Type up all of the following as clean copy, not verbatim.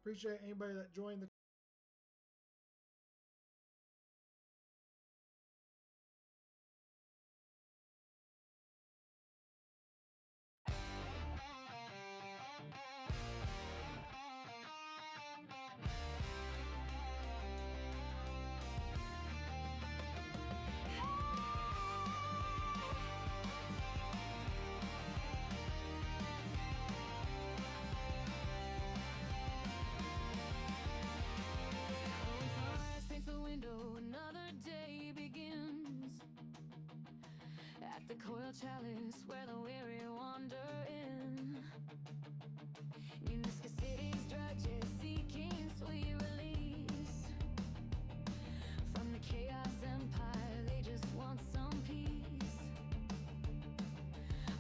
Appreciate anybody that joined the the coil chalice where the weary wander in. Munisca city's drudges seeking sweet release from the chaos empire. They just want some peace.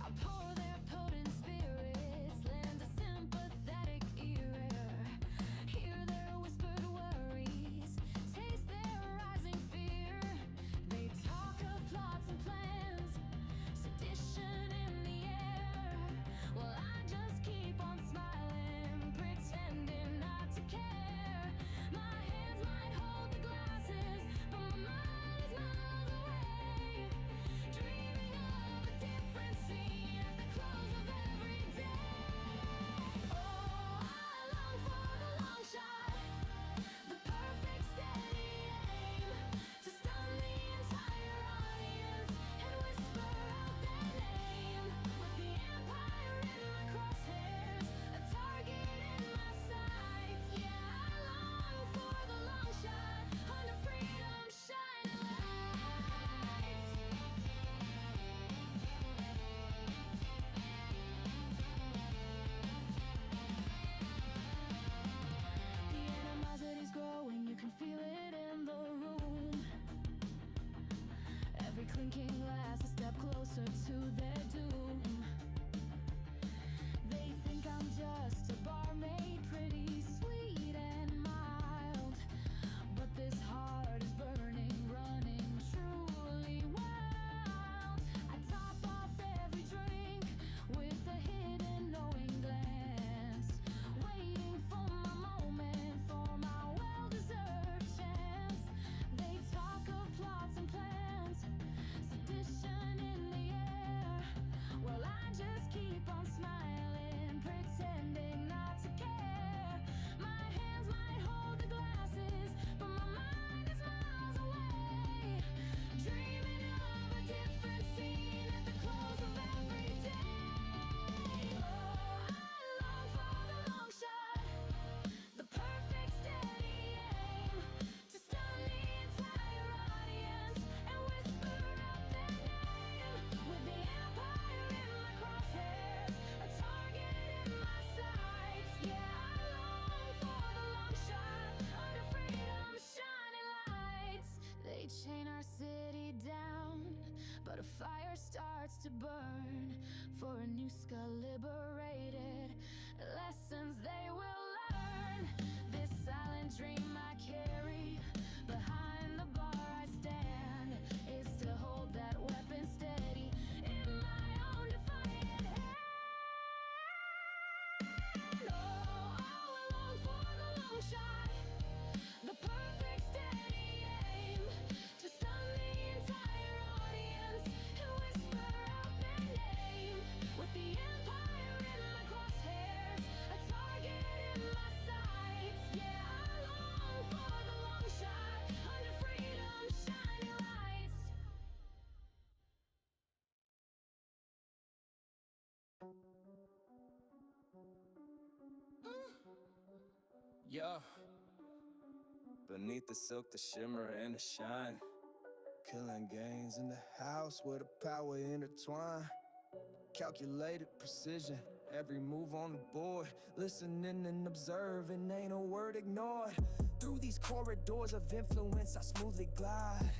I pour their potent spirits, lend a sympathetic ear, hear their whispered worries, taste their rising fear. They talk of plots and plans, sedition in the air. Well, I just keep on smiling, pretending not to care. My hands might hold the glasses, but my mind is miles away, dreaming of a different scene at the close of every day. Oh, I long for the long shot, the perfect steady aim, to stun the entire audience and whisper out their name. With the empire in my crosshairs, a target in my sights. Yeah, I long for the long shot, under freedom's shining lights. The animosity's growing, you can feel it in the room. Every clinking glass a step closer to their doom. They think I'm just a barmaid, pretty sweet and mild, but this heart is burning, running truly wild. I top off every drink with a hidden knowing glance, waiting for my moment, for my well-deserved chance. They talk of plots and plans, sedition in the air. Well, I just keep on smiling, pretending not to care. My hands might hold the glasses, but my mind is miles away, dreaming of a different scene at the close of every day. Oh, I long for the long shot, the perfect steady aim, to stun the entire audience and whisper out their name. With the empire in my crosshairs, a target in my sights. Yeah, I long for the long shot, under freedom's shining lights. They chain our city down, but a fire starts to burn for a new skull liberated. Lessons they will learn. This silent dream I carry, behind the bar I stand, is to hold that weapon steady in my own defiant hand. Oh, I long for the long shot, the perfect steady aim, to stun the entire audience and whisper out their name. With the empire in my crosshairs, a target in my sights. Yeah, I long for the long shot, under freedom's shining lights. Yeah. Beneath the silk, the shimmer and the shine. Killing gains in the house where the power intertwine. Calculated precision, every move on the board. Listening and observing, ain't a word ignored. Through these corridors of influence, I smoothly glide,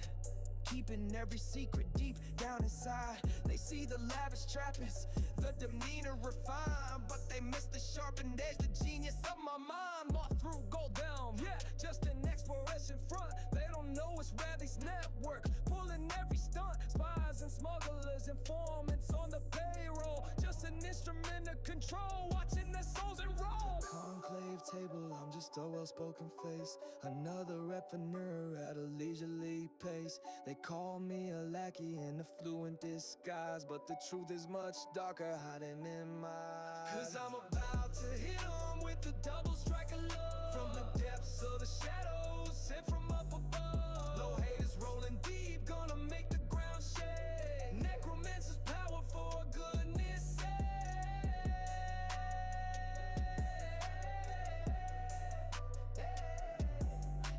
keeping every secret deep down inside. They see the lavish trappings, the demeanor refined, but they miss the sharpened edge, the genius of my mind. Moth through gold down, yeah, just an exploration front. They don't know it's Radley's network, pulling every stunt. Spies and smugglers, informants on the payroll, just an instrument of control, watching their souls enroll. Conclave table, I'm just just a well-spoken face, another refinery at a leisurely pace. They call me a lackey in a fluent disguise, but the truth is much darker hiding in my eyes. Cause I'm about to hit 'em with the double strike of love, from the depths of the shadows, sent from up above. Low haters rolling deep, gonna make the ground shake. Necromancer's power for goodness sake.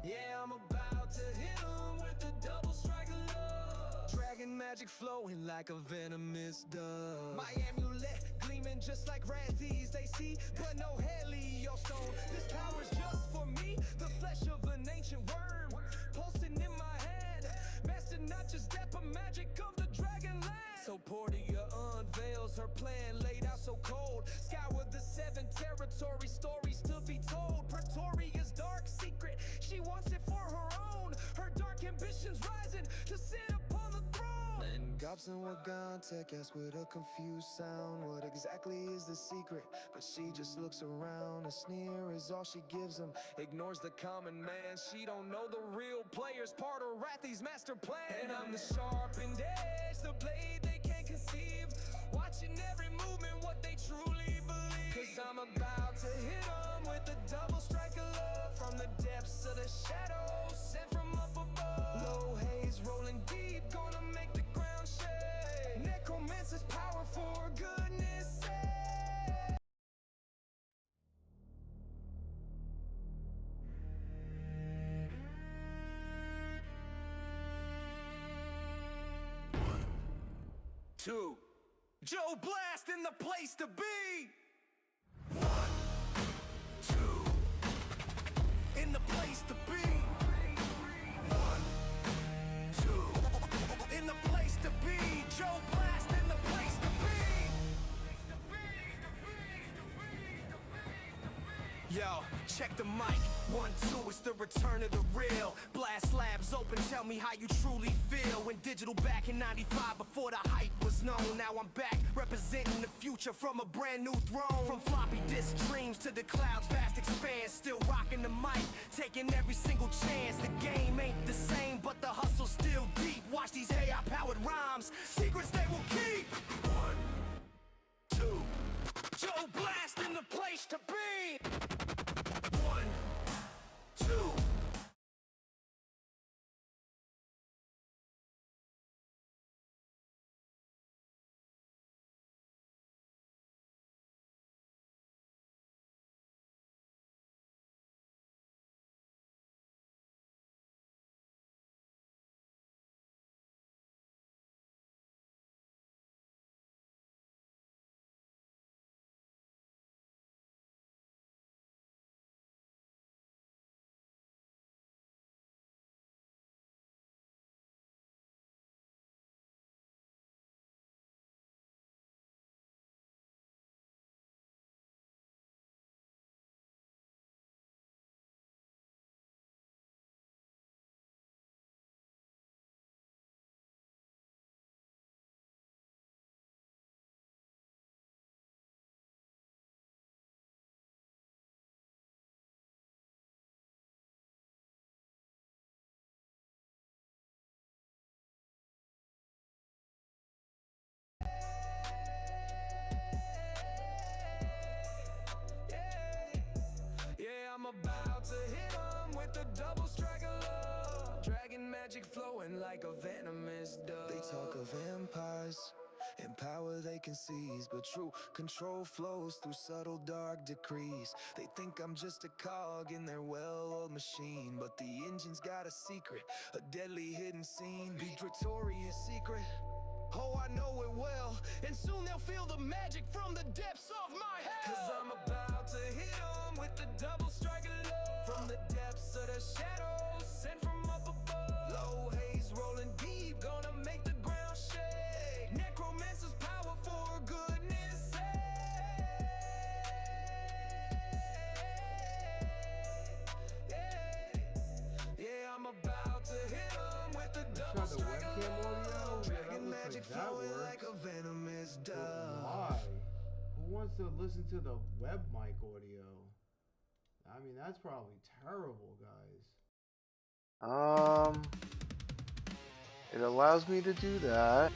Yeah, I'm about to hit 'em with the double strike of love. Dragon magic flowing like a venomous dove. My amulet gleaming just like red thieves they see, but no Heliostone. This power's just for me, the flesh of an ancient worm, pulsing in my head. Master not just death, but magic of the Dragonland. So Portia unveils her plan, laid out so cold. Scour the 7 territory, stories to be told. Pretoria's dark secret, she wants it for her own. Her dark ambitions rising to sit upon the throne. And Gobson will gone, take us with a confused sound. What exactly is the secret? But she just looks around. A sneer is all she gives him, ignores the common man. She don't know the real players, part of Rathi's master plan. And I'm the sharpened edge, the blade they can't conceive, watching every movement, what they truly believe. Cause I'm about to hit 'em with the double strike of love, from the depths of the shadows, sent from up above. Low haze rolling deep, gonna make the ground shake. Necromancer's power for goodness sake. Two. Joe Blast in the place to be. 1, 2. In the place to be. 1, 2. In the place to be. Joe Blast in the place to be. Yo, check the mic. 1, 2, it's the return of the real. Blast labs open, tell me how you truly feel. When digital back in 95, before the hype was known. Now I'm back, representing the future from a brand new throne. From floppy disk dreams to the clouds, vast expanse. Still rocking the mic, taking every single chance. The game ain't the same, but the hustle's still deep. Watch these AI-powered rhymes, secrets they will keep. 1, 2. Joe Blast in the place to be. 1, 2. I'm about to hit 'em with the double strike of love. Dragon magic flowing like a venomous dove. They talk of empires and power they can seize, but true control flows through subtle dark decrees. They think I'm just a cog in their well-oiled machine, but the engine's got a secret, a deadly hidden scene. Beat Victoria's secret, oh I know it well, and soon they'll feel the magic from the depths of my hell. Cause I'm about to hit 'em with the double strike of love, from the depths of the shadows, sent from up above. Low haze rolling deep, gonna make the ground shake. Necromancer's power for goodness sake. Yeah, I'm about to hit 'em with the double strike of love. Dragon magic flowing like a venomous dove. Why? Who wants to listen to the web mic audio? I mean, that's probably terrible, guys. Um, it allows me to do that.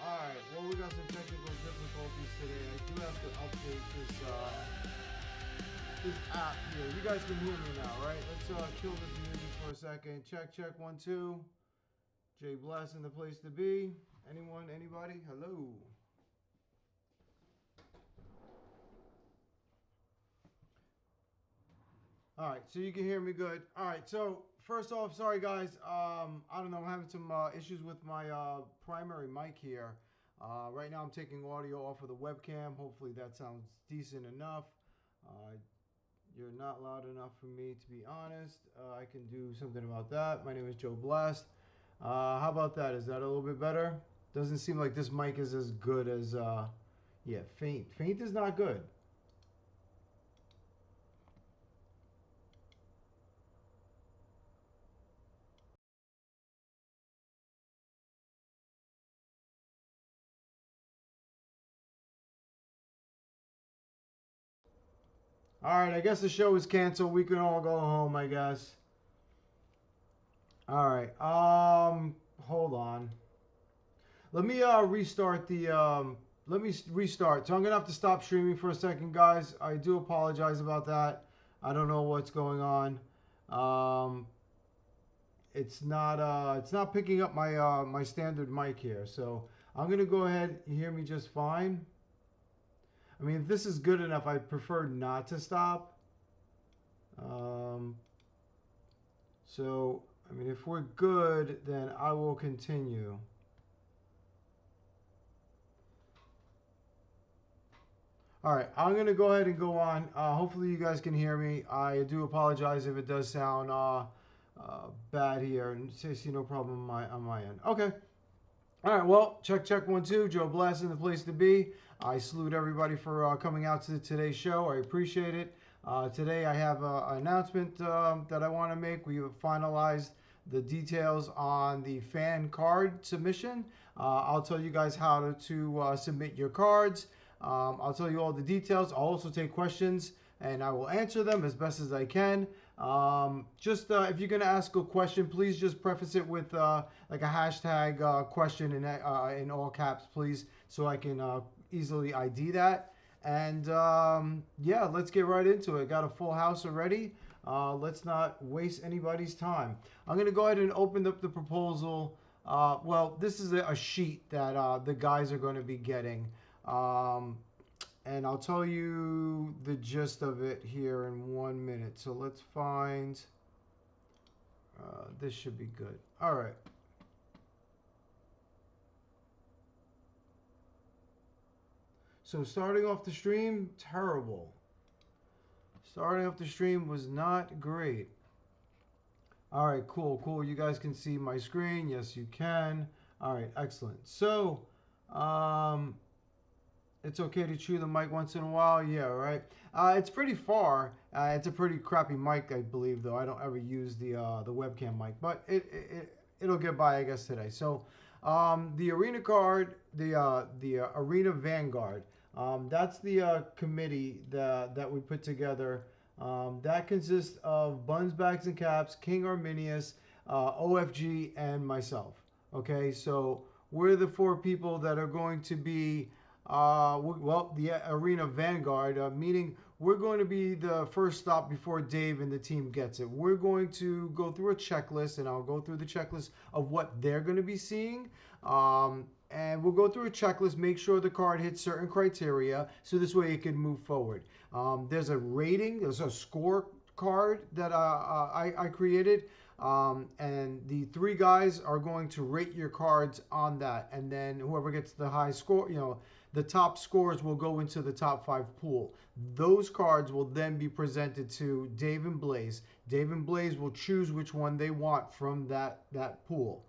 Alright, well, we got some technical difficulties today. I do have to update this app here. You guys can hear me now, right? Let's kill the music for a second. Check, check, 1, 2. Jay Bless in the place to be. Anyone, anybody? Hello. All right, so you can hear me good. All right, so first off, sorry guys. I don't know, I'm having some issues with my primary mic here. Right now, I'm taking audio off of the webcam. Hopefully, that sounds decent enough. Uh, you're not loud enough for me, to be honest. I can do something about that. My name is Joe Blast. How about that? Is that a little bit better? Doesn't seem like this mic is as good as, yeah, faint. Faint is not good. All right, I guess the show is canceled. We can all go home, I guess. All right. Hold on. Let me restart the let me restart. So I'm gonna have to stop streaming for a second, guys. I do apologize about that. I don't know what's going on. Um, it's not picking up my my standard mic here. So I'm gonna go ahead. You hear me just fine. I mean, if this is good enough, I prefer not to stop. Um, so I mean, if we're good, then I will continue. All right, I'm gonna go ahead and go on. Hopefully, you guys can hear me. I do apologize if it does sound bad here, and see no problem on my end. Okay. All right. Well, check check 1, 2. Joe Blast in the place to be. I salute everybody for coming out to today's show. I appreciate it. Today I have an announcement that I want to make. We have finalized the details on the fan card submission. I'll tell you guys how to submit your cards. I'll tell you all the details. I'll also take questions and I will answer them as best as I can. Just if you're going to ask a question, please just preface it with like a hashtag question in all caps, please, so I can easily ID that. And yeah, let's get right into it. Got a full house already. Let's not waste anybody's time. I'm going to go ahead and open up the proposal. Well, this is a sheet that the guys are going to be getting. And I'll tell you the gist of it here in 1 minute. So let's find, this should be good. All right. So starting off the stream, terrible. Starting off the stream was not great. All right, cool, cool. You guys can see my screen. Yes, you can. All right, excellent. So, it's okay to chew the mic once in a while. Yeah, right. It's pretty far. It's a pretty crappy mic, I believe, though. I don't ever use the webcam mic, but it'll get by, I guess, today. So, the arena card, the arena vanguard. That's the committee that we put together. That consists of Buns, Bags, and Caps, King Arminius, OFG, and myself. Okay, so we're the 4 people that are going to be well, the Arena Vanguard, meaning we're going to be the first stop before Dave and the team gets it. We're going to go through a checklist, and I'll go through the checklist of what they're going to be seeing. And we'll go through a checklist, make sure the card hits certain criteria, so this way it can move forward. There's a rating, there's a score card that I created. And the 3 guys are going to rate your cards on that. And then whoever gets the high score, the top scores will go into the top 5 pool. Those cards will then be presented to Dave and Blaze. Dave and Blaze will choose which one they want from that pool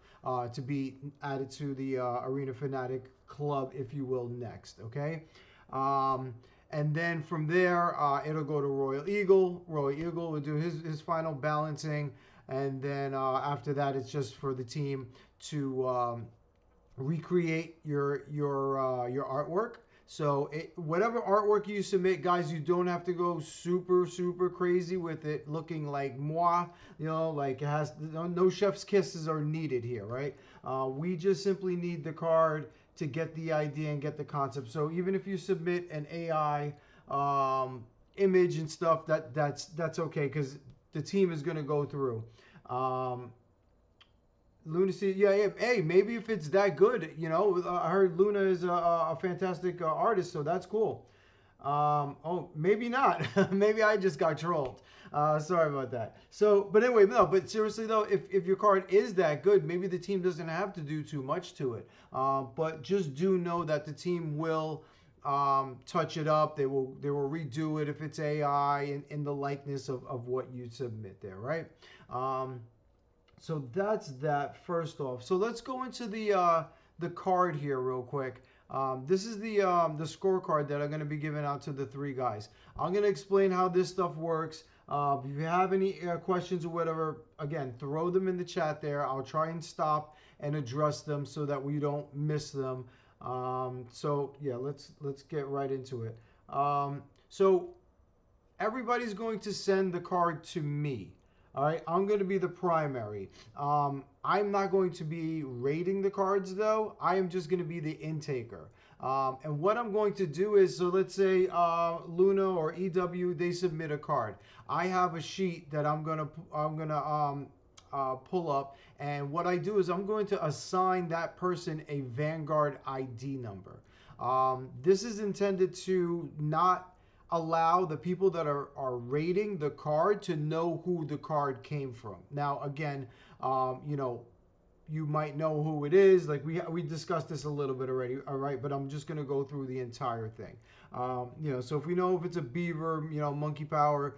to be added to the Arena Fanatic Club, if you will, next. Okay. And then from there, it'll go to Royal Eagle. Royal Eagle will do his final balancing. And then after that, it's just for the team to recreate your artwork. So whatever artwork you submit, guys, you don't have to go super crazy with it, looking like moi. Like it has no chef's kisses are needed here, right? We just simply need the card to get the idea and get the concept. So even if you submit an AI image and stuff, that's okay because the team is going to go through. Um, Lunacy, yeah. Hey, maybe if it's that good, I heard Luna is a fantastic artist, so that's cool. Oh, maybe not. Maybe I just got trolled. Sorry about that. So, but anyway, no. But seriously though, if your card is that good, maybe the team doesn't have to do too much to it. But just do know that the team will touch it up. They will redo it if it's AI in the likeness of what you submit there, right? Um, so that's that first off. So let's go into the card here real quick. This is the scorecard that I'm going to be giving out to the three guys. I'm going to explain how this stuff works. If you have any questions or whatever, again, throw them in the chat there. I'll try and stop and address them so that we don't miss them. So yeah, let's get right into it. So everybody's going to send the card to me. All right, I'm going to be the primary. I'm not going to be rating the cards though. I am just going to be the intaker. And what I'm going to do is, so let's say Luna or EW, they submit a card. I have a sheet that I'm gonna pull up, and what I do is I'm going to assign that person a Vanguard ID number. This is intended to not allow the people that are rating the card to know who the card came from. Now, again, you might know who it is. Like we discussed this a little bit already, all right? But I'm just gonna go through the entire thing. So if we know if it's a beaver, monkey power,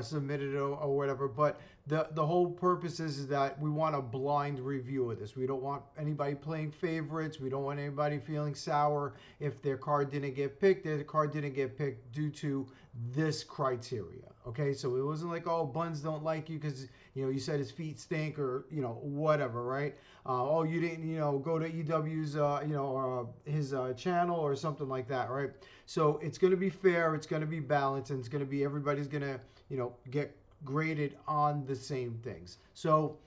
submitted or whatever. But the whole purpose is that we want a blind review of this. We don't want anybody playing favorites. We don't want anybody feeling sour if their card didn't get picked. Their card didn't get picked due to this criteria. Okay, so it wasn't like, oh, Buns don't like you because you said his feet stink or whatever, right? Oh, you didn't go to EW's his channel or something like that, right? So it's going to be fair, it's going to be balanced, and it's going to be everybody's going to get graded on the same things. So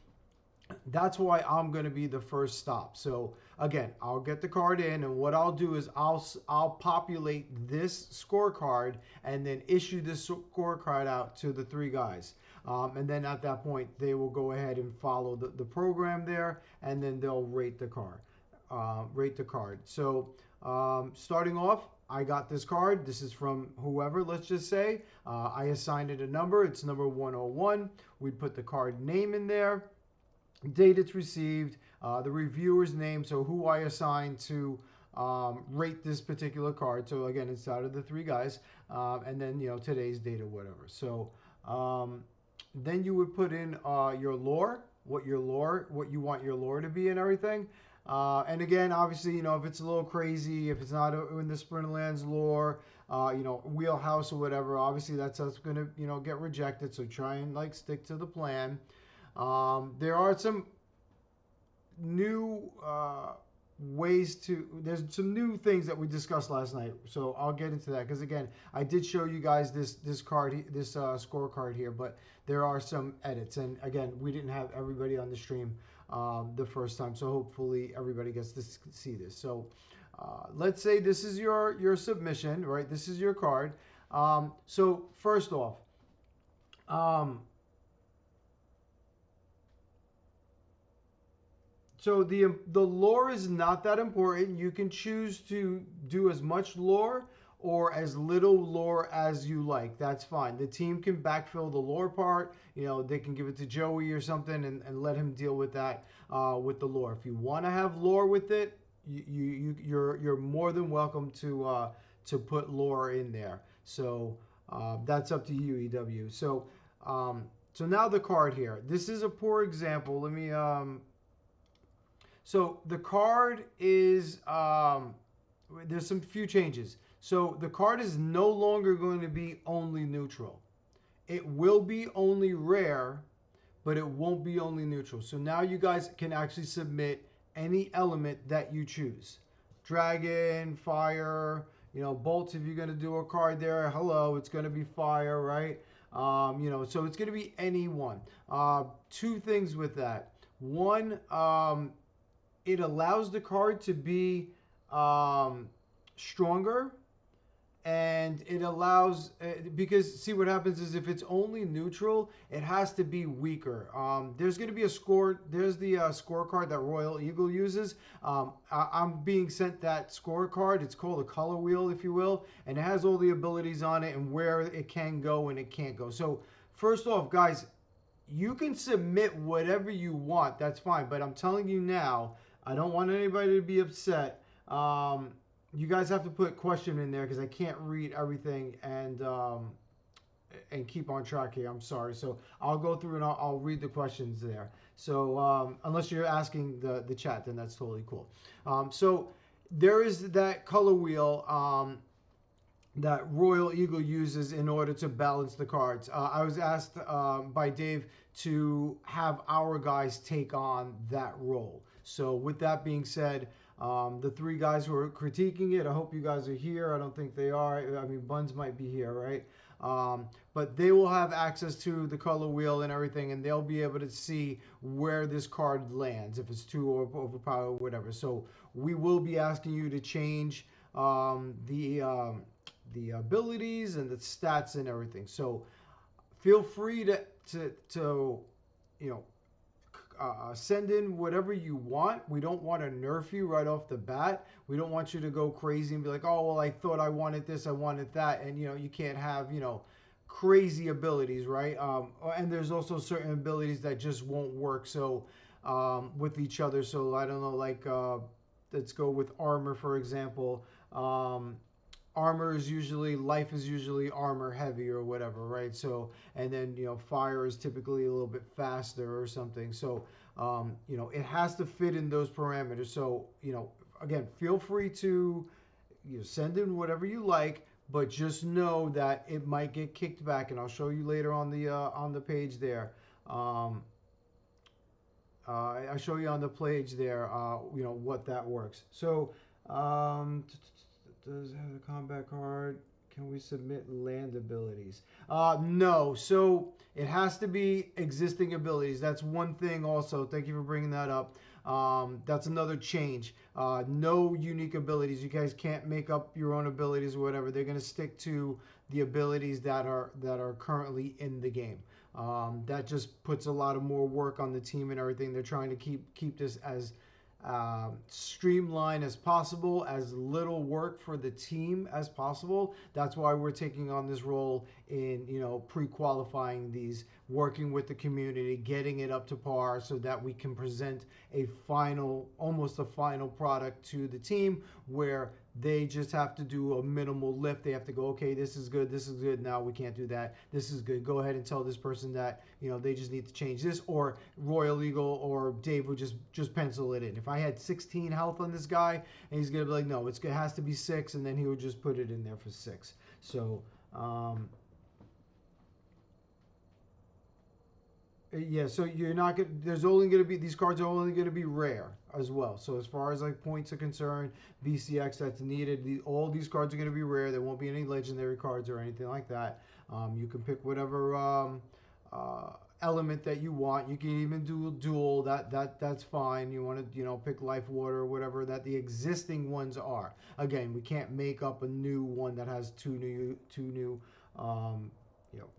that's why I'm going to be the first stop. So again, I'll get the card in, and what I'll do is I'll populate this scorecard and then issue this scorecard out to the three guys. And then at that point, they will go ahead and follow the program there, and then they'll rate the card. So starting off, I got this card. This is from whoever, let's just say. I assigned it a number. It's number 101. We put the card name in there, date it's received, the reviewer's name, so who I assigned to rate this particular card. So again, it's out of the three guys, and then today's date or whatever. So then you would put in your lore, what you want your lore to be, and everything. And again, obviously, if it's a little crazy, if it's not in the Splinterlands lore, wheelhouse or whatever, obviously that's going to get rejected. So try and stick to the plan. There are some new there's some new things that we discussed last night, so I'll get into that because again, I did show you guys this scorecard here, but there are some edits, and again, we didn't have everybody on the stream the first time, so hopefully everybody gets to see this. So let's say this is your submission, right? This is your card. So first off, so the lore is not that important. You can choose to do as much lore or as little lore as you like. That's fine. The team can backfill the lore part. They can give it to Joey or something and let him deal with that with the lore. If you want to have lore with it, you're more than welcome to put lore in there. So that's up to you, EW. So so now the card here. This is a poor example. Let me So the card is, there's some few changes. So the card is no longer going to be only neutral. It will be only rare, but it won't be only neutral. So now you guys can actually submit any element that you choose. Dragon, fire, bolts if you're going to do a card there. Hello, it's going to be fire, right? So it's going to be any one. Two things with that. One, it allows the card to be stronger, and it allows because see what happens is if it's only neutral, it has to be weaker. There's going to be a score. There's the scorecard that Royal Eagle uses. I'm being sent that scorecard. It's called a color wheel, if you will, and it has all the abilities on it and where it can go and it can't go. So first off, guys, you can submit whatever you want. That's fine. But I'm telling you now, I don't want anybody to be upset. You guys have to put question in there because I can't read everything and keep on track here. I'm sorry. So I'll go through and I'll read the questions there. So unless you're asking the chat, then that's totally cool. So there is that color wheel. That Royal Eagle uses in order to balance the cards. I was asked by Dave to have our guys take on that role. So with that being said, the three guys who are critiquing it, I hope you guys are here. I don't think they are. I mean, Buns might be here, right? But they will have access to the color wheel and everything, and they'll be able to see where this card lands, if it's too overpowered or whatever. So we will be asking you to change the abilities and the stats and everything. So feel free to you know send in whatever you want. We don't want to nerf you right off the bat. We don't want you to go crazy and be like, oh well, I thought I wanted this, I wanted that, and you can't have crazy abilities, right? And there's also certain abilities that just won't work. So with each other. So I don't know, like let's go with armor for example. Armor is usually life is usually armor heavy or whatever, right? So and then fire is typically a little bit faster or something. So it has to fit in those parameters. So again, feel free to send in whatever you like, but just know that it might get kicked back, and I'll show you later on the page there. I show you on the page there, what that works. So does have a combat card. Can we submit land abilities? No. So it has to be existing abilities. That's one thing also. Thank you for bringing that up. That's another change. No unique abilities. You guys can't make up your own abilities or whatever. They're going to stick to the abilities that are currently in the game. That just puts a lot of more work on the team and everything. They're trying to keep this as streamlined as possible, as little work for the team as possible. That's why we're taking on this role in pre-qualifying these, working with the community, getting it up to par so that we can present almost a final product to the team where they just have to do a minimal lift. They have to go, okay, this is good. Now we can't do that. This is good. Go ahead and tell this person that they just need to change this, or Royal Eagle or Dave would just pencil it in. If I had 16 health on this guy, and he's gonna be like, no, it has to be 6, and then he would just put it in there for 6. So yeah, so you're not gonna. There's only gonna be these cards are only gonna be rare as well. So as far as like points are concerned, VCX that's needed. All these cards are gonna be rare. There won't be any legendary cards or anything like that. You can pick whatever element that you want. You can even do dual. That's fine. You want to pick life water or whatever that the existing ones are. Again, we can't make up a new one that has two new you know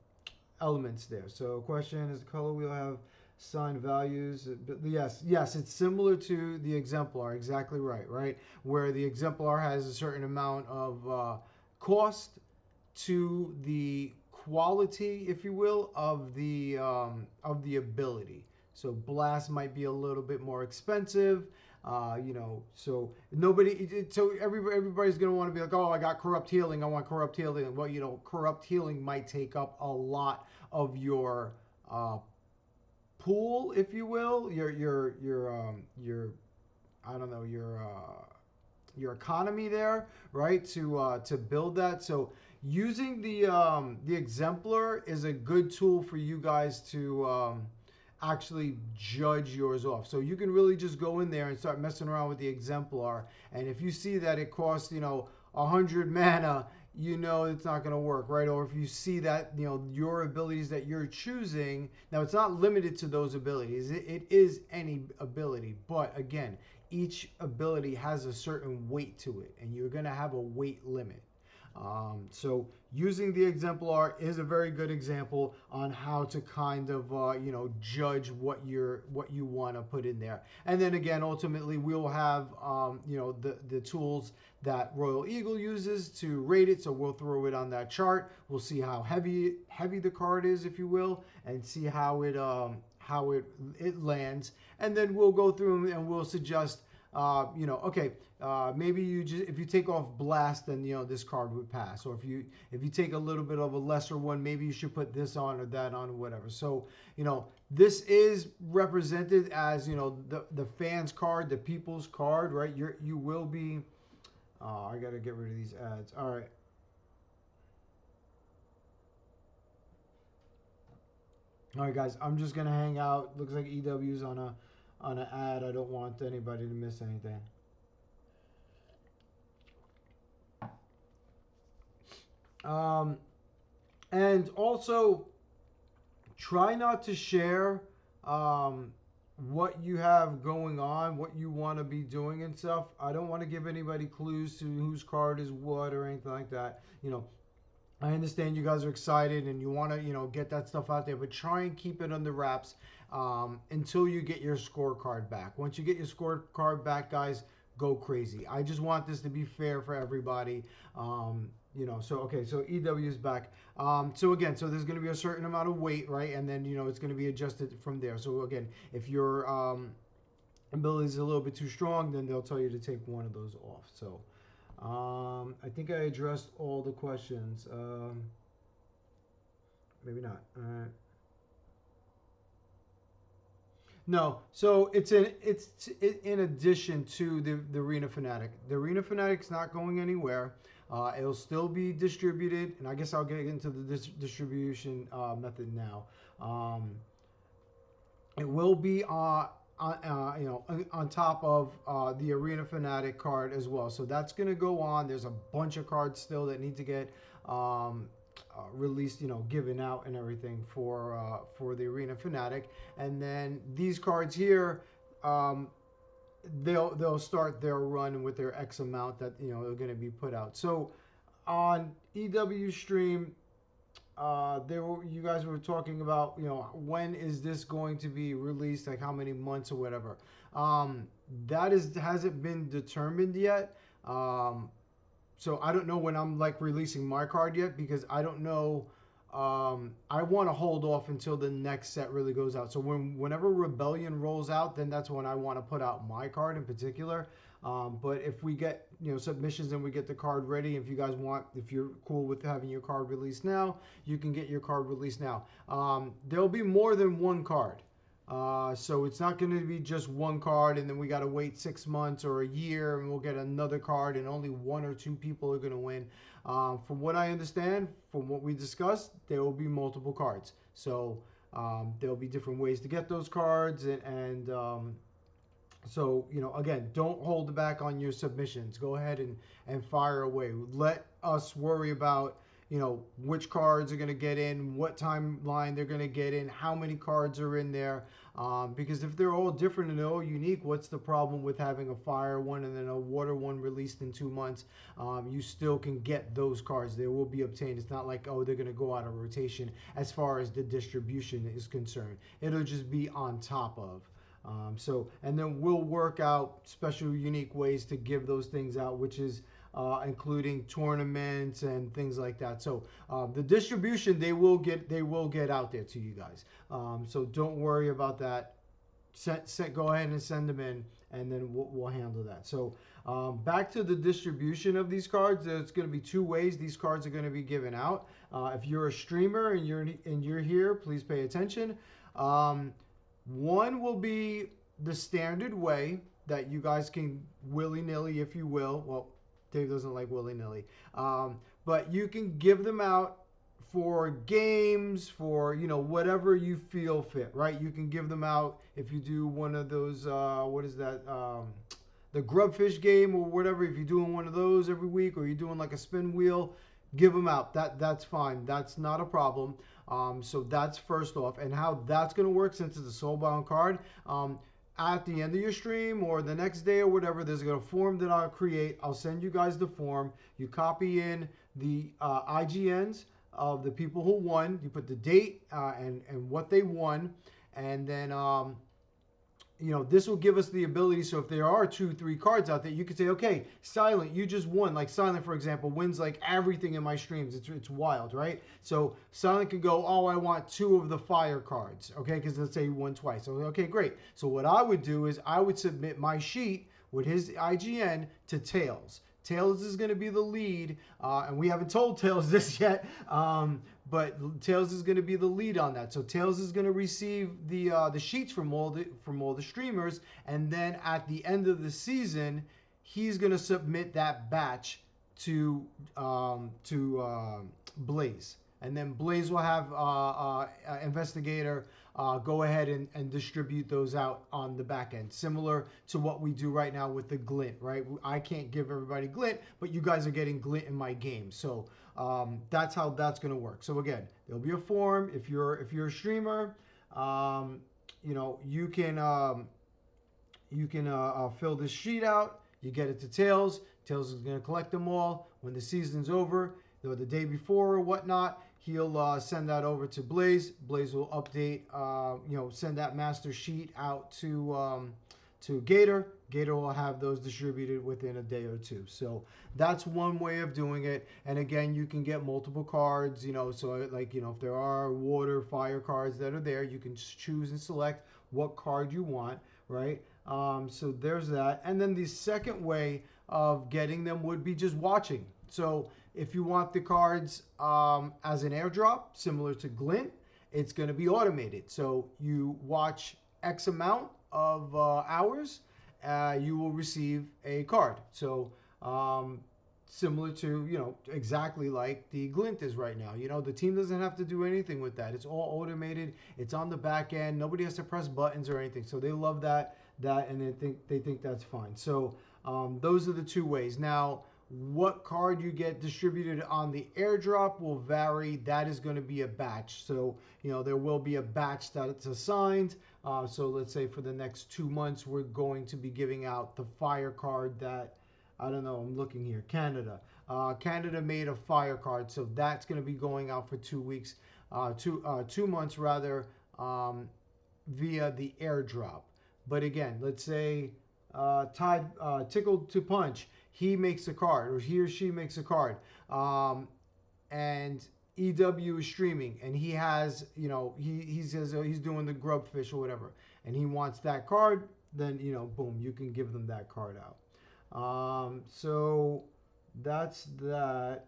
elements there. So question is, the color wheel have signed values? Yes, it's similar to the exemplar. Exactly right, where the exemplar has a certain amount of cost to the quality, if you will, of the ability. So blast might be a little bit more expensive. So everybody's gonna want to be like, oh, I got corrupt healing. I want corrupt healing. Well, corrupt healing might take up a lot of your pool, if you will, your I don't know your economy there, right? To build that. So using the exemplar is a good tool for you guys to actually judge yours off. So you can really just go in there and start messing around with the exemplar. And if you see that it costs, 100 mana, you know it's not going to work, right? Or if you see that, your abilities that you're choosing, now it's not limited to those abilities. It is any ability. But again, each ability has a certain weight to it, and you're going to have a weight limit. So using the exemplar is a very good example on how to kind of judge what you want to put in there. And then again, ultimately we'll have the tools that Royal Eagle uses to rate it. So we'll throw it on that chart. We'll see how heavy the card is, if you will, and see how it lands. And then we'll go through and we'll suggest okay, maybe if you take off blast, then this card would pass. Or if you take a little bit of a lesser one, maybe you should put this on or that on or whatever. So this is represented as the fans card, the people's card, right? You will be. I gotta get rid of these ads. All right. All right, guys. I'm just gonna hang out. Looks like EW's on an ad. I don't want anybody to miss anything. And also try not to share what you have going on, what you want to be doing and stuff. I don't want to give anybody clues to whose card is what or anything like that. I understand you guys are excited and you want to, get that stuff out there, but try and keep it under wraps until you get your scorecard back. Once you get your scorecard back, guys, go crazy. I just want this to be fair for everybody. So EW is back. So there's going to be a certain amount of weight, right? And then, it's going to be adjusted from there. So again, if your ability is a little bit too strong, then they'll tell you to take one of those off. So I think I addressed all the questions. Maybe not. All right. No, so it's in addition to the Arena Fanatic. The Arena Fanatic's not going anywhere. It'll still be distributed, and I guess I'll get into the distribution method now. It will be on top of the Arena Fanatic card as well. So that's going to go on. There's a bunch of cards still that need to get released, given out and everything for the Arena Fanatic. And then these cards here, they'll start their run with their X amount that they're going to be put out. So on EW stream, you guys were talking about when is this going to be released, like how many months or whatever. That hasn't been determined yet. So I don't know when I'm releasing my card yet, because I don't know. I want to hold off until the next set really goes out. So whenever Rebellion rolls out, then that's when I want to put out my card in particular. But if we get submissions and we get the card ready, if you're cool with having your card released now, you can get your card released now. There'll be more than one card. So it's not going to be just one card and then we got to wait 6 months or a year and we'll get another card and only 1 or 2 people are going to win. From what I understand, from what we discussed, there will be multiple cards. So there'll be different ways to get those cards and so, again, don't hold back on your submissions. Go ahead and fire away. Let us worry about which cards are going to get in, what timeline they're going to get in, how many cards are in there. Because if they're all different and they're all unique, what's the problem with having a fire one and then a water one released in 2 months? You still can get those cards. They will be obtained. It's not like, they're going to go out of rotation as far as the distribution is concerned. It'll just be on top of. And then we'll work out special unique ways to give those things out, which is including tournaments and things like that. So the distribution, they will get out there to you guys. So don't worry about that. Go ahead and send them in, and then we'll handle that. So back to the distribution of these cards. There's going to be 2 ways these cards are going to be given out. If you're a streamer and you're here, please pay attention. One will be the standard way that you guys can willy-nilly, if you will. Well, Dave doesn't like willy-nilly. But you can give them out for games, for whatever you feel fit, right? You can give them out if you do one of those. What is that? The grubfish game or whatever. If you're doing one of those every week, or you're doing like a spin wheel, give them out. That's fine. That's not a problem. So that's first off, and how that's gonna work since it's a soulbound card. At the end of your stream or the next day or whatever, there's a form that I'll create. I'll send you guys the form. You copy in the IGNs of the people who won. You put the date and what they won, and then this will give us the ability. So if there are 2, 3 cards out there, you could say, okay, Silent, you just won. Like Silent, for example, wins like everything in my streams. It's wild, right? So Silent could go, oh, I want 2 of the fire cards, okay? Because let's say he won twice. So okay, great. So what I would do is I would submit my sheet with his IGN to Tails. Tails is going to be the lead, and we haven't told Tails this yet, but Tails is going to be the lead on that. So Tails is going to receive the sheets from all the streamers, and then at the end of the season, he's going to submit that batch to Blaze, and then Blaze will have Investigator go ahead and distribute those out on the back end, similar to what we do right now with the glint, right? I can't give everybody glint, but you guys are getting glint in my game. So that's how that's going to work. So again, there'll be a form. If you're a streamer, you can fill this sheet out. You get it to Tails. Tails is going to collect them all. When the season's over, the day before or whatnot, he'll send that over to Blaze. Blaze will update, send that master sheet out to Gator. Gator will have those distributed within a day or two. So that's one way of doing it. And again, you can get multiple cards, so like, if there are water, fire cards that are there, you can choose and select what card you want, right? So there's that. And then the second way of getting them would be just watching. So if you want the cards as an airdrop, similar to Glint, it's going to be automated. So you watch X amount of hours, you will receive a card. So similar to, exactly like the Glint is right now. The team doesn't have to do anything with that. It's all automated. It's on the back end. Nobody has to press buttons or anything. So they love that, and they think that's fine. So those are the 2 ways. Now, what card you get distributed on the airdrop will vary. That is going to be a batch. So, there will be a batch that it's assigned. So let's say for the next 2 months, we're going to be giving out the fire card that, I don't know, I'm looking here, Canada. Canada made a fire card. So that's going to be going out for 2 weeks, 2 months rather, via the airdrop. But again, let's say Tickled to Punch, he makes a card, or he or she makes a card, and EW is streaming, and he has, he says he's doing the grubfish or whatever, and he wants that card, then, boom, you can give them that card out. So that's that.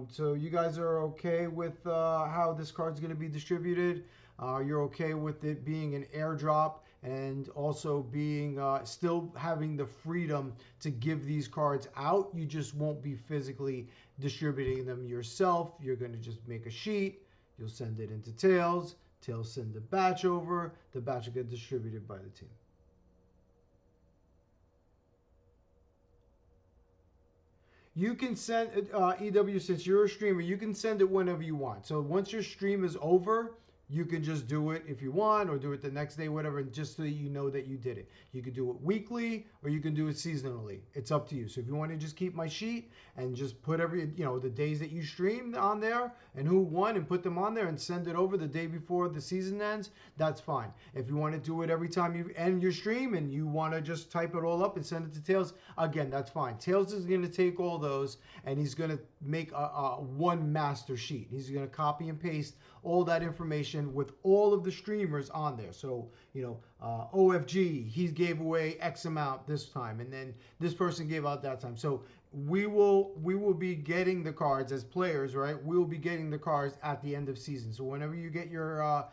So you guys are okay with how this card's going to be distributed? You're okay with it being an airdrop, and also being still having the freedom to give these cards out. You just won't be physically distributing them yourself. You're going to just make a sheet. You'll send it into Tails. Tails send the batch over. The batch will get distributed by the team. You can send EW, since you're a streamer, you can send it whenever you want. So once your stream is over, you can just do it if you want, or do it the next day, whatever, just so you know that you did it. You can do it weekly, or you can do it seasonally. It's up to you. So if you want to just keep my sheet and just put the days that you streamed on there and who won, and put them on there and send it over the day before the season ends, that's fine. If you want to do it every time you end your stream and you want to just type it all up and send it to Tails, again, that's fine. Tails is going to take all those, and he's going to make a one master sheet. He's going to copy and paste all that information with all of the streamers on there. So, OFG, he gave away X amount this time, and then this person gave out that time. So we will be getting the cards as players, right? We will be getting the cards at the end of season. So whenever you get your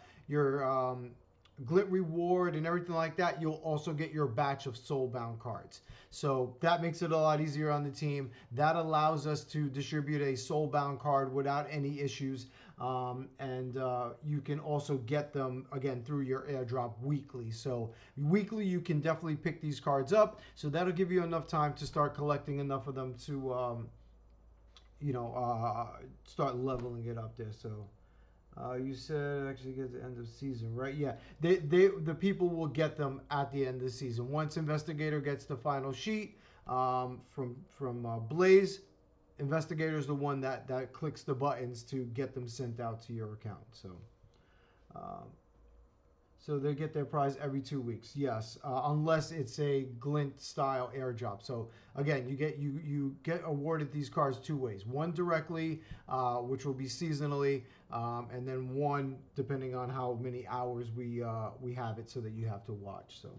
Glint reward and everything like that, you'll also get your batch of soulbound cards. So that makes it a lot easier on the team. That allows us to distribute a soulbound card without any issues. And you can also get them again through your airdrop weekly. So weekly you can definitely pick these cards up. So that'll give you enough time to start collecting enough of them to start leveling it up there. So you said actually get the end of season, right? Yeah, the people will get them at the end of the season. Once Investigator gets the final sheet from Blaze, Investigator is the one that clicks the buttons to get them sent out to your account. Um, so they get their prize every 2 weeks. Yes, unless it's a glint style airdrop. So again, you get awarded these cards two ways. One directly, which will be seasonally, and then one depending on how many hours we have it, so that you have to watch. So.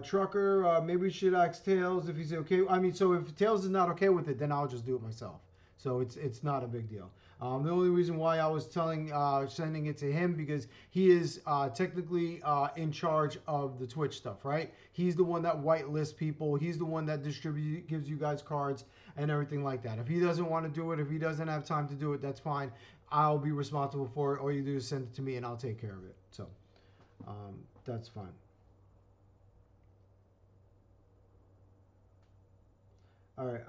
Trucker, maybe we should ask Tails if he's okay. I mean, so if Tails is not okay with it, then I'll just do it myself. So it's not a big deal. The only reason why I was sending it to him, because he is technically in charge of the Twitch stuff, right? He's the one that whitelists people. He's the one that gives you guys cards and everything like that. If he doesn't want to do it, if he doesn't have time to do it, that's fine. I'll be responsible for it. All you do is send it to me, and I'll take care of it. So that's fine. All right.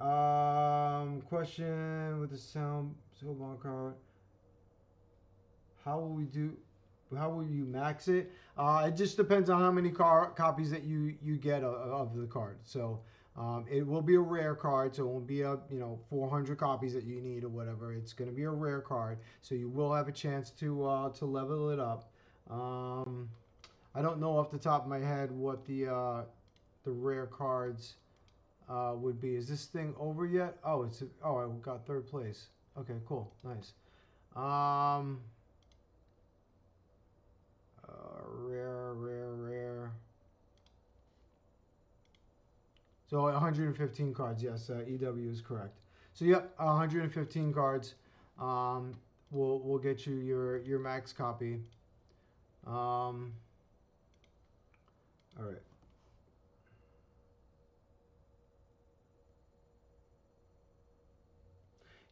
Question with the soundbar card. How will we do? How will you max it? It just depends on how many copies that you get of the card. So it will be a rare card, so it won't be a 400 copies that you need or whatever. It's going to be a rare card, so you will have a chance to level it up. I don't know off the top of my head what the rare cards would be. Is this thing over yet? Oh, I got third place. Okay, cool, nice. Rare. So 115 cards. Yes, EW is correct. So yep, 115 cards. Will get you your max copy. All right.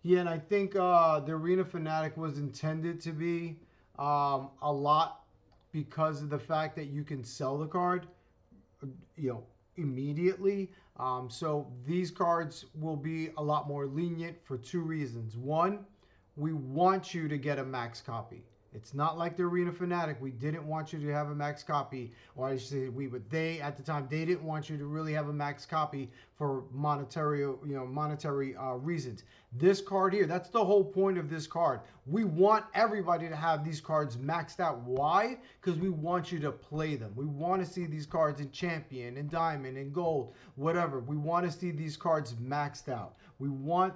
Yeah, and I think the Arena Fanatic was intended to be a lot because of the fact that you can sell the card, immediately. So these cards will be a lot more lenient for two reasons. One, we want you to get a max copy. It's not like the Arena Fanatic. We didn't want you to have a max copy, or I should say but they at the time they didn't want you to really have a max copy for monetary reasons. This card here, that's the whole point of this card. We want everybody to have these cards maxed out. Why? Because we want you to play them. We want to see these cards in Champion, in Diamond, in Gold, whatever. We want to see these cards maxed out. We want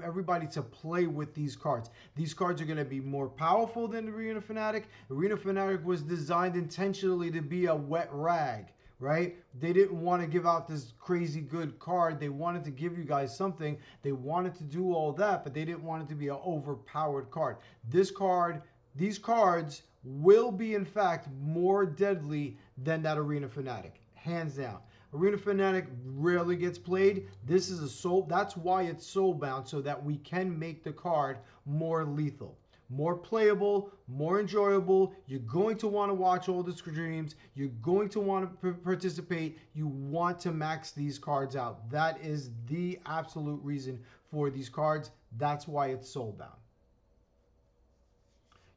everybody to play with these cards. These cards are going to be more powerful than Arena Fanatic. Arena Fanatic was designed intentionally to be a wet rag, right? They didn't want to give out this crazy good card. They wanted to give you guys something. They wanted to do all that, but they didn't want it to be an overpowered card. These cards will be, in fact, more deadly than that Arena Fanatic, hands down. Arena Fanatic rarely gets played. This is that's why it's soulbound, so that we can make the card more lethal, more playable, more enjoyable. You're going to want to watch all the streams. You're going to want to participate. You want to max these cards out. That is the absolute reason for these cards. That's why it's soulbound.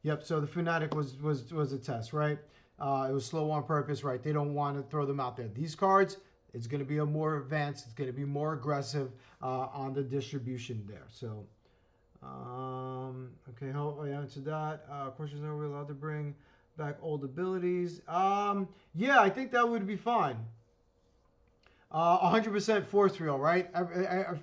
Yep, so the Fnatic was a test, right? It was slow on purpose, right? They don't want to throw them out there. These cards, it's going to be a more advanced, it's going to be more aggressive on the distribution there. So, okay, hope I answered that. Questions, are we allowed to bring back old abilities? Yeah, I think that would be fine. 100% force field, right?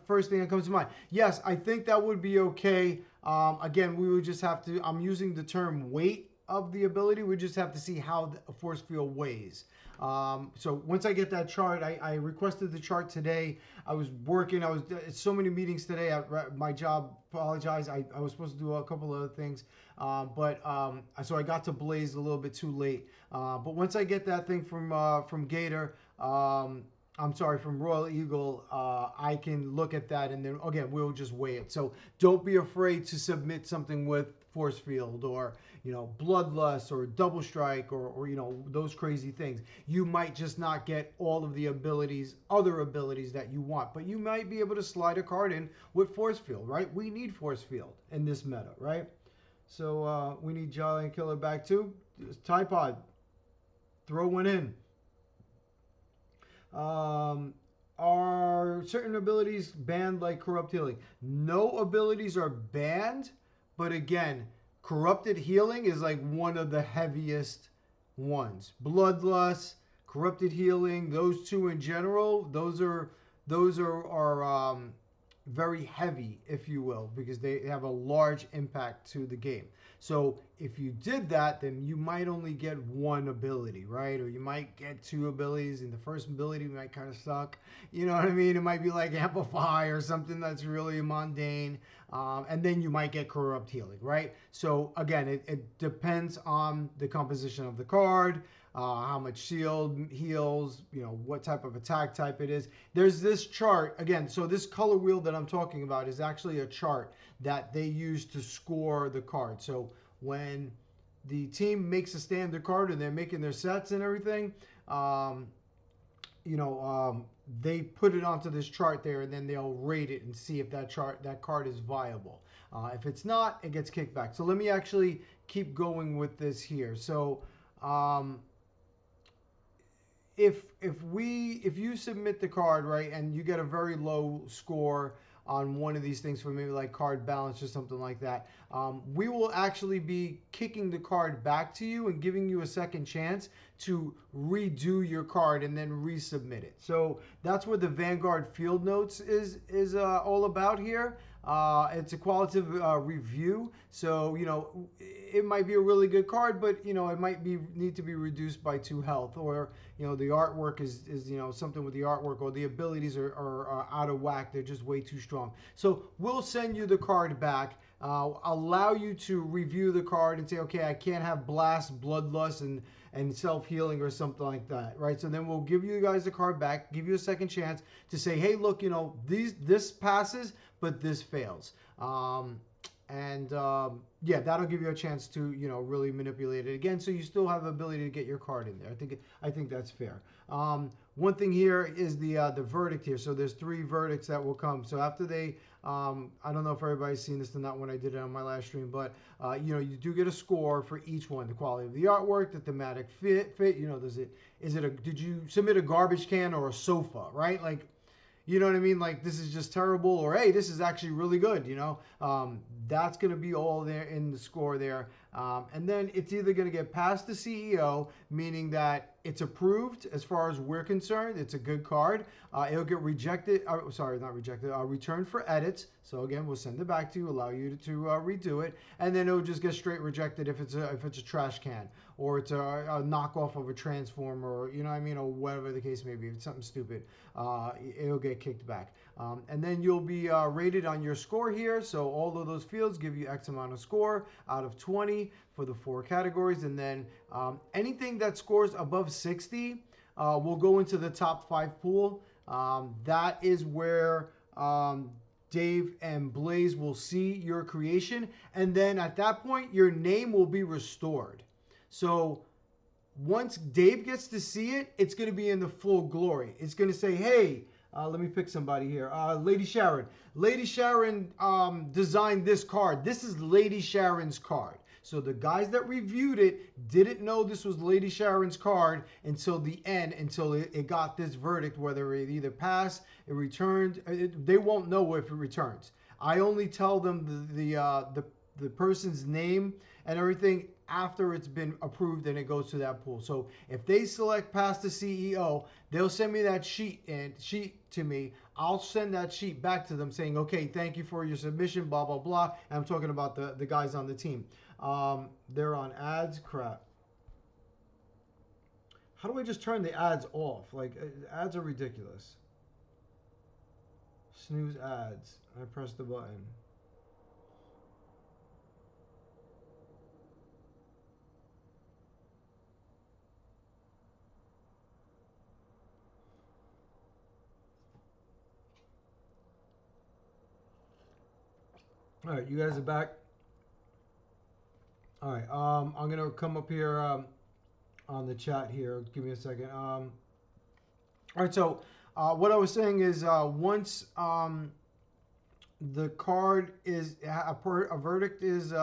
First thing that comes to mind. Yes, I think that would be okay. Again, we would just have to, I'm using the term weight of the ability. We just have to see how a force field weighs. So once I get that chart, I requested the chart today. I was working. So many meetings today at my job. Apologize. I was supposed to do a couple other things. So I got to Blaze a little bit too late. But once I get that thing from Gator, I'm sorry, from Royal Eagle, I can look at that and then again we'll just weigh it. So don't be afraid to submit something with force field or bloodlust or double strike or those crazy things. You might just not get all of the other abilities that you want, but you might be able to slide a card in with force field, right? We need force field in this meta, right? So we need Giant Killer back too. Tide Pod, throw one in. Um, are certain abilities banned like corrupt healing? No abilities are banned, but again, corrupted healing is like one of the heaviest ones. Bloodlust, corrupted healing, those two in general, those are very heavy, if you will, because they have a large impact to the game. So if you did that, then you might only get one ability, right? Or you might get two abilities, and the first ability might kind of suck. You know what I mean? It might be like Amplify or something that's really mundane. And then you might get Corrupt Healing, right? So again, it depends on the composition of the card, how much shield heals, what type of attack type it is. There's this chart again. So this color wheel that I'm talking about is actually a chart that they use to score the card. So when the team makes a standard card and they're making their sets and everything, um, they put it onto this chart there, and then they'll rate it and see if that card is viable. If it's not, it gets kicked back. So let me actually keep going with this here. So um, if you submit the card, right, and you get a very low score on one of these things for maybe like card balance or something like that, we will actually be kicking the card back to you and giving you a second chance to redo your card and then resubmit it. So that's what the Vanguard Field Notes is all about here. It's a qualitative review, so it might be a really good card, but it might need to be reduced by 2 health, or the artwork is something with the artwork, or the abilities are out of whack. They're just way too strong. So we'll send you the card back. Allow you to review the card and say, okay, I can't have blast, bloodlust, and self-healing or something like that, right? So then we'll give you guys the card back, give you a second chance to say, hey, look, this passes, but this fails. Yeah, that'll give you a chance to really manipulate it again, so you still have the ability to get your card in there. I think that's fair. One thing here is the verdict here. So there's 3 verdicts that will come. So after they, I don't know if everybody's seen this or not when I did it on my last stream, but you do get a score for each one: the quality of the artwork, the thematic fit. Did you submit a garbage can or a sofa, right? Like, you know what I mean? Like, this is just terrible, or hey, this is actually really good. That's going to be all there in the score there. And then it's either going to get past the CEO, meaning that it's approved as far as we're concerned. It's a good card. It'll get rejected. Sorry, not rejected. Returned for edits. So again, we'll send it back to you, allow you to redo it, and then it'll just get straight rejected if it's a trash can, or it's a knockoff of a transformer, or or whatever the case may be. If it's something stupid, it'll get kicked back. And then you'll be rated on your score here. So all of those fields give you X amount of score out of 20 for the 4 categories. And then anything that scores above 60 will go into the top 5 pool. That is where Dave and Blaze will see your creation. And then at that point, your name will be restored. So once Dave gets to see it, it's going to be in the full glory. It's going to say, hey, let me pick somebody here. Lady Sharon. Lady Sharon designed this card. This is Lady Sharon's card. So the guys that reviewed it didn't know this was Lady Sharon's card until the end, until it got this verdict, whether it either passed, it returned. They won't know if it returns. I only tell them the person's name and everything after it's been approved and it goes to that pool. So if they select past the CEO, they'll send me that sheet to me. I'll send that sheet back to them saying, okay, thank you for your submission, blah, blah, blah. And I'm talking about the guys on the team. They're on ads. Crap. How do I just turn the ads off? Like, ads are ridiculous. Snooze ads. I press the button. All right, you guys are back. All right, I'm gonna come up here on the chat here. Give me a second. All right, so what I was saying is once the card is a verdict is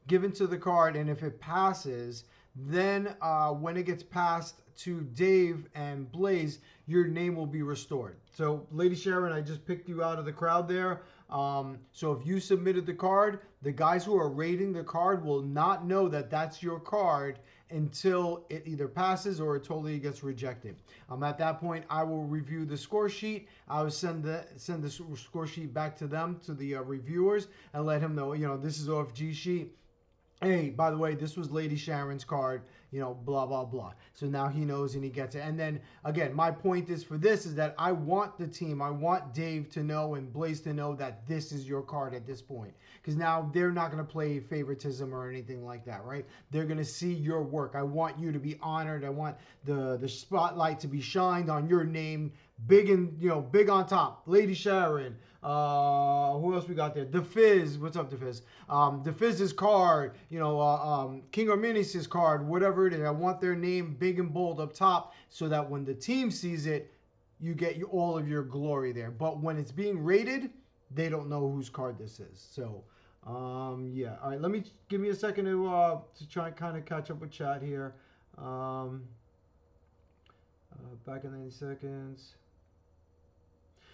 given to the card, and if it passes, then when it gets passed to Dave and Blaze, your name will be restored. So, Lady Sharon, I just picked you out of the crowd there. So if you submitted the card, the guys who are rating the card will not know that that's your card until it either passes or it totally gets rejected. At that point, I will review the score sheet. I will send the score sheet back to them, to the reviewers, and let him know, this is OFG sheet. Hey, by the way, this was Lady Sharon's card, blah, blah, blah. So now he knows and he gets it. And then, again, my point is for this is that I want the team, I want Dave to know and Blaze to know that this is your card at this point. Because now they're not going to play favoritism or anything like that, right? They're going to see your work. I want you to be honored. I want the spotlight to be shined on your name, big and, big on top. Lady Sharon. Who else we got there? The Fizz. What's up, The Fizz? The Fizz's card, King Arminius' card, whatever it is. I want their name big and bold up top so that when the team sees it, you get all of your glory there. But when it's being rated, they don't know whose card this is. So, yeah. All right, give me a second to try and kind of catch up with chat here. Back in 90 seconds.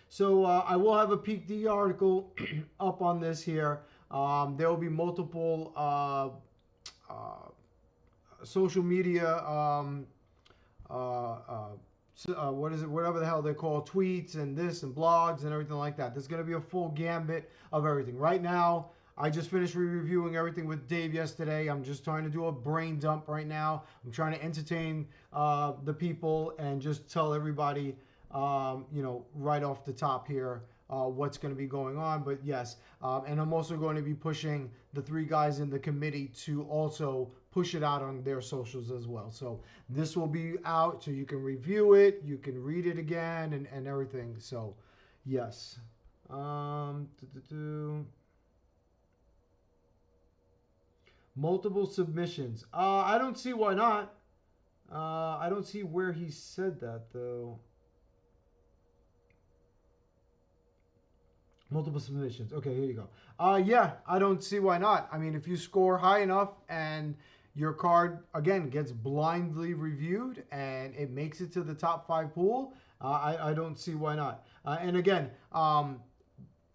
So I will have a Peak D article up on this here. There will be multiple social media, what is it? Whatever the hell they call tweets and this and blogs and everything like that. There's going to be a full gambit of everything. Right now, I just finished reviewing everything with Dave yesterday. I'm just trying to do a brain dump right now. I'm trying to entertain the people and just tell everybody, right off the top here, what's going to be going on. But yes, and I'm also going to be pushing the three guys in the committee to also push it out on their socials as well. So this will be out so you can review it, you can read it again and everything. So yes. Multiple submissions. I don't see why not. I don't see where he said that though. Multiple submissions. Okay, here you go. Yeah, I don't see why not. I mean, if you score high enough and your card, again, gets blindly reviewed and it makes it to the top 5 pool, I don't see why not. And again,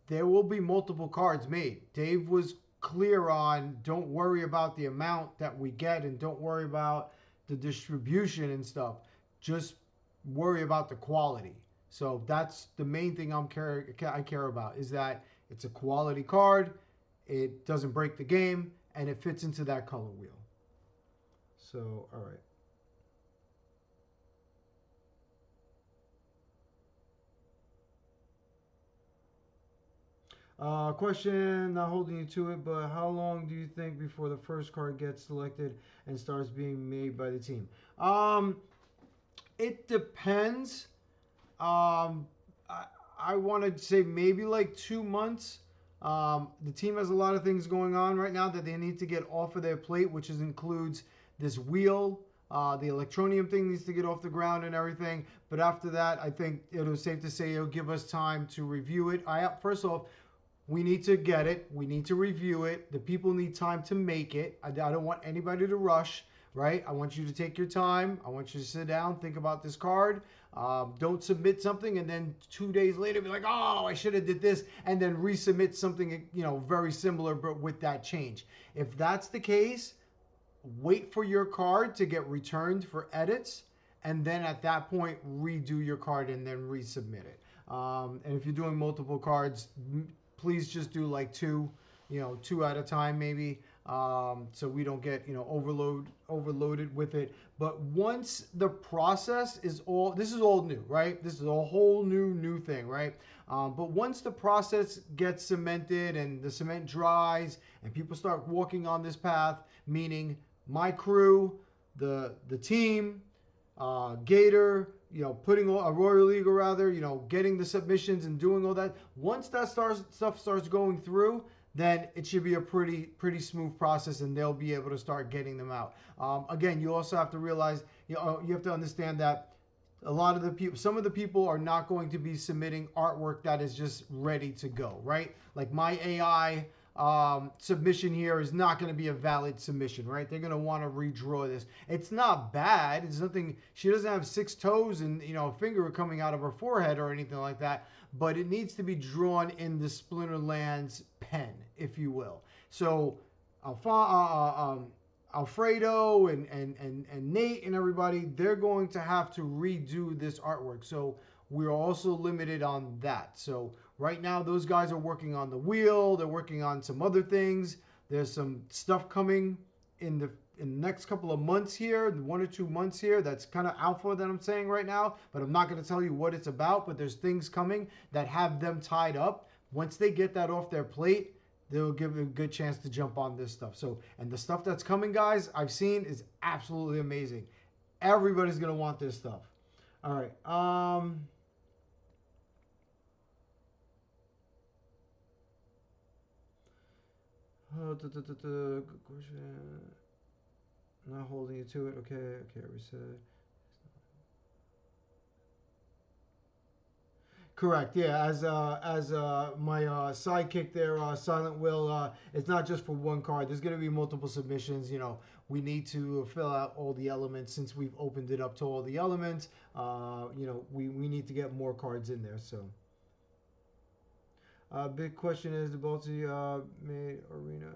there will be multiple cards made. Dave was clear on don't worry about the amount that we get and don't worry about the distribution and stuff. Just worry about the quality. So that's the main thing I care about is that it's a quality card, it doesn't break the game, and it fits into that color wheel. So, all right. Question, not holding you to it, but how long do you think before the first card gets selected and starts being made by the team? It depends. I want to say maybe like 2 months. The team has a lot of things going on right now that they need to get off of their plate, which includes this wheel. The electronium thing needs to get off the ground and everything. But after that, I think it was safe to say it'll give us time to review it. First off, we need to get it. We need to review it. The people need time to make it. I don't want anybody to rush, right? I want you to take your time. I want you to sit down, think about this card. Don't submit something and then 2 days later be like, oh, I should have did this, and then resubmit something, very similar but with that change. If that's the case, wait for your card to get returned for edits, and then at that point redo your card and then resubmit it. And if you're doing multiple cards, please just do like two at a time maybe, so we don't get overloaded with it. But once the process is this is all new, right? This is a whole new thing, right? But once the process gets cemented and the cement dries and people start walking on this path, meaning my crew, the team, Gator, putting a Royal League, or rather, getting the submissions and doing all that. Once that stuff starts going through, then it should be a pretty smooth process, and they'll be able to start getting them out. Again, you also have to realize, you have to understand that a lot of the people, some of the people are not going to be submitting artwork that is just ready to go, right? Like my AI submission here is not going to be a valid submission, right? They're going to want to redraw this. It's not bad. It's nothing. She doesn't have 6 toes and a finger coming out of her forehead or anything like that. But it needs to be drawn in the Splinterlands pen, if you will. So, Alfredo and Nate and everybody, they're going to have to redo this artwork. So we're also limited on that. So right now, those guys are working on the wheel. They're working on some other things. There's some stuff coming in the next couple of months here, 1 or 2 months here. That's kind of alpha that I'm saying right now, but I'm not going to tell you what it's about. But there's things coming that have them tied up. Once they get that off their plate, they'll give it a good chance to jump on this stuff. So, and the stuff that's coming, guys, I've seen is absolutely amazing. Everybody's gonna want this stuff. All right. Good question. Not holding you to it. Okay. Okay. Reset. Correct. Yeah. As my sidekick there, Silent Will. It's not just for one card. There's going to be multiple submissions. We need to fill out all the elements since we've opened it up to all the elements. We need to get more cards in there. So. Big question is the Balti made arena.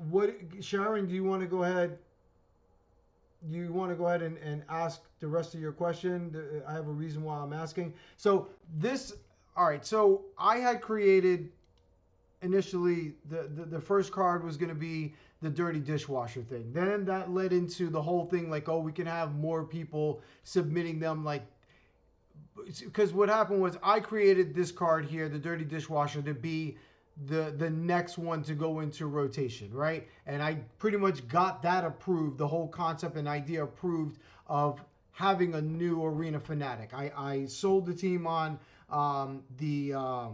What Sharon? Do you want to go ahead? You want to go ahead and ask the rest of your question? I have a reason why I'm asking. So this, all right. So I had created initially the first card was going to be the dirty dishwasher thing. Then that led into the whole thing like, oh, we can have more people submitting them, like, because what happened was I created this card here, the dirty dishwasher, to be the next one to go into rotation, right? And I pretty much got that approved, the whole concept and idea approved of having a new arena fanatic. I sold the team on the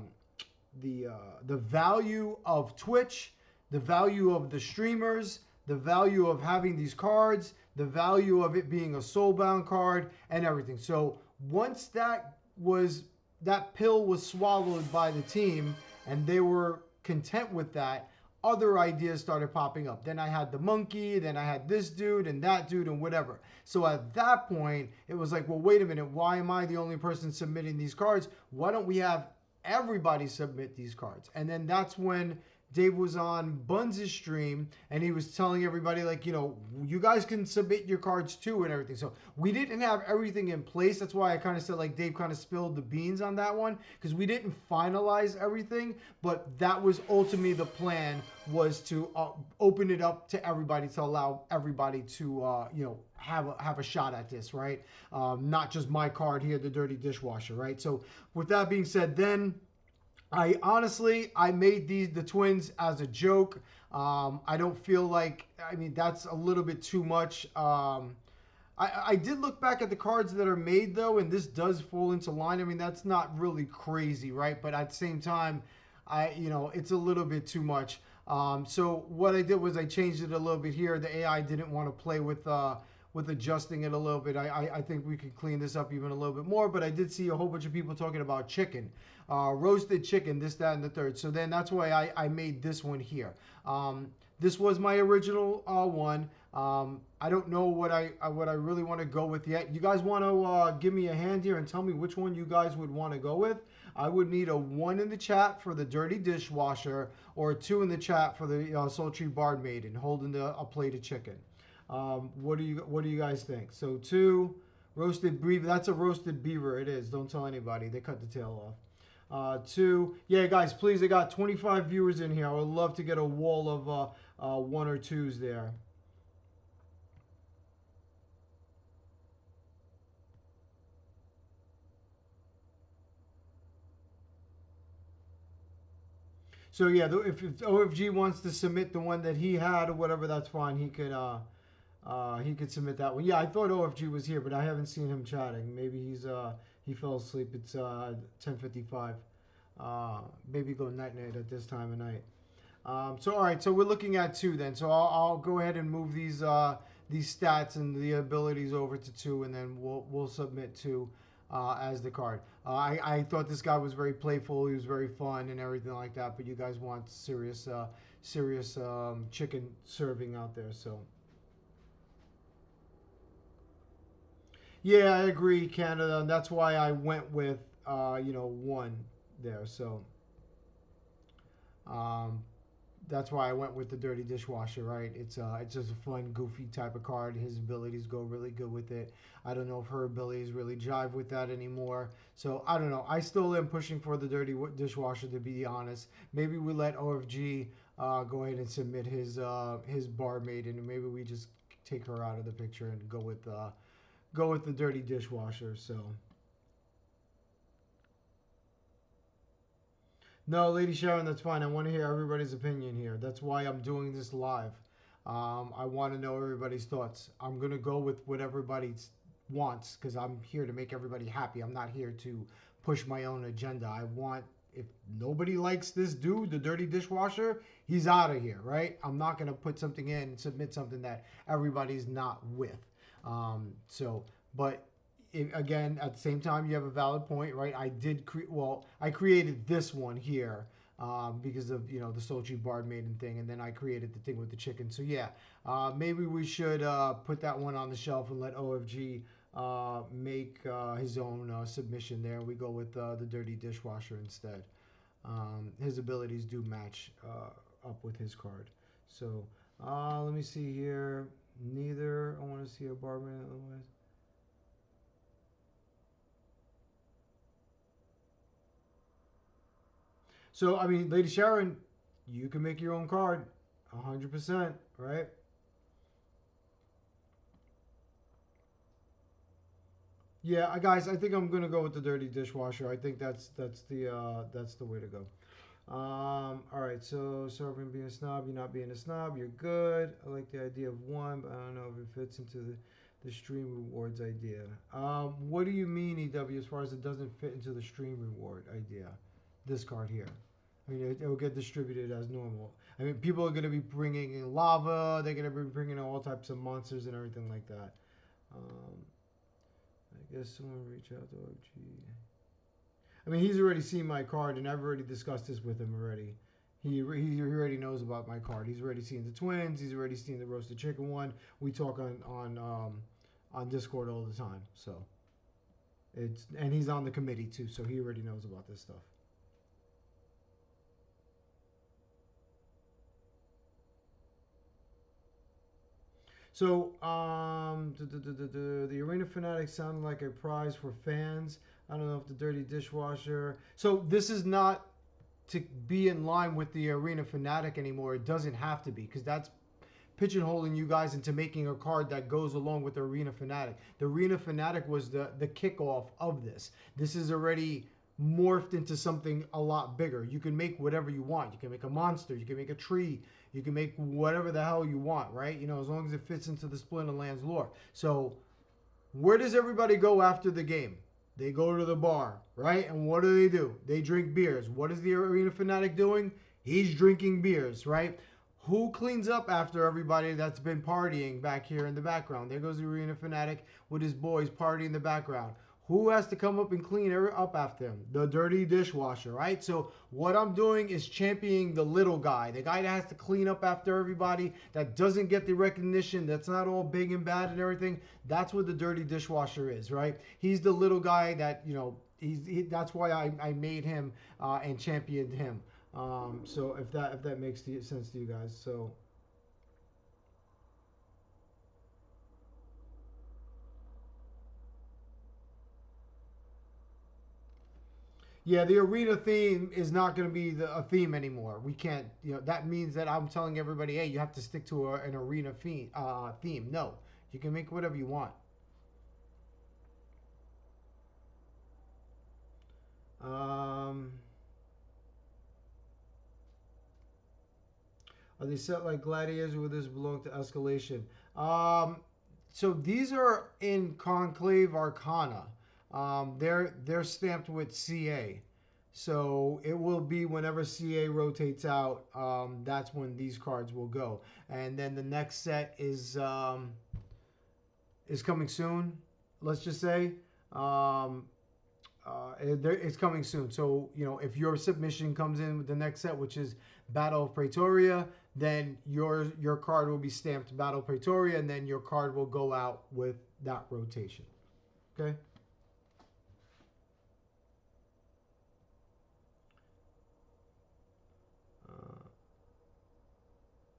value of Twitch, the value of the streamers, the value of having these cards, the value of it being a soulbound card, and everything. So once that pill was swallowed by the team and they were content with that, other ideas started popping up. Then I had the monkey, then I had this dude and that dude and whatever. So at that point, it was like, well, wait a minute, why am I the only person submitting these cards? Why don't we have everybody submit these cards? And then that's when Dave was on Buns' stream and he was telling everybody, like, you guys can submit your cards too and everything. So we didn't have everything in place. That's why I kind of said, like, Dave kind of spilled the beans on that one, because we didn't finalize everything. But that was ultimately the plan, was to open it up to everybody, to allow everybody to, have a shot at this, right? Not just my card here, the dirty dishwasher, right? So with that being said, then I made the twins as a joke. I don't feel like, that's a little bit too much. I did look back at the cards that are made though, and this does fall into line. That's not really crazy, right? But at the same time, it's a little bit too much. So what I did was I changed it a little bit here. The AI didn't want to play with adjusting it a little bit. I think we could clean this up even a little bit more, but I did see a whole bunch of people talking about chicken, roasted chicken, this, that, and the third. So then that's why I made this one here. This was my original one. I don't know what I really want to go with yet. You guys want to give me a hand here and tell me which one you guys would want to go with? I would need a 1 in the chat for the dirty dishwasher, or a 2 in the chat for the sultry barmaid and holding a plate of chicken. What do you guys think? So 2, roasted beaver. That's a roasted beaver. It is. Don't tell anybody. They cut the tail off. 2. Yeah, guys, please. I got 25 viewers in here. I would love to get a wall of 1 or 2s there. So yeah, if OFG wants to submit the one that he had or whatever, that's fine. He could submit that one. Yeah, I thought OFG was here, but I haven't seen him chatting. Maybe He fell asleep. It's 10:55. Maybe go night night at this time of night. So all right, so we're looking at two then. So I'll go ahead and move these stats and the abilities over to two, and then we'll submit two as the card. I thought this guy was very playful. He was very fun and everything like that. But you guys want serious chicken serving out there. So yeah, I agree, Canada. And that's why I went with one there. So um, that's why I went with the Dirty Dishwasher, right? It's just a fun, goofy type of card. His abilities go really good with it. I don't know if her abilities really jive with that anymore. So I don't know. I still am pushing for the Dirty Dishwasher, to be honest. Maybe we let OFG go ahead and submit his barmaid, and maybe we just take her out of the picture and go with the Dirty Dishwasher. So. No, Lady Sharon, that's fine. I want to hear everybody's opinion here. That's why I'm doing this live. I want to know everybody's thoughts. I'm going to go with what everybody wants because I'm here to make everybody happy. I'm not here to push my own agenda. I want, if nobody likes this dude, the Dirty Dishwasher, he's out of here, right? I'm not going to put something in and submit something that everybody's not with. So, but again, at the same time, you have a valid point, right? I created this one here because of the Sochi Bard Maiden thing, and then I created the thing with the chicken. So yeah, maybe we should put that one on the shelf and let OFG make his own submission there. We go with the Dirty Dishwasher instead. His abilities do match up with his card. So let me see here. Neither. I want to see a barman otherwise. So I mean, Lady Sharon, you can make your own card, 100%, right? Yeah, guys, I think I'm gonna go with the Dirty Dishwasher. I think that's the way to go. All right, so serving being a snob, you're not being a snob, you're good. I like the idea of one, but I don't know if it fits into the stream rewards idea. What do you mean, EW, as far as it doesn't fit into the stream reward idea? This card here. I mean, it will get distributed as normal. I mean, people are going to be bringing in lava. They're going to be bringing in all types of monsters and everything like that. Um, I guess someone reach out to OG. I mean, he's already seen my card, and I've already discussed this with him already. He already knows about my card. He's already seen the twins. He's already seen the roasted chicken one. We talk on Discord all the time. So and he's on the committee too, so he already knows about this stuff. So, the Arena Fanatic sounded like a prize for fans. I don't know if the Dirty Dishwasher. So, this is not to be in line with the Arena Fanatic anymore. It doesn't have to be because that's pigeonholing you guys into making a card that goes along with the Arena Fanatic. The Arena Fanatic was the kickoff of this. This is already morphed into something a lot bigger. You can make whatever you want. You can make a monster. You can make a tree. You can make whatever the hell you want, right? As long as it fits into the Splinterlands lore. So, where does everybody go after the game? They go to the bar, right? And what do? They drink beers. What is the Arena Fanatic doing? He's drinking beers, right? Who cleans up after everybody that's been partying back here in the background? There goes the Arena Fanatic with his boys partying in the background. Who has to come up and clean up after him? The Dirty Dishwasher, right? So what I'm doing is championing the little guy, the guy that has to clean up after everybody, that doesn't get the recognition, that's not all big and bad and everything. That's what the Dirty Dishwasher is, right? He's the little guy that, that's why I made him and championed him. So if that makes sense to you guys, so. Yeah, the arena theme is not going to be a theme anymore. We can't, that means that I'm telling everybody, hey, you have to stick to an arena theme. No, you can make whatever you want. Um, are they set like gladiators or does this belong to escalation? So these are in Conclave Arcana. they're stamped with CA. So it will be whenever CA rotates out, that's when these cards will go. And then the next set is coming soon. Let's just say it's coming soon. So if your submission comes in with the next set, which is Battle of Pretoria, then your card will be stamped Battle of Pretoria, and then your card will go out with that rotation. Okay. Uh,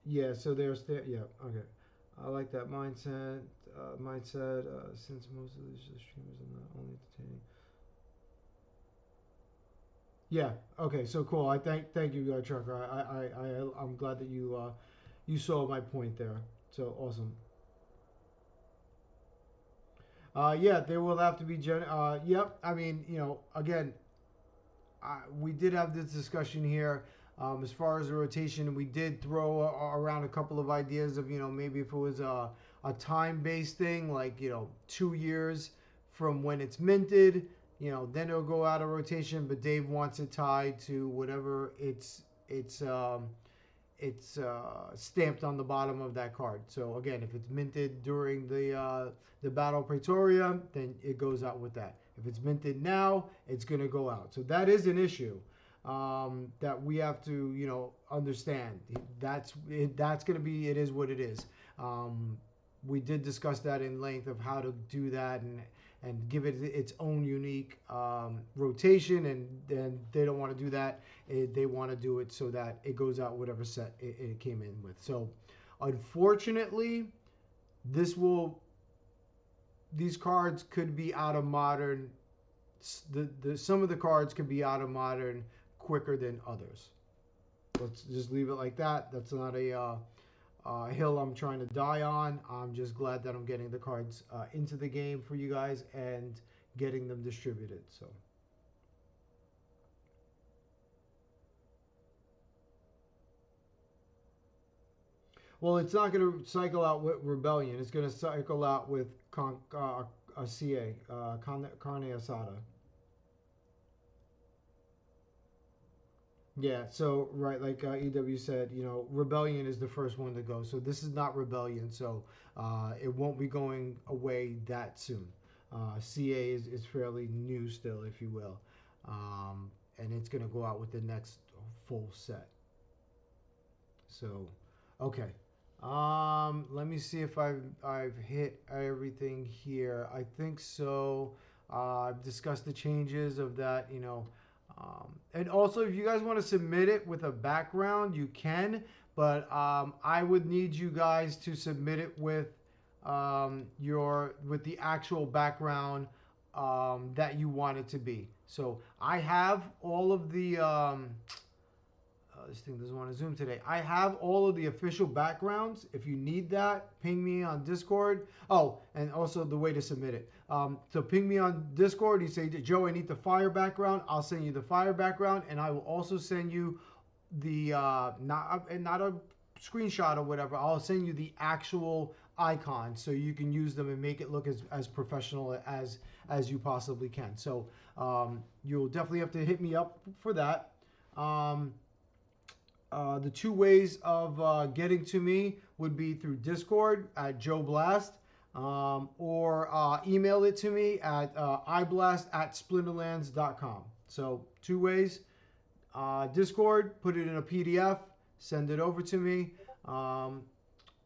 yeah. So there's yeah. Okay. I like that mindset. Since most of these streamers are not only entertaining. Yeah. Okay. So cool. I thank you, Trucker. I'm glad that you saw my point there. So awesome. Yeah, there will have to be yep. I mean, again, we did have this discussion here. As far as the rotation, we did throw around a couple of ideas of maybe if it was a time based thing, like 2 years from when it's minted, then it'll go out of rotation. But Dave wants it tied to whatever it's stamped on the bottom of that card. So again, if it's minted during the Battle of Pretoria, then it goes out with that. If it's minted now, it's going to go out. So that is an issue that we have to understand. That's going to be, it is what it is. We did discuss that in length of how to do that and give it its own unique rotation, and they don't want to do that. They want to do it so that it goes out whatever set it came in with. So unfortunately, these cards could be out of modern. Some of the cards could be out of modern quicker than others. Let's just leave it like that. That's not a hill I'm trying to die on. I'm just glad that I'm getting the cards into the game for you guys and getting them distributed. So, well, it's not going to cycle out with Rebellion. It's going to cycle out with a CA, Carne Asada. Yeah, so right, like EW said, Rebellion is the first one to go. So this is not Rebellion, so it won't be going away that soon. CA is fairly new still, if you will, and it's going to go out with the next full set. So, okay. Let me see if I've hit everything here. I think so. I've discussed the changes of that, and also if you guys want to submit it with a background, you can. But I would need you guys to submit it with with the actual background that you want it to be. So I have all of the this thing doesn't want to zoom today. I have all of the official backgrounds. If you need that, ping me on Discord. Oh, and also the way to submit it. So ping me on Discord. You say, Joe, I need the fire background. I'll send you the fire background, and I will also send you the not a screenshot or whatever. I'll send you the actual icon so you can use them and make it look as professional as you possibly can. So you'll definitely have to hit me up for that. The two ways of getting to me would be through Discord at Joe Blast, or email it to me at iblast@splinterlands.com. So two ways. Discord, put it in a PDF, send it over to me.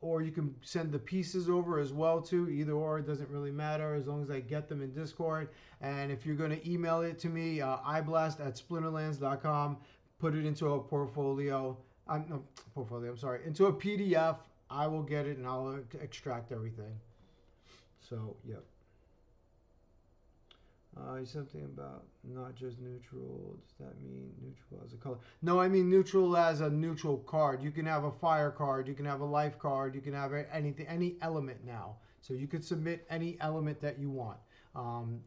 Or you can send the pieces over as well too. Either or, it doesn't really matter as long as I get them in Discord. And if you're going to email it to me, iblast@splinterlands.com, put it into a portfolio. No, portfolio. I'm sorry, into a PDF. I will get it and I'll extract everything. So, yep. Something about not just neutral. Does that mean neutral as a color? No, I mean neutral as a neutral card. You can have a fire card. You can have a life card. You can have anything, any element now. So you could submit any element that you want.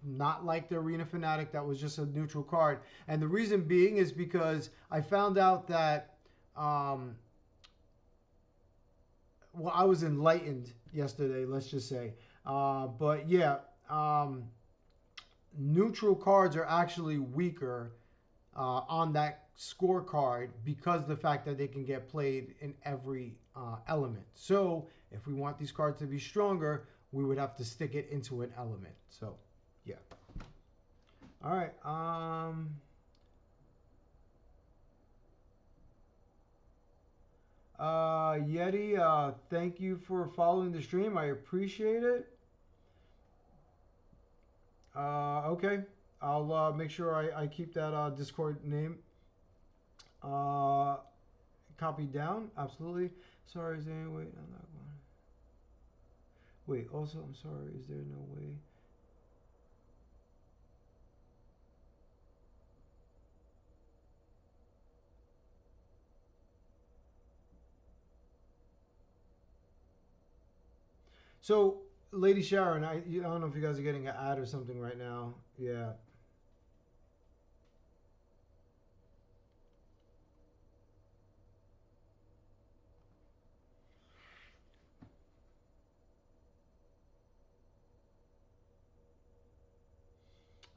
Not like the Arena Fanatic that was just a neutral card. And the reason being is because I found out that, well, I was enlightened yesterday, let's just say. But yeah, neutral cards are actually weaker on that scorecard because of the fact that they can get played in every element. So if we want these cards to be stronger, we would have to stick it into an element. So yeah. All right. Yeti, thank you for following the stream. I appreciate it. Okay. I'll make sure I keep that Discord name uh, copied down. Absolutely. Sorry, is there any way? I'm not going. Wait. Also, I'm sorry. Is there no way? So, Lady Sharon, I don't know if you guys are getting an ad or something right now. Yeah.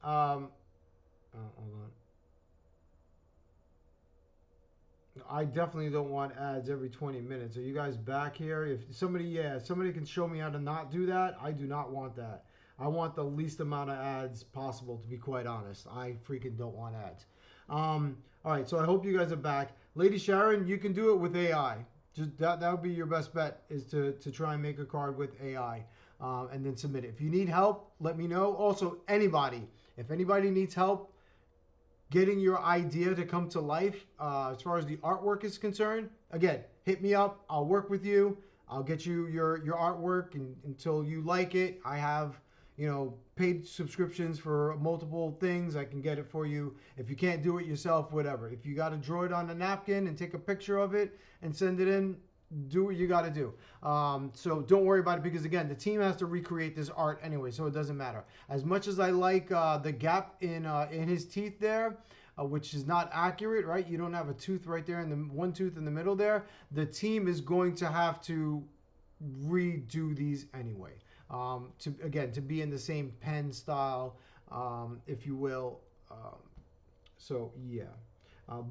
Hold on. I definitely don't want ads every 20 minutes. Are you guys back here? If somebody, yeah, somebody can show me how to not do that, I do not want that. I want the least amount of ads possible, to be quite honest. I freaking don't want ads. All right, so I hope you guys are back. Lady Sharon, you can do it with AI. Just that would be your best bet, is to try and make a card with AI, and then submit it. If you need help, let me know. Also, anybody, if anybody needs help getting your idea to come to life, as far as the artwork is concerned, again, hit me up. I'll work with you. I'll get you your artwork until you like it. I have, paid subscriptions for multiple things. I can get it for you. If you can't do it yourself, whatever. If you got to draw it on a napkin and take a picture of it and send it in, do what you got to do. So don't worry about it, because again, the team has to recreate this art anyway, so it doesn't matter. As much as I like the gap in his teeth there, which is not accurate, right? You don't have a tooth right there, and the one tooth in the middle there. The team is going to have to redo these anyway. To be in the same pen style, if you will. So yeah.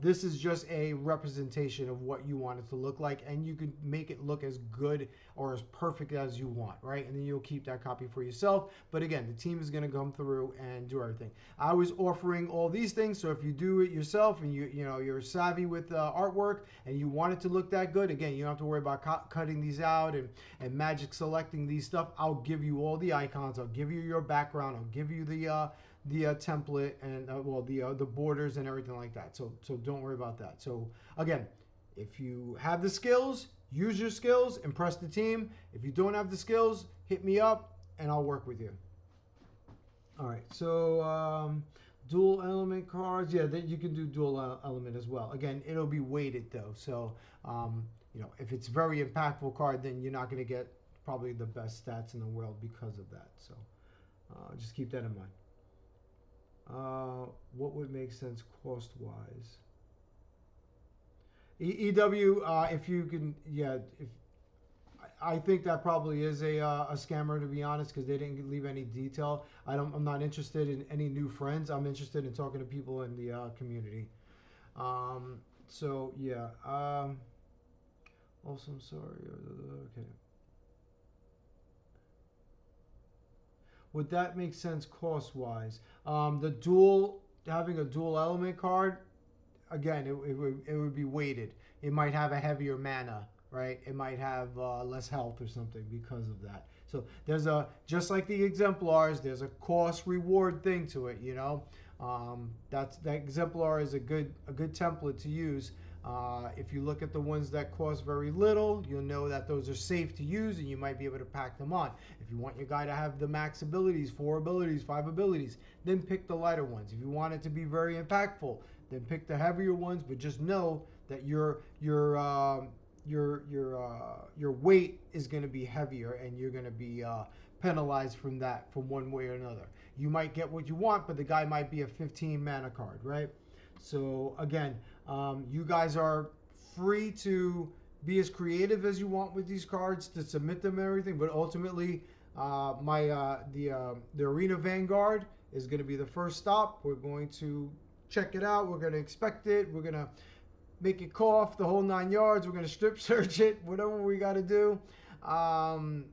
This is just a representation of what you want it to look like, and you can make it look as good or as perfect as you want, right? And then you'll keep that copy for yourself. But again, the team is going to come through and do everything. I was offering all these things, so if you do it yourself and you're savvy with artwork and you want it to look that good, again, you don't have to worry about cutting these out and magic selecting these stuff. I'll give you all the icons. I'll give you your background. I'll give you the template and the borders and everything like that. So don't worry about that. So again, if you have the skills, use your skills, impress the team. If you don't have the skills, hit me up and I'll work with you. All right. So dual element cards, yeah, that you can do dual element as well. Again, it'll be weighted though. So if it's very impactful card, then you're not going to get probably the best stats in the world because of that. So just keep that in mind. What would make sense cost wise? EW, if you can, yeah, if I think that probably is a scammer, to be honest, because they didn't leave any detail. I'm not interested in any new friends. I'm interested in talking to people in the community. So yeah. Also, I'm sorry. Okay. Would that make sense cost wise? Having a dual element card, again, it would be weighted. It might have a heavier mana, right? It might have less health or something because of that. So there's just like the exemplars, there's a cost reward thing to it. That exemplar is a good template to use. If you look at the ones that cost very little, you'll know that those are safe to use and you might be able to pack them on. If you want your guy to have the max abilities, 4 abilities, 5 abilities, then pick the lighter ones. If you want it to be very impactful, then pick the heavier ones, but just know that your weight is going to be heavier and you're going to be penalized from that from one way or another. You might get what you want, but the guy might be a 15 mana card, right? So again, you guys are free to be as creative as you want with these cards, to submit them and everything, but ultimately The Arena Vanguard is going to be the first stop. We're going to check it out. We're going to inspect it. We're going to make it cough, the whole 9 yards. We're going to strip search it, whatever we got to do. And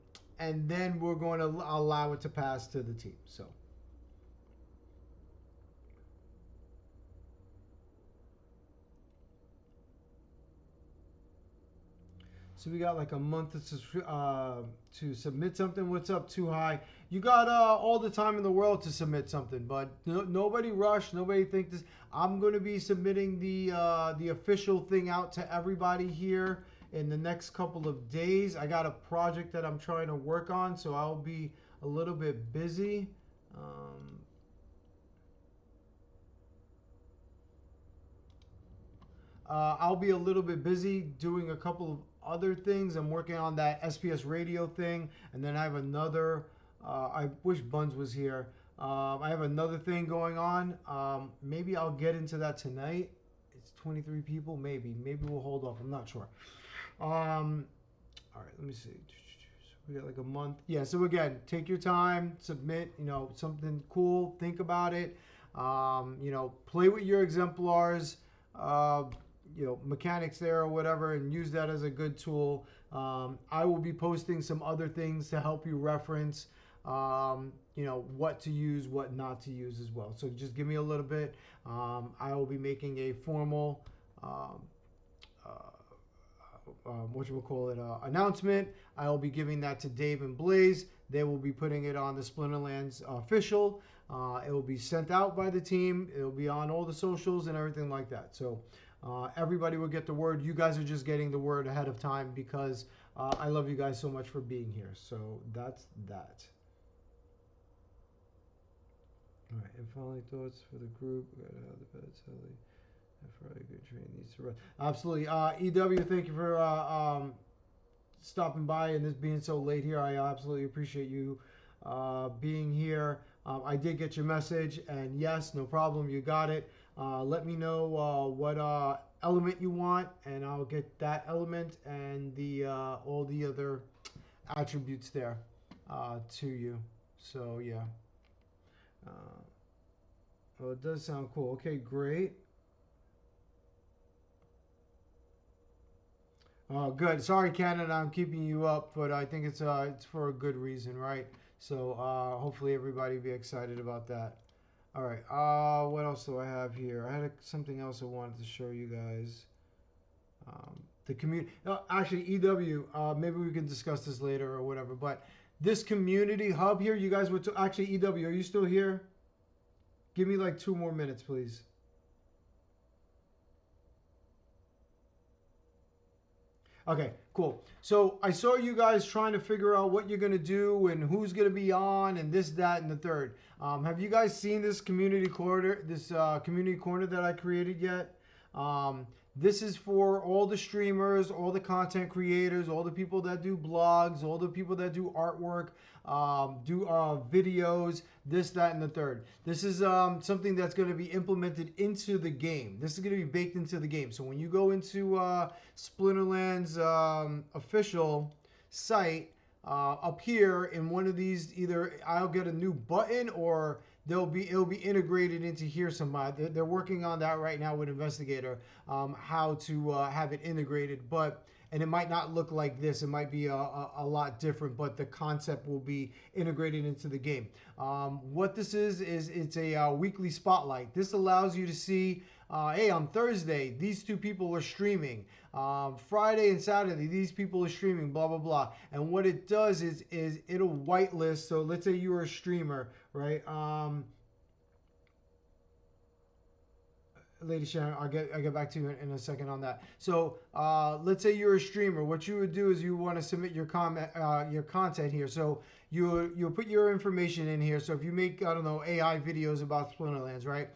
then we're going to allow it to pass to the team. So we got like a month to submit something. What's up, Too High? You got all the time in the world to submit something, but nobody rush. Nobody think this. I'm going to be submitting the official thing out to everybody here in the next couple of days. I got a project that I'm trying to work on, so I'll be a little bit busy. I'll be a little bit busy doing a couple of other things. I'm working on that SPS radio thing, and then I have another. I wish Buns was here. I have another thing going on. Maybe I'll get into that tonight. It's 23 people. Maybe we'll hold off. I'm not sure. All right, let me see. So we got like a month. Yeah. So again, take your time, submit. Something cool. Think about it. Play with your exemplars. Mechanics there or whatever, and use that as a good tool. I will be posting some other things to help you reference, what to use, what not to use as well. So just give me a little bit. I will be making a formal, announcement. I will be giving that to Dave and Blaze. They will be putting it on the Splinterlands official. It will be sent out by the team. It will be on all the socials and everything like that. So everybody will get the word. You guys are just getting the word ahead of time because I love you guys so much for being here. So that's that. All right, and finally, thoughts for the group. We gotta have the bed silly. For a good train needs to run. Absolutely. EW, thank you for stopping by and this being so late here. I absolutely appreciate you being here. I did get your message, and yes, no problem. You got it. Let me know what element you want, and I'll get that element and the all the other attributes there to you. So yeah. Well, it does sound cool. Okay, great. Oh, good. Sorry, Canada, I'm keeping you up, but I think it's for a good reason, right? So hopefully everybody be excited about that. All right. What else do I have here? I had something else I wanted to show you guys. The community. Actually, EW. Maybe we can discuss this later or whatever. But this community hub here, you guys would actually EW. Are you still here? Give me like 2 more minutes, please. Okay, cool. So I saw you guys trying to figure out what you're going to do and who's going to be on and this, that, and the third. Have you guys seen this community corner that I created yet? This is for all the streamers, all the content creators, all the people that do blogs, all the people that do artwork, do videos, this, that, and the third. This is something that's going to be implemented into the game. This is going to be baked into the game. So when you go into Splinterlands official site, up here in one of these, either I'll get a new button or it'll be integrated into here somehow. They're working on that right now with Investigator, how to have it integrated. And it might not look like this. It might be a lot different, but the concept will be integrated into the game. What this is it's a weekly spotlight. This allows you to see, hey, on Thursday, these 2 people are streaming. Friday and Saturday, these people are streaming, blah, blah, blah. And what it does is it'll whitelist. So let's say you're a streamer, right? Lady Sharon, I'll get back to you in a second on that. So let's say you're a streamer. What you would do is you want to submit your content here. So you'll put your information in here. So if you make, I don't know, AI videos about Splinterlands, right?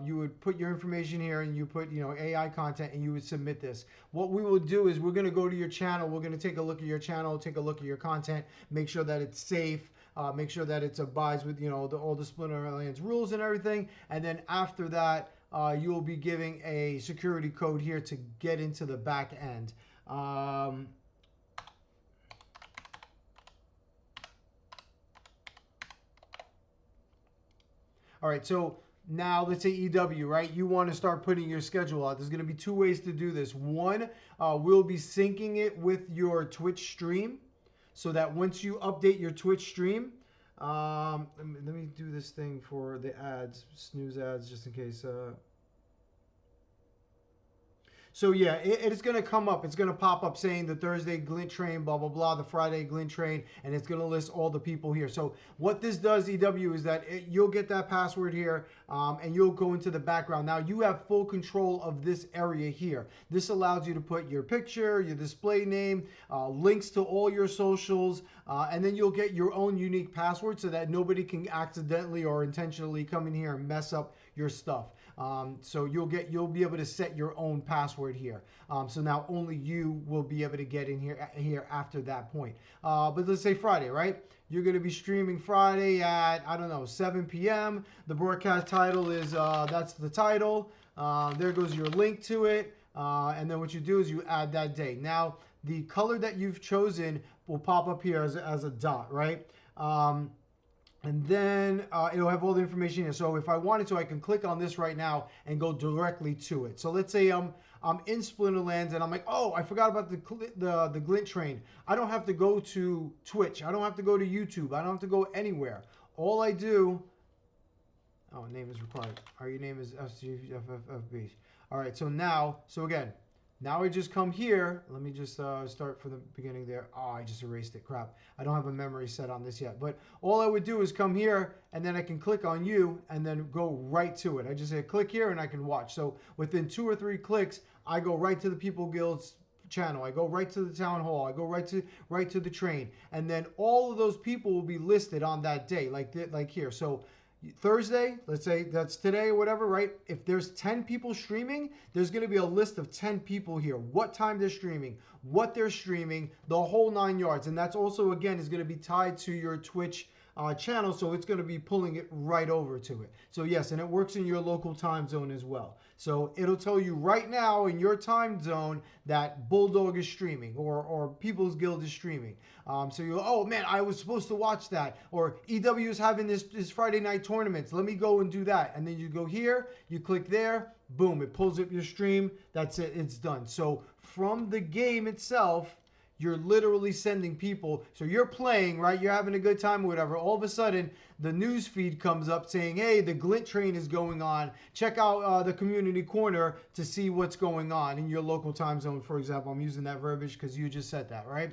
You would put your information here and you put, AI content, and you would submit this. What we will do is we're going to go to your channel. We're going to take a look at your channel, take a look at your content, make sure that it's safe. Make sure that it abides with all the Splinterlands rules and everything. And then after that, you will be giving a security code here to get into the back end. All right, so now let's say EW, right? You want to start putting your schedule out. There's going to be two ways to do this. One, we'll be syncing it with your Twitch stream, so that once you update your Twitch stream, let me do this thing for the ads, snooze ads, just in case. So yeah, it's going to come up. It's going to pop up saying the Thursday Glint Train, blah, blah, blah, the Friday Glint Train, and it's going to list all the people here. So what this does, EW, is that you'll get that password here, and you'll go into the background. Now you have full control of this area here. This allows you to put your picture, your display name, links to all your socials, and then you'll get your own unique password so that nobody can accidentally or intentionally come in here and mess up your stuff. So you'll be able to set your own password here. So now only you will be able to get in here after that point. But let's say Friday, right? You're going to be streaming Friday at, I don't know, 7 p.m. The broadcast title is, that's the title. There goes your link to it. And then what you do is you add that day. Now, the color that you've chosen will pop up here as a dot, right? And then it'll have all the information here. So if I wanted to, I can click on this right now and go directly to it. So let's say I'm in Splinterlands and I'm like, oh, I forgot about the Glint Train. I don't have to go to Twitch. I don't have to go to YouTube. I don't have to go anywhere. All I do, oh, name is required. Your name is FGFFB. All right, so again, now I just come here. Let me just start from the beginning there. Oh, I just erased it. Crap. I don't have a memory set on this yet. But all I would do is come here, and then I can click on you, and then go right to it. I just say click here, and I can watch. So within 2 or 3 clicks, I go right to the People Guild's channel. I go right to the town hall. I go right to the train. And then all of those people will be listed on that day, like here. So Thursday, let's say that's today or whatever, right? If there's 10 people streaming, there's going to be a list of 10 people here. What time they're streaming, what they're streaming, the whole 9 yards. And that's also, again, is going to be tied to your Twitch channel, so it's going to be pulling it right over to it. So yes, and it works in your local time zone as well. So it'll tell you right now in your time zone that Bulldog is streaming or People's Guild is streaming. So you go, oh man, I was supposed to watch that. Or EW is having this Friday night tournaments. Let me go and do that. And then you go here, you click there, boom, it pulls up your stream. That's it, it's done. So from the game itself, you're literally sending people. So you're playing, right? You're having a good time or whatever. All of a sudden, the news feed comes up saying, hey, the Glint Train is going on. Check out the community corner to see what's going on in your local time zone, for example. I'm using that verbiage because you just said that, right?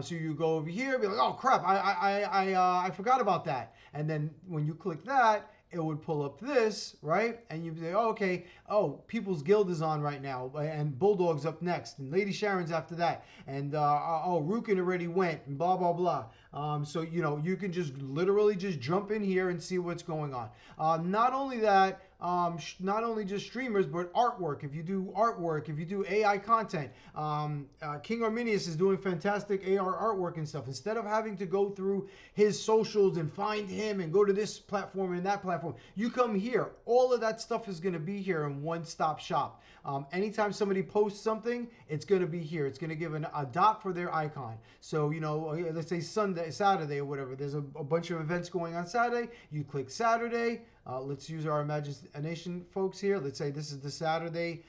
So you go over here, be like, oh, crap, I forgot about that. And then when you click that, it would pull up this, right? And you'd say, oh, okay, oh, People's Guild is on right now, and Bulldog's up next, and Lady Sharon's after that, and oh, Rukin already went, and blah, blah, blah. So, you know, you can just literally just jump in here and see what's going on. Not only that, not only just streamers, but artwork. If you do artwork, if you do AI content, King Arminius is doing fantastic AR artwork and stuff. Instead of having to go through his socials and find him and go to this platform and that platform, you come here. All of that stuff is going to be here in one-stop shop. Anytime somebody posts something, it's going to be here. It's going to give a dot for their icon. So, you know, let's say Saturday or whatever. There's a bunch of events going on Saturday. You click Saturday. Let's use our imagination folks here. Let's say this is the Saturday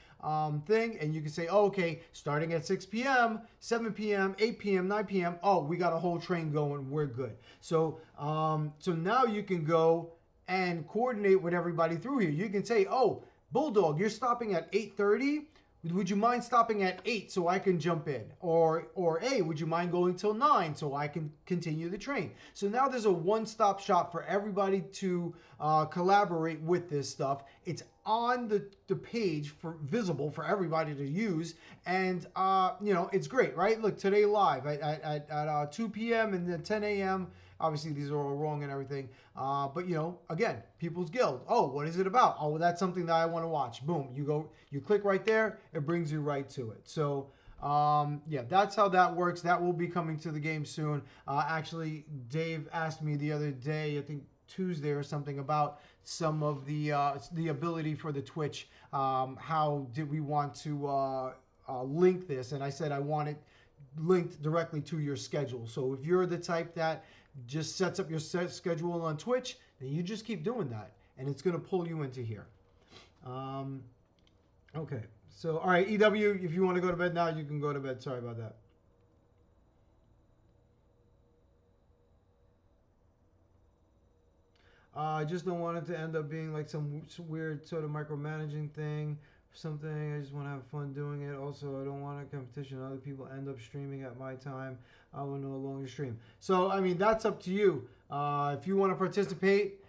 thing, and you can say, oh, okay, starting at 6 p.m., 7 p.m., 8 p.m., 9 p.m., oh, we got a whole train going, we're good. So, so now you can go and coordinate with everybody through here. You can say, oh, Bulldog, you're stopping at 8:30. Would you mind stopping at 8 so I can jump in? Or hey, would you mind going till 9 so I can continue the train? So now there's a one-stop shop for everybody to collaborate with this stuff. It's on the page for visible for everybody to use, and you know, it's great, right? Look, today live at 2 p.m. and then 10 a.m. Obviously, these are all wrong and everything. But, you know, again, People's Guild. Oh, what is it about? Oh, that's something that I want to watch. Boom. You click right there. It brings you right to it. So, yeah, that's how that works. That will be coming to the game soon. Actually, Dave asked me the other day, I think Tuesday or something, about some of the ability for the Twitch. How did we want to link this? And I said I want it linked directly to your schedule. So if you're the type that just sets up your schedule on Twitch, then you just keep doing that. and it's going to pull you into here. Okay, so all right, EW, if you want to go to bed now, you can go to bed. Sorry about that. I just don't want it to end up being like some weird sort of micromanaging thing, something. I just want to have fun doing it. Also, I don't want a competition. Other people end up streaming at my time. I will no longer stream. So, I mean, that's up to you. If you want to participate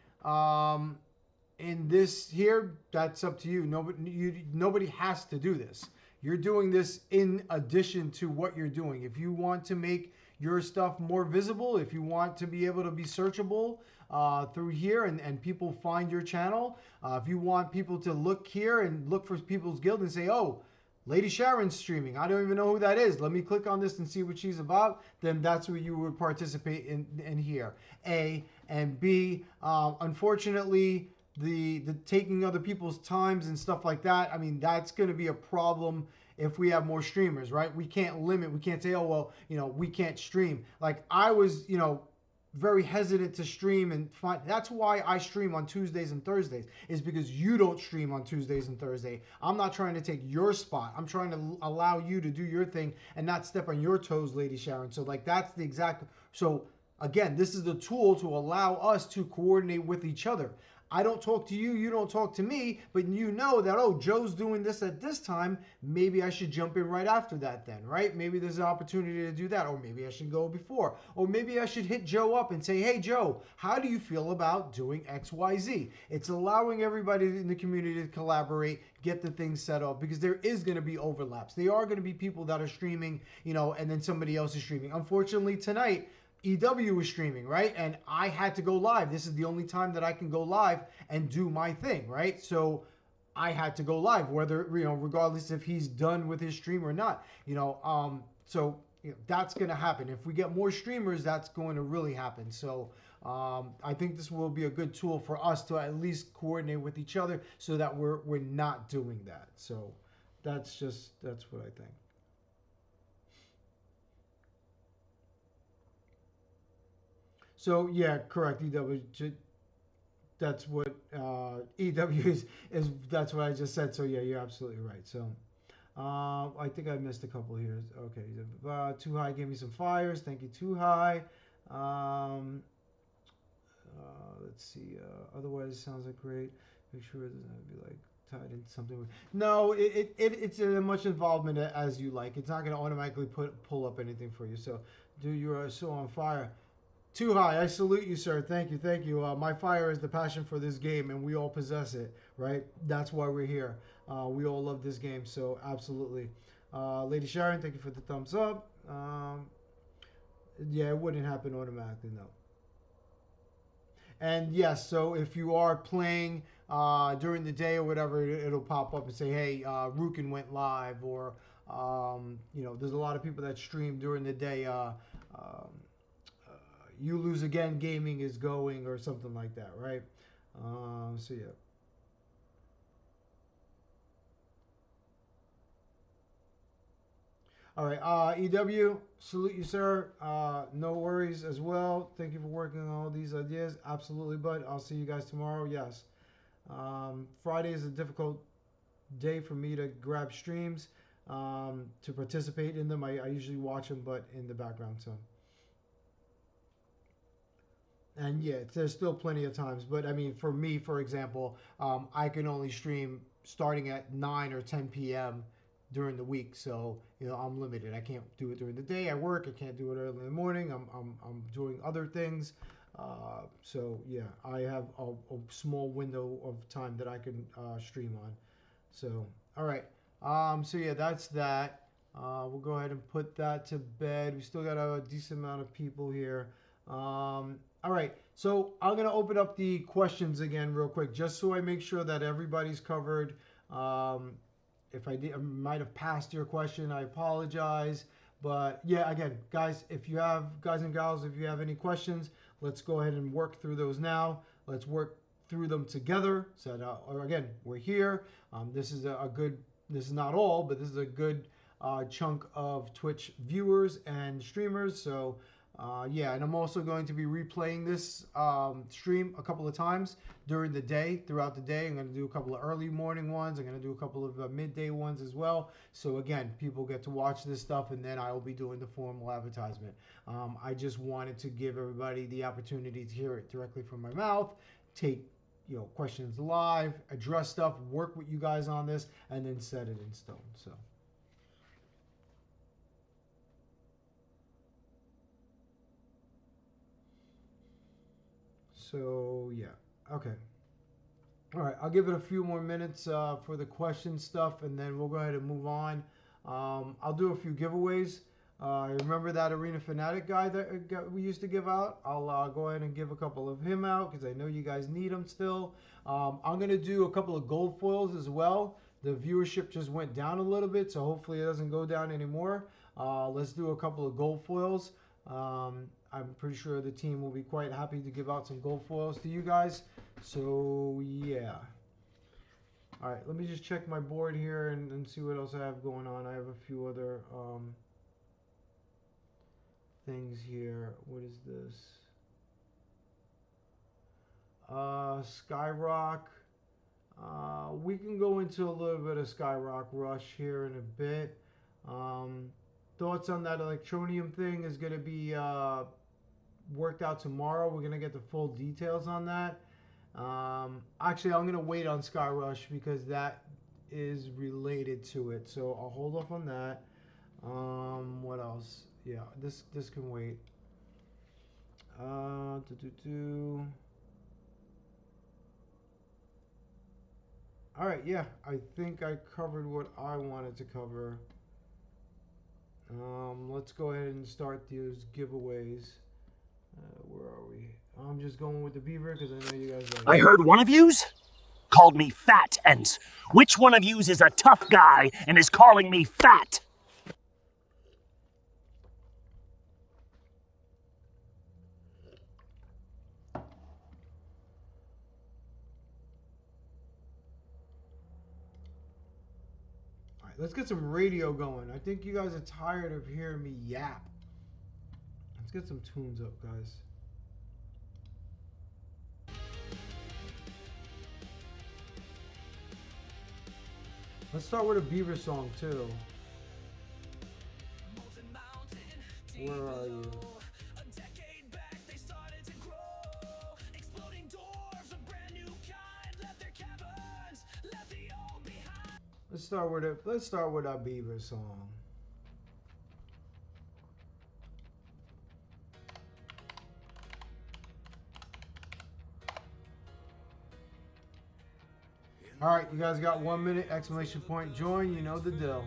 in this here, that's up to you. Nobody has to do this. You're doing this in addition to what you're doing. If you want to make your stuff more visible, if you want to be able to be searchable through here and people find your channel, if you want people to look here and look for People's Guild and say, oh, Lady Sharon's streaming. I don't even know who that is. Let me click on this and see what she's about. Then that's what you would participate in here. A and B. Unfortunately, the taking other people's times and stuff like that. I mean, that's going to be a problem if we have more streamers, right? We can't limit. We can't say, oh well, we can't stream. Like I was, very hesitant to stream and find. That's why I stream on Tuesdays and Thursdays, is because you don't stream on Tuesdays and Thursdays. I'm not trying to take your spot. I'm trying to allow you to do your thing and not step on your toes, Lady Sharon. So like that's the exact. So again, this is the tool to allow us to coordinate with each other. I don't talk to you, you don't talk to me, but you know that, oh, Joe's doing this at this time. Maybe I should jump in right after that then, right? Maybe there's an opportunity to do that, or maybe I should go before. Or maybe I should hit Joe up and say, hey, Joe, how do you feel about doing XYZ? It's allowing everybody in the community to collaborate, get the things set up, because there is going to be overlaps. There are going to be people that are streaming, and then somebody else is streaming. Unfortunately, tonight, EW was streaming, right? And I had to go live. This is the only time that I can go live and do my thing, right? So I had to go live, whether, regardless if he's done with his stream or not, so that's going to happen. If we get more streamers, that's going to really happen. So I think this will be a good tool for us to at least coordinate with each other so that we're not doing that. So that's what I think. So yeah, correct. EW. That's what EW is. That's what I just said. So yeah, you're absolutely right. So I think I missed a couple here. Okay, Too High gave me some fires. Thank you, Too High. Let's see. Otherwise, it sounds like great. Make sure it doesn't have to be like tied into something. No, it's as much involvement as you like. It's not going to automatically pull up anything for you. So, dude, you are so on fire. Too High, I salute you, sir. Thank you, thank you. My fire is the passion for this game, and we all possess it, right? That's why we're here. We all love this game, so absolutely. Lady Sharon, thank you for the thumbs up. Yeah, it wouldn't happen automatically, no. And yes, so if you are playing during the day or whatever, it'll pop up and say, hey, Rukin went live, or, there's a lot of people that stream during the day. You Lose Again Gaming is going, or something like that, right? So yeah. All right, EW, salute you, sir. No worries as well. Thank you for working on all these ideas. Absolutely, bud. I'll see you guys tomorrow. Yes. Friday is a difficult day for me to grab streams to participate in them. I usually watch them, but in the background, so. And yeah, there's still plenty of times. But I mean, for me, for example, I can only stream starting at 9 or 10 p.m. during the week. So, I'm limited. I can't do it during the day. I work. I can't do it early in the morning. I'm doing other things. So yeah, I have a small window of time that I can stream on. So, all right. So yeah, that's that. We'll go ahead and put that to bed. We still got a decent amount of people here. All right, so I'm going to open up the questions again real quick, just so I make sure that everybody's covered. If I might have passed your question, I apologize. But yeah, again, guys and gals, if you have any questions, let's go ahead and work through those now. Let's work through them together. So that, again, we're here. This is this is not all, but this is a good chunk of Twitch viewers and streamers. So Yeah, and I'm also going to be replaying this stream a couple of times during the day, throughout the day. I'm going to do a couple of early morning ones. I'm going to do a couple of midday ones as well. So again, people get to watch this stuff, and then I will be doing the formal advertisement. I just wanted to give everybody the opportunity to hear it directly from my mouth, take questions live, address stuff, work with you guys on this, and then set it in stone. So yeah, okay. All right, I'll give it a few more minutes for the question stuff, and then we'll go ahead and move on. I'll do a few giveaways. Remember that Arena Fanatic guy that we used to give out? I'll go ahead and give a couple of him out because I know you guys need them still. I'm going to do a couple of gold foils as well. The viewership just went down a little bit, so hopefully it doesn't go down anymore. Let's do a couple of gold foils. I'm pretty sure the team will be quite happy to give out some gold foils to you guys. So yeah. All right, let me just check my board here and see what else I have going on. I have a few other things here. What is this? Skyrock. We can go into a little bit of Skyrock Rush here in a bit. Thoughts on that Electronium thing is going to be worked out tomorrow. We're going to get the full details on that. Actually, I'm going to wait on Sky Rush because that is related to it. So I'll hold off on that. What else? Yeah, this can wait. All right, yeah, I think I covered what I wanted to cover. Let's go ahead and start these giveaways. Where are we? I'm just going with the beaver because I know you guys like I heard one of yous called me fat, and which one of yous is a tough guy and is calling me fat? All right, let's get some radio going. I think you guys are tired of hearing me yap. Let's get some tunes up, guys. Let's start with a beaver song too. Where are you? Let's start with our beaver song. All right, you guys got 1 minute, exclamation point, join, you know the deal.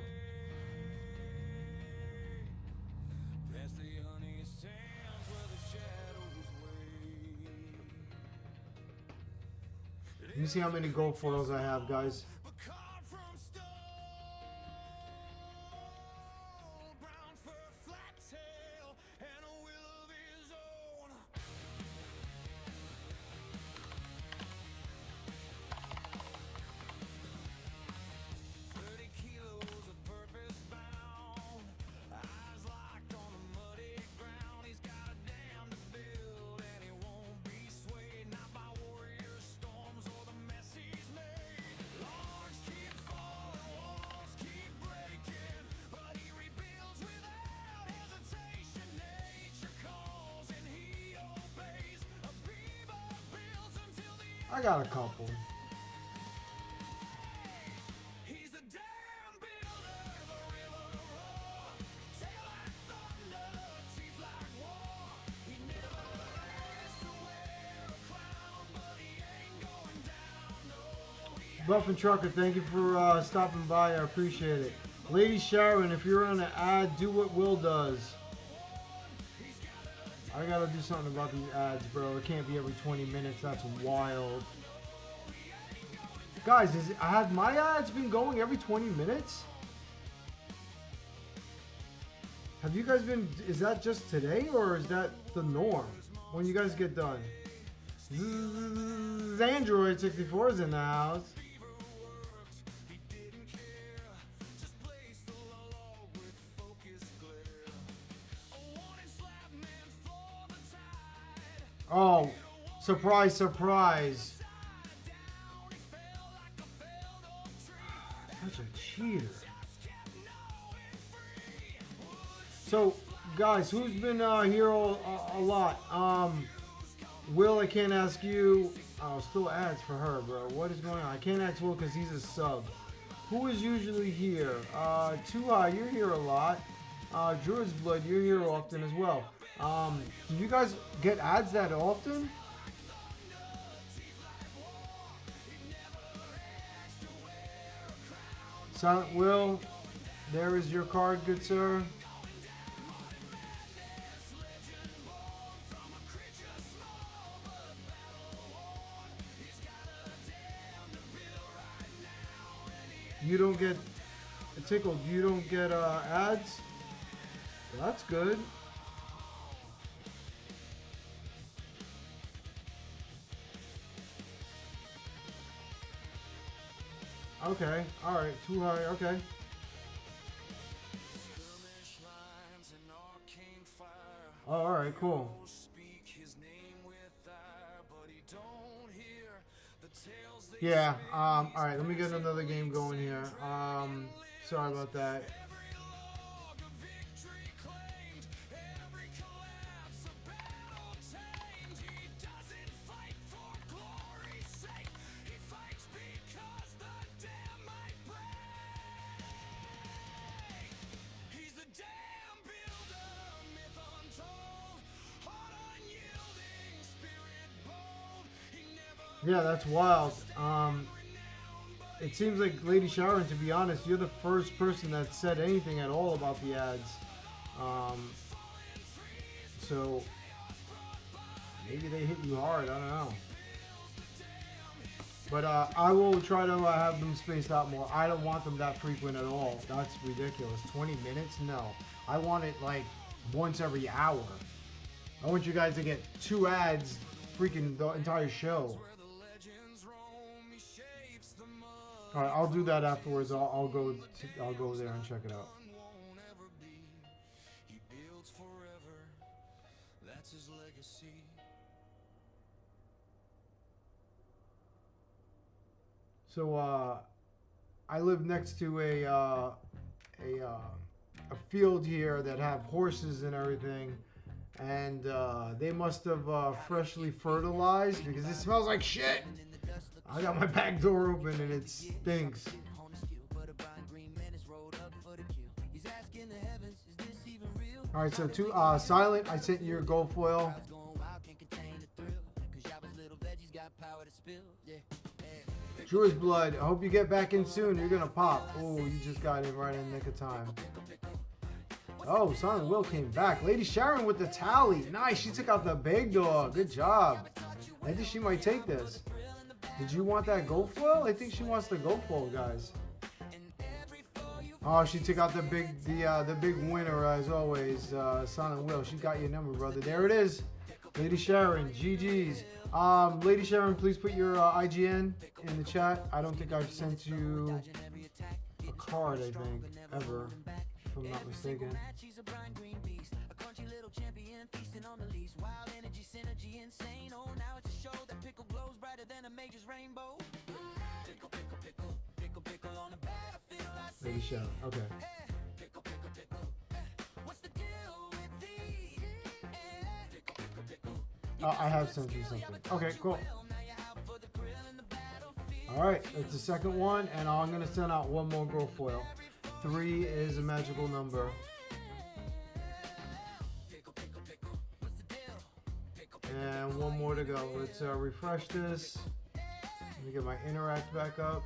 Let me see how many gold foils I have, guys. I got a couple. Buff and Trucker, thank you for stopping by. I appreciate it. Lady Sharon, if you're on an ad, do what Will does. I gotta do something about these ads, bro. It can't be every 20 minutes. That's wild. Guys, have my ads been going every 20 minutes? Have you guys been, is that just today or is that the norm when you guys get done? Android 64 is in the house. Oh, surprise, surprise. Such a cheater. So, guys, who's been here a lot? Will, I can't ask you. Oh, still ads for her, bro. What is going on? I can't ask Will because he's a sub. Who is usually here? Too High, you're here a lot. Druid's Blood, you're here often as well. Do you guys get ads that often? Silent Will, there is your card, good sir. You don't get tickled. You don't get ads. Well, that's good. Okay. All right. Too High. Okay. Oh, all right. Cool. Yeah, alright, let me get another game going here. Sorry about that. Yeah, that's wild. It seems like Lady Sharon, to be honest, you're the first person that said anything at all about the ads. So maybe they hit you hard. I don't know. But I will try to have them spaced out more. I don't want them that frequent at all. That's ridiculous. 20 minutes? No. I want it like once every hour. I want you guys to get 2 ads freaking the entire show. All right, I'll do that afterwards. I'll go there and check it out. So I live next to a field here that have horses and everything, and they must have freshly fertilized because it smells like shit. I got my back door open and it stinks. All right, so Silent, I sent you your gold foil. Druid's Blood, I hope you get back in soon. You're gonna pop. Oh, you just got in right in the nick of time. Oh, Silent Will came back. Lady Sharon with the tally. Nice, she took out the big dog. Good job. I think she might take this. Did you want that gold foil? I think she wants the gold foil, guys. Oh, she took out the big winner as always. Silent Will, she got your number, brother. There it is. Lady Sharon, GG's. Lady Sharon, please put your IGN in the chat. I don't think I've sent you a card, I think, ever, if I'm not mistaken. Lady Sharon, okay. I have sent you something. Okay, cool. Alright, that's the second one, and I'm going to send out one more gold foil. 3 is a magical number. And one more to go. Let's refresh this. Let me get my interact back up.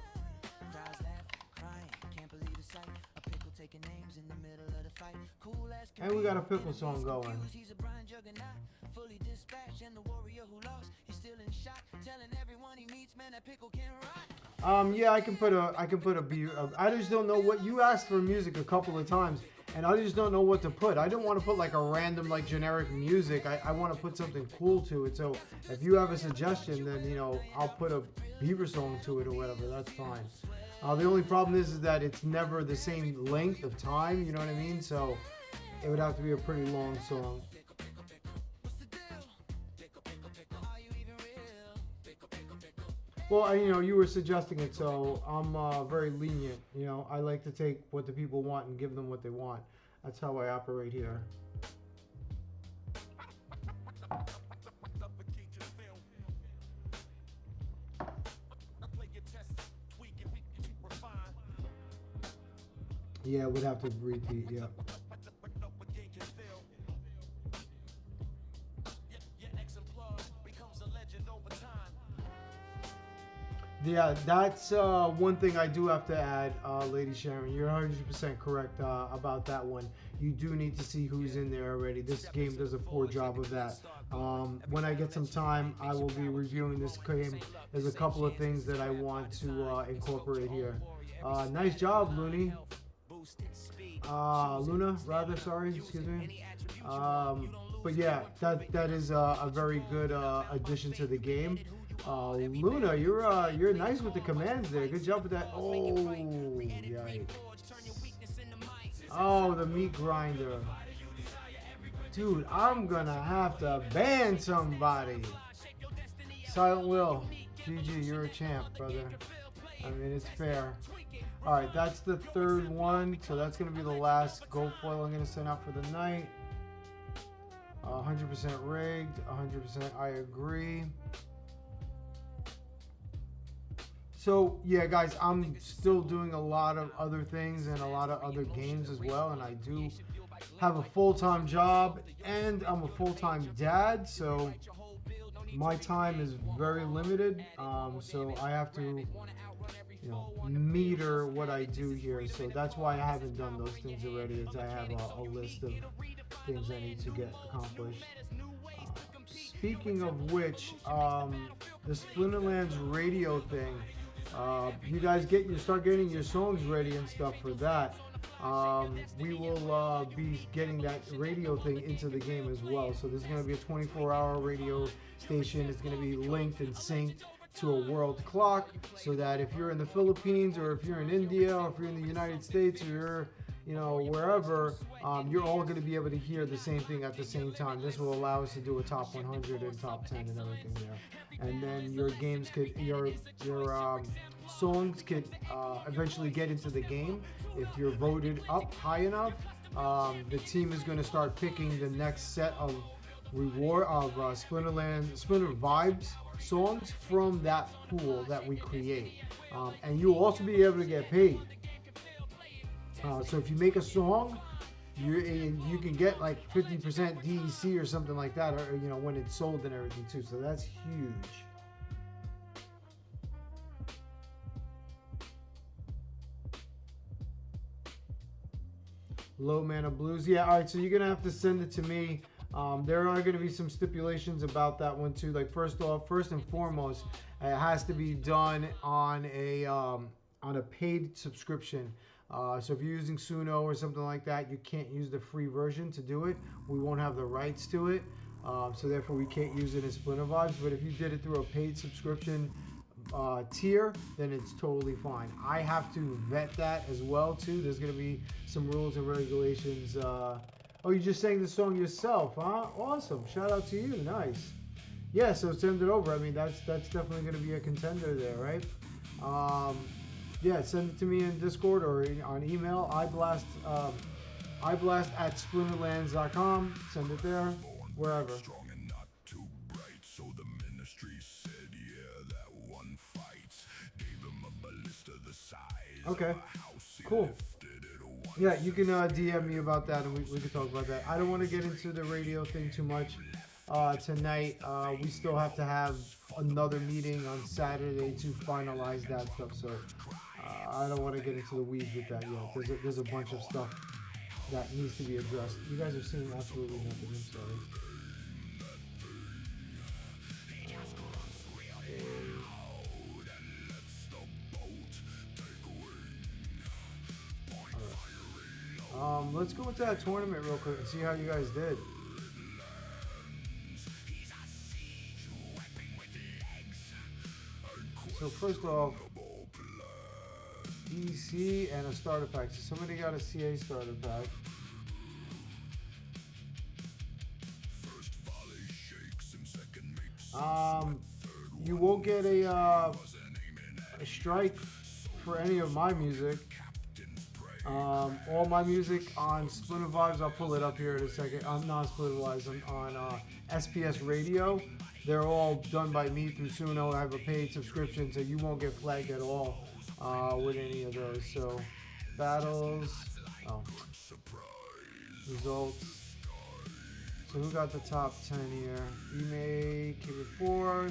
And we got a pickle song going. Yeah, I can put a beat. I just don't know what you asked for music a couple of times, and I just don't know what to put. I don't want to put like a random like generic music. I want to put something cool to it. So if you have a suggestion, then you know I'll put a Beaver song to it or whatever. That's fine. The only problem is that it's never the same length of time. You know what I mean? So it would have to be a pretty long song. Well, you know, you were suggesting it, so I'm very lenient. You know, I like to take what the people want and give them what they want. That's how I operate here. Yeah, would have to repeat. Yeah. Yeah, that's one thing I do have to add, Lady Sharon. You're 100% correct about that one. You do need to see who's in there already. This game does a poor job of that. When I get some time, I will be reviewing this game. There's a couple of things that I want to incorporate here. Nice job, Looney. Luna, rather, sorry, excuse me. But yeah, that is a very good addition to the game. Luna, you're nice with the commands there. Good job with that. Oh, yikes. Oh, the meat grinder. Dude, I'm gonna have to ban somebody. Silent Will, GG, you're a champ, brother. I mean, it's fair. All right, that's the third one. So that's gonna be the last gold foil I'm gonna send out for the night. 100% rigged, 100% I agree. So yeah, guys, I'm still doing a lot of other things and a lot of other games as well, and I do have a full-time job and I'm a full-time dad, so my time is very limited. So I have to, you know, meter what I do here. So that's why I haven't done those things already, as I have a list of things I need to get accomplished. Speaking of which, the Splinterlands radio thing, you guys start getting your songs ready and stuff for that. We will be getting that radio thing into the game as well. So there's going to be a 24-hour radio station. It's going to be linked and synced to a world clock, so that if you're in the Philippines or if you're in India or if you're in the United States or you're, you know, wherever, you're all going to be able to hear the same thing at the same time. This will allow us to do a top 100 and top 10 and everything there. And then your games could, your songs could eventually get into the game. If you're voted up high enough, the team is going to start picking the next set of Splinter Vibes songs from that pool that we create. And you'll also be able to get paid. So if you make a song, you can get like 50% DEC or something like that, or you know, when it's sold and everything too. So that's huge. Low Mana Blues. Yeah, all right, so you're going to have to send it to me. There are going to be some stipulations about that one too. Like first and foremost, it has to be done on a paid subscription. So if you're using Suno or something like that, you can't use the free version to do it. We won't have the rights to it. So therefore we can't use it in Splinter Vibes. But if you did it through a paid subscription tier, then it's totally fine. I have to vet that as well too. There's going to be some rules and regulations. Oh, you just sang the song yourself, huh? Awesome. Shout out to you. Nice. Yeah, so send it over. I mean, that's definitely going to be a contender there, right? Yeah, send it to me in Discord or on email. iBlast at splinterlands.com. Send it there, wherever. Okay, cool. Yeah, you can DM me about that and we can talk about that. I don't want to get into the radio thing too much tonight. We still have to have another meeting on Saturday to finalize that stuff, so I don't want to get into the weeds with that yet. There's a bunch of stuff that needs to be addressed. You guys are seeing absolutely nothing. I'm sorry. Let's go into that tournament real quick and see how you guys did. So first off, EC and a starter pack. So somebody got a CA starter pack. You won't get a a strike for any of my music. All my music on Splinter Vibes, I'll pull it up here in a second. I'm not Splinter Vibes, on SPS Radio. They're all done by me through Suno. I have a paid subscription, so you won't get flagged at all with any of those. So, battles, results. So who got the top 10 here? E-May, Keep It 4,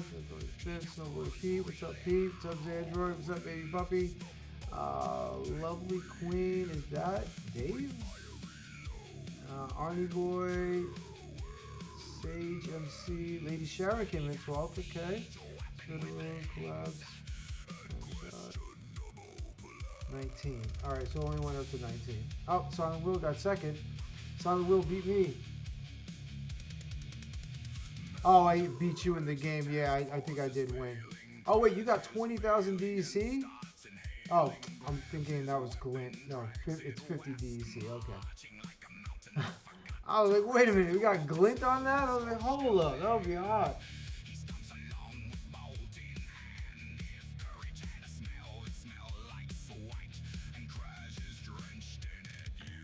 Snowboy Pete, what's up Pete? What's up Zandroid? What's up Baby Puppy? Lovely Queen, is that Dave? Arnie Boy, Sage MC, Lady Sharon came in 12th, okay. Collabs, 19. Alright, so only went up to 19. Oh, Silent Will got second. Silent Will beat me. Oh, I beat you in the game. Yeah, I think I did win. Oh, wait, you got 20,000 DEC? Oh, I'm thinking that was Glint. No, it's 50 DEC. Okay. I was like, wait a minute, we got Glint on that? I was like, hold up, that would be hot.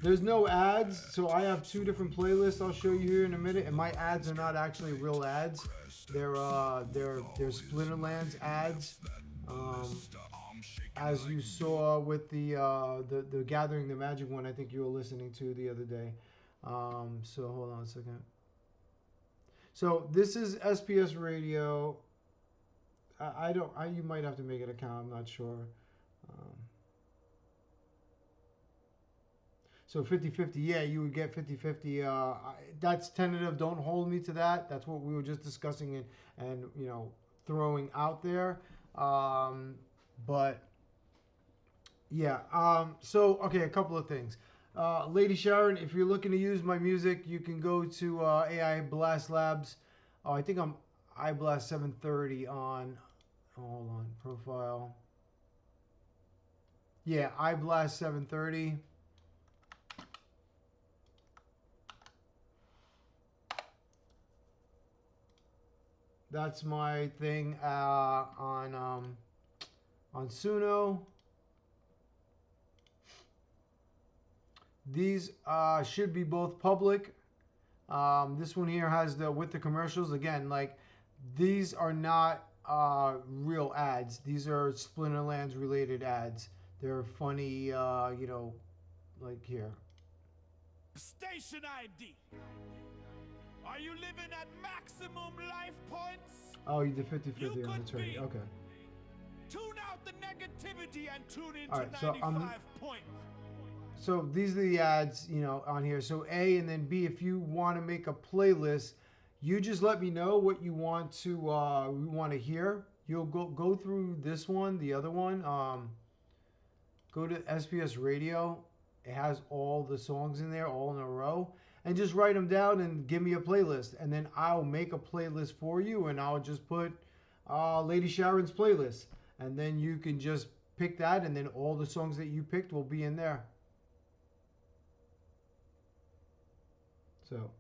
There's no ads, so I have two different playlists I'll show you here in a minute, and my ads are not actually real ads. They're Splinterlands ads. As you saw with the Gathering the Magic one, I think you were listening to the other day. So hold on a second. So this is SPS Radio. You might have to make an account. I'm not sure. So 50-50, yeah, you would get 50-50. That's tentative. Don't hold me to that. That's what we were just discussing and you know, throwing out there. But yeah. So okay, a couple of things. Lady Sharon, if you're looking to use my music, you can go to AI Blast Labs. Oh, I think I'm iBlast 730 on. Hold on, profile. Yeah, iBlast 730. That's my thing on Suno. These should be both public. This one here has with the commercials. Again, like these are not real ads. These are Splinterlands related ads. They're funny, you know, like here. Station ID. Are you living at maximum life points? Oh, you did 50-50 on the trade. Okay. Tune out the negativity and tune into All right, 95 points. So these are the ads, you know, on here. So A and then B, if you want to make a playlist, you just let me know what you want to hear. You'll go through this one, the other one. Go to SPS Radio. It has all the songs in there, all in a row. And just write them down and give me a playlist. And then I'll make a playlist for you, and I'll just put Lady Sharon's playlist. And then you can just pick that, and then all the songs that you picked will be in there. So,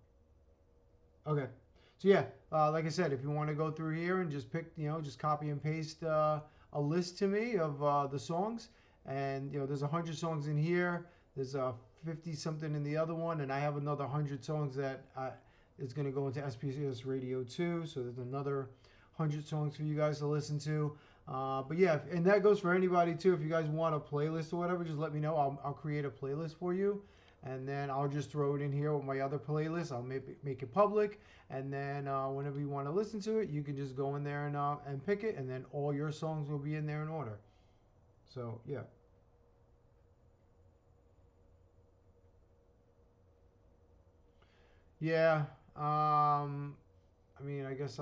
okay. So yeah, like I said, if you want to go through here and just pick, you know, just copy and paste a list to me of the songs. And, you know, there's 100 songs in here. There's 50 something in the other one, and I have another 100 songs that is going to go into SPS Radio 2. So there's another 100 songs for you guys to listen to. But yeah, and that goes for anybody too. If you guys want a playlist or whatever, just let me know. I'll create a playlist for you, and then I'll just throw it in here with my other playlist. I'll make it public, and then whenever you want to listen to it, you can just go in there and pick it, and then all your songs will be in there in order. So yeah. Yeah, I mean, I guess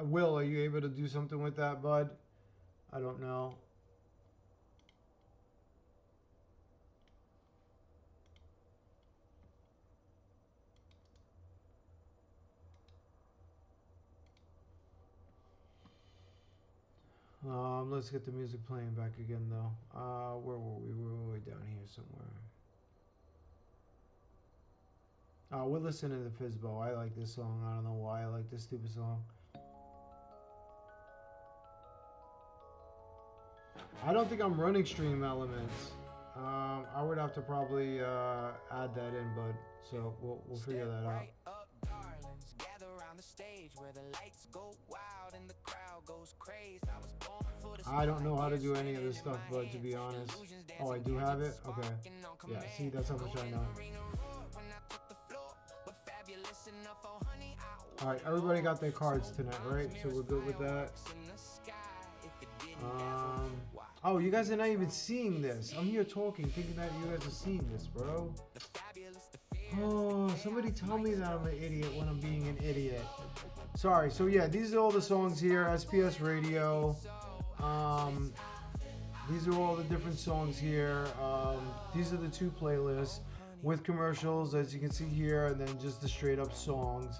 Will, are you able to do something with that, bud? I don't know. Let's get the music playing back again, though. Where were we? We were way down here somewhere. We're listening to Fizbo. I like this song. I don't know why I like this stupid song. I don't think I'm running stream elements. I would have to probably add that in, bud. So we'll figure that out. Up, darlings, gather around the stage where the lights go wild and the crowd goes crazy. I was born for the I don't know how to do any of this stuff, but to be honest. Oh, I do have it? Okay. Yeah, see, that's how much I know. Alright, everybody got their cards tonight, right? So we're good with that. Oh, you guys are not even seeing this. I'm here talking, thinking that you guys are seeing this, bro. Oh, somebody tell me that I'm an idiot when I'm being an idiot. Sorry. So yeah, these are all the songs here. SPS Radio. These are all the different songs here. These are the two playlists with commercials, as you can see here, and then just the straight up songs.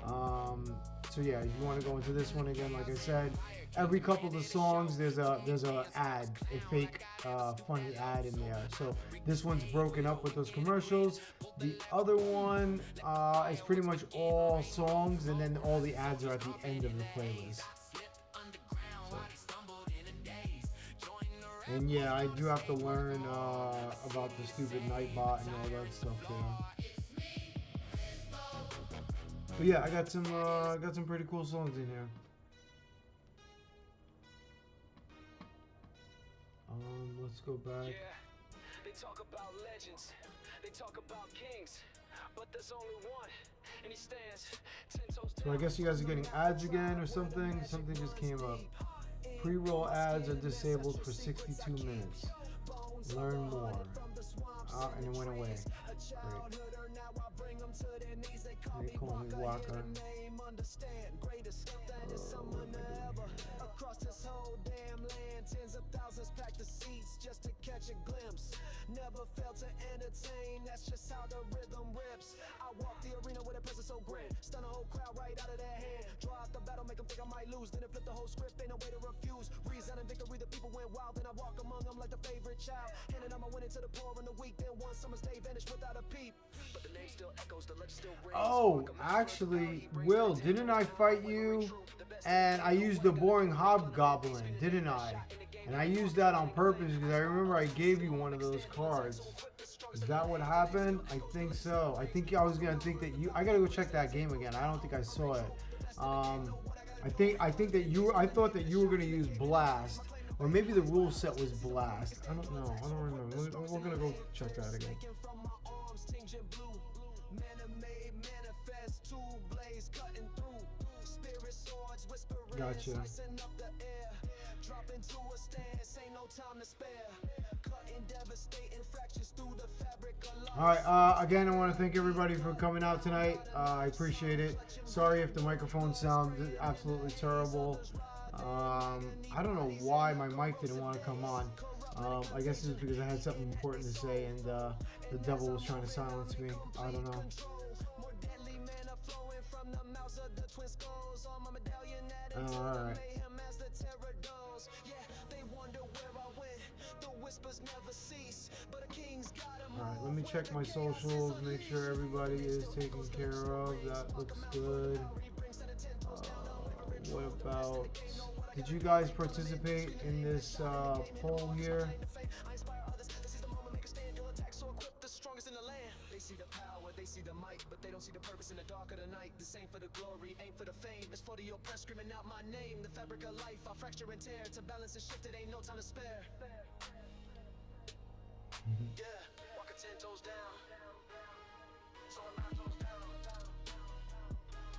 So yeah, you want to go into this one again, like I said. Every couple of songs, there's a ad, a fake funny ad in there. So this one's broken up with those commercials. The other one is pretty much all songs, and then all the ads are at the end of the playlist. So. And yeah, I do have to learn about the stupid Nightbot and all that stuff there. But yeah, I got some pretty cool songs in here. Let's go back. Yeah, they talk about legends, they talk about kings, but there's only one, and he stands 10 toes down. So I guess you guys are getting ads again or something. Something just came up. Pre-roll ads are disabled for 62 minutes. Learn more. And it went away. Great. They call me Walker. Across this whole damn land, tens of thousands packed the seats just to catch a glimpse. Never failed to entertain, that's just how the rhythm rips. I walk the arena with a presence so grand, stun a whole crowd right out of their hand. Draw out the battle, make them think I might lose, then it flip the whole script, ain't no way to refuse. Reason and victory, the people went wild, then I walk among them like the favorite child. Handing out my winning to the poor and the weak, then one summer's day vanished without a peep. But the name still echoes, the legend still rings. Oh, actually, Will, didn't I fight you? And I used the boring hobgoblin, didn't I? And I used that on purpose because I remember I gave you one of those cards. Is that what happened? I think so. I think I was gonna think that you. I gotta go check that game again. I don't think I saw it. I think that you. I thought that you were gonna use blast, or maybe the rule set was blast. I don't know. I don't remember. We're gonna go check that again. Gotcha. Alright, again, I want to thank everybody for coming out tonight. I appreciate it. Sorry if the microphone sounded absolutely terrible. I don't know why my mic didn't want to come on. I guess it's because I had something important to say and the devil was trying to silence me. I don't know. Alright. Alright, let me check my socials, make sure everybody is taken care of. That looks good. What about... Did you guys participate in this poll here? They see the power, they see the might, but they don't see the purpose in the dark of the night. This ain't for the glory, ain't for the fame. It's for the oppressed, screaming out my name. The fabric of life, I fracture and tear. To balance and shift, it ain't no time to spare. Yeah, walk 10 toes down. So 9 toes down.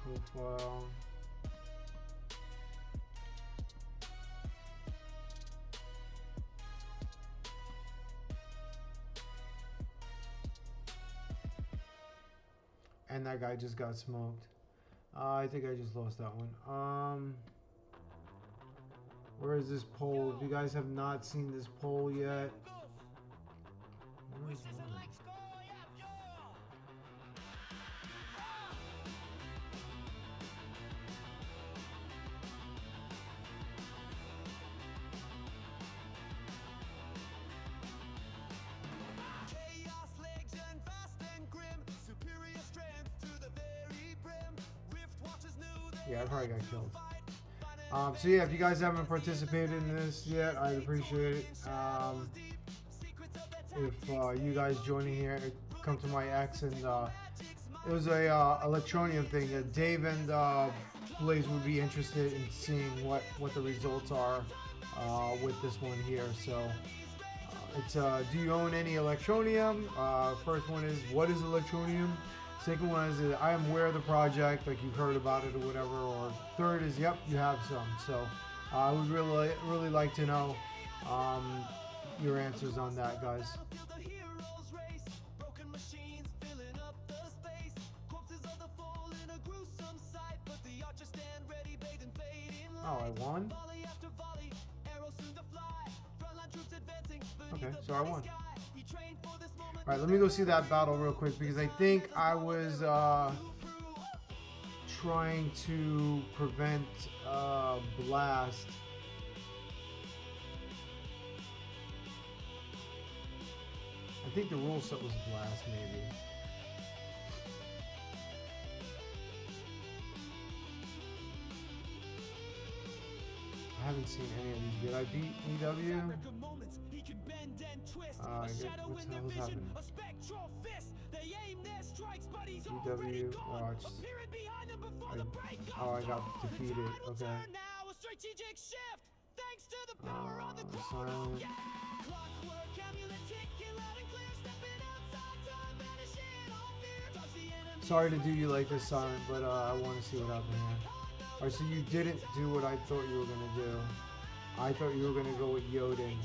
Profile. And that guy just got smoked. I think I just lost that one. Where is this poll? If you guys have not seen this poll yet. Where is it? Yeah, I probably got killed. So yeah, if you guys haven't participated in this yet, I'd appreciate it. If you guys joining here, come to my X, and it was a Electronium thing. Dave and Blaze would be interested in seeing what the results are with this one here. So it's do you own any Electronium? First one is, what is Electronium? Second one is, I am aware of the project, like you've heard about it or whatever. Or third is, yep, you have some. So I would really like to know your answers on that, guys. Oh, I won? Okay, so I won. Alright, let me go see that battle real quick, because I think I was trying to prevent Blast. I think the rule set was Blast, maybe. I haven't seen any of these. Did I beat EW? What the hell is happening? EW watched. I got defeated. Okay. Silent. Sorry to do you like this, Silent, but I want to see what happened here. Alright, so you didn't do what I thought you were gonna do. I thought you were gonna go with Yoden.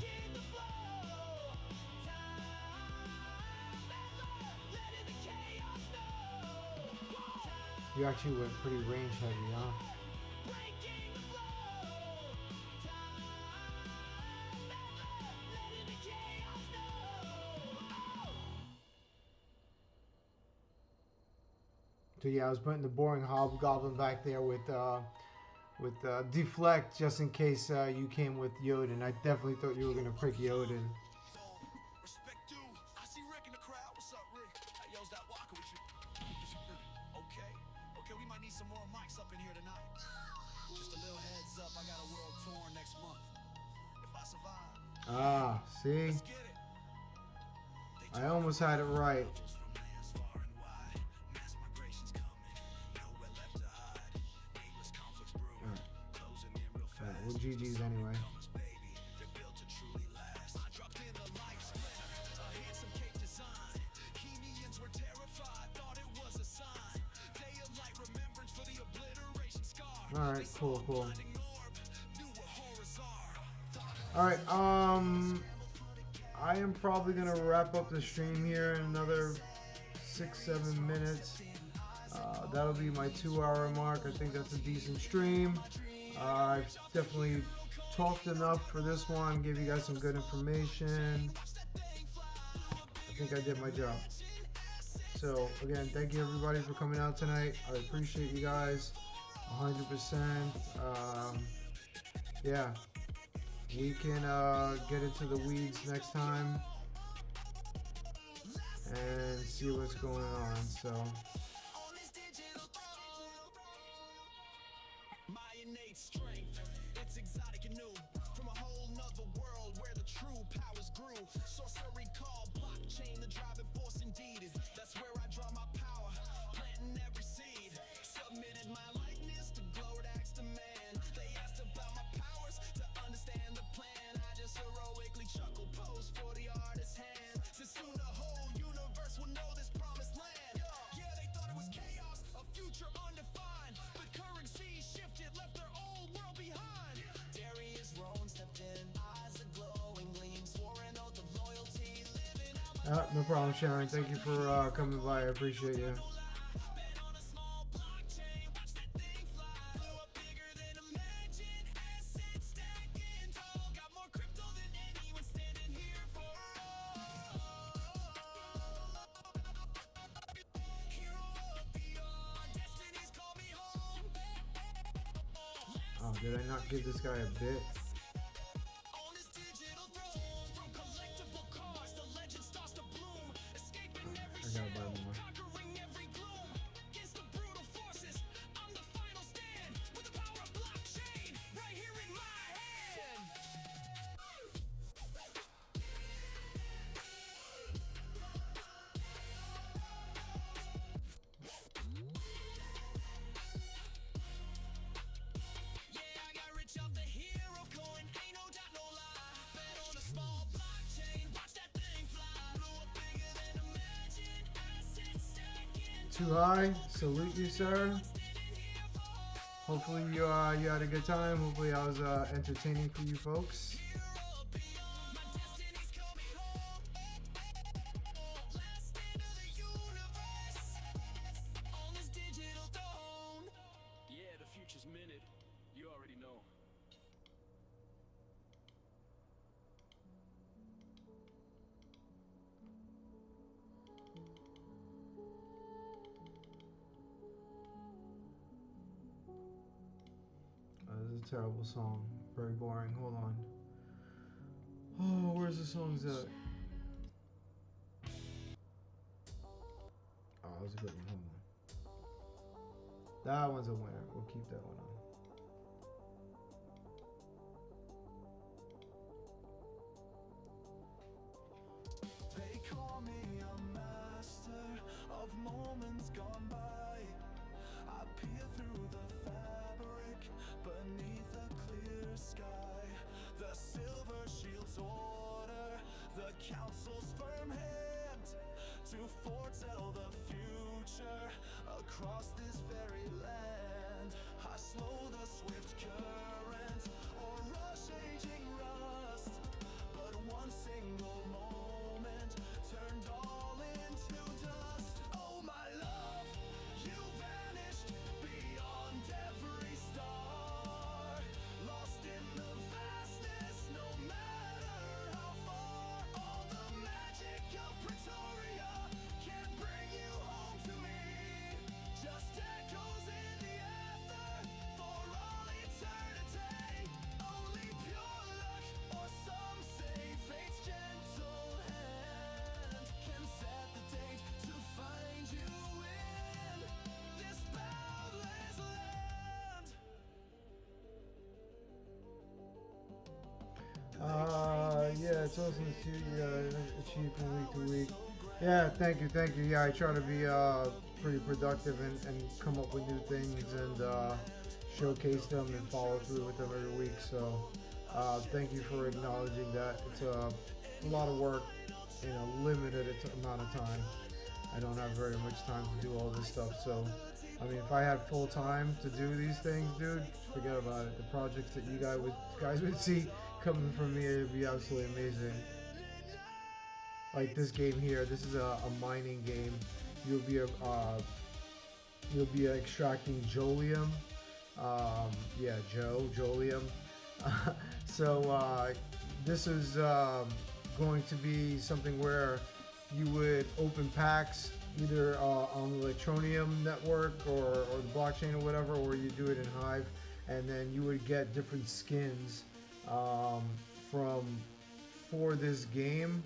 You actually went pretty range heavy, huh? So yeah, I was putting the boring hobgoblin back there with deflect, just in case you came with Yoden. I definitely thought you were gonna pick Yoden. Okay, we might need some more mics up in here tonight. Just a little heads up, I got a world tour next month. If I survive. Ah, see? I almost had it right. Well, GG's anyway. Alright, cool. Alright, I am probably gonna wrap up the stream here in another 6-7 minutes. That'll be my 2-hour mark. I think that's a decent stream. I've definitely talked enough for this one, gave you guys some good information. I think I did my job. So again, thank you everybody for coming out tonight. I appreciate you guys 100%. Yeah, we can get into the weeds next time and see what's going on. So strength, it's exotic and new, from a whole nother world where the true powers grew. Sorcery called blockchain, the driving force indeed. That's where I draw my power, planting every seed. Submitted my likeness to glowed axe to man. They asked about my powers to understand the plan. I just heroically chuckle pose for the artist's hand. Since soon the whole universe will know this promised land. Yeah, they thought it was chaos, a future undefined, but currency shifted, left their old world behind. Darius Rowan stepped in, eyes a glowing gleam, swore an oath of loyalty, living out my no problem, Sharon. Thank you for coming by. I appreciate you. Oh, did I not give this guy a bit? I gotta buy more. Too high. Salute you, sir. Hopefully you you had a good time. Hopefully I was entertaining for you folks. Yeah, the future's minute. You already know. This is a terrible song. Very boring. Hold on. Oh, where's the songs at? Oh, that was a good one. Hold on. That one's a winner. We'll keep that one on. They call me a master of moments gone by. I peer through the fabric beneath a clear sky. The silver shield's order, the council's firm hand to foretell the future across this very land. I slow the swift current or rush aging rust, but one single moment turned all into dust. Oh my love, you vanished beyond every star, lost in the vastness no matter how far. All the magic of Pretoria can't bring you home to me, just echoes in the ether for all eternity. Only pure luck, or some say fate's gentle hand, can set the date to find you in this boundless land. Yeah, it's awesome to see you guys achieve from week to week. Yeah, thank you, thank you. Yeah, I try to be pretty productive and come up with new things and showcase them and follow through with them every week. So thank you for acknowledging that. It's a lot of work in a limited amount of time. I don't have very much time to do all this stuff. So, I mean, if I had full time to do these things, dude, forget about it. The projects that you guys would see coming from me, it'd be absolutely amazing. Like this game here, this is a mining game. You'll be extracting jolium. Yeah, jolium. So this is going to be something where you would open packs either on the Electronium network or the blockchain or whatever, or you do it in Hive, and then you would get different skins for this game,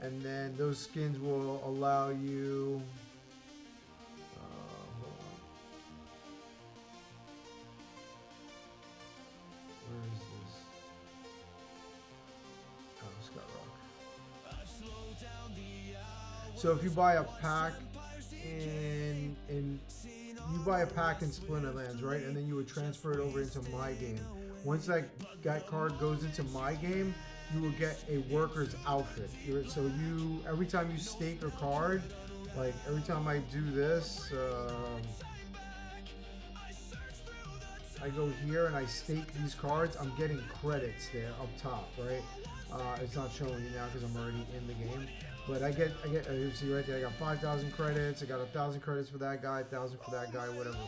and then those skins will allow you. Hold on. Where is this? Oh, Scott Rock. So if you buy a pack in Splinterlands, right, and then you would transfer it over into my game. Once that card goes into my game, you will get a worker's outfit. So every time you stake a card, like every time I do this, I go here and I stake these cards, I'm getting credits there up top, right? It's not showing you now because I'm already in the game. But I get, you see right there, I got 5,000 credits, I got 1,000 credits for that guy, 1,000 for that guy, whatever.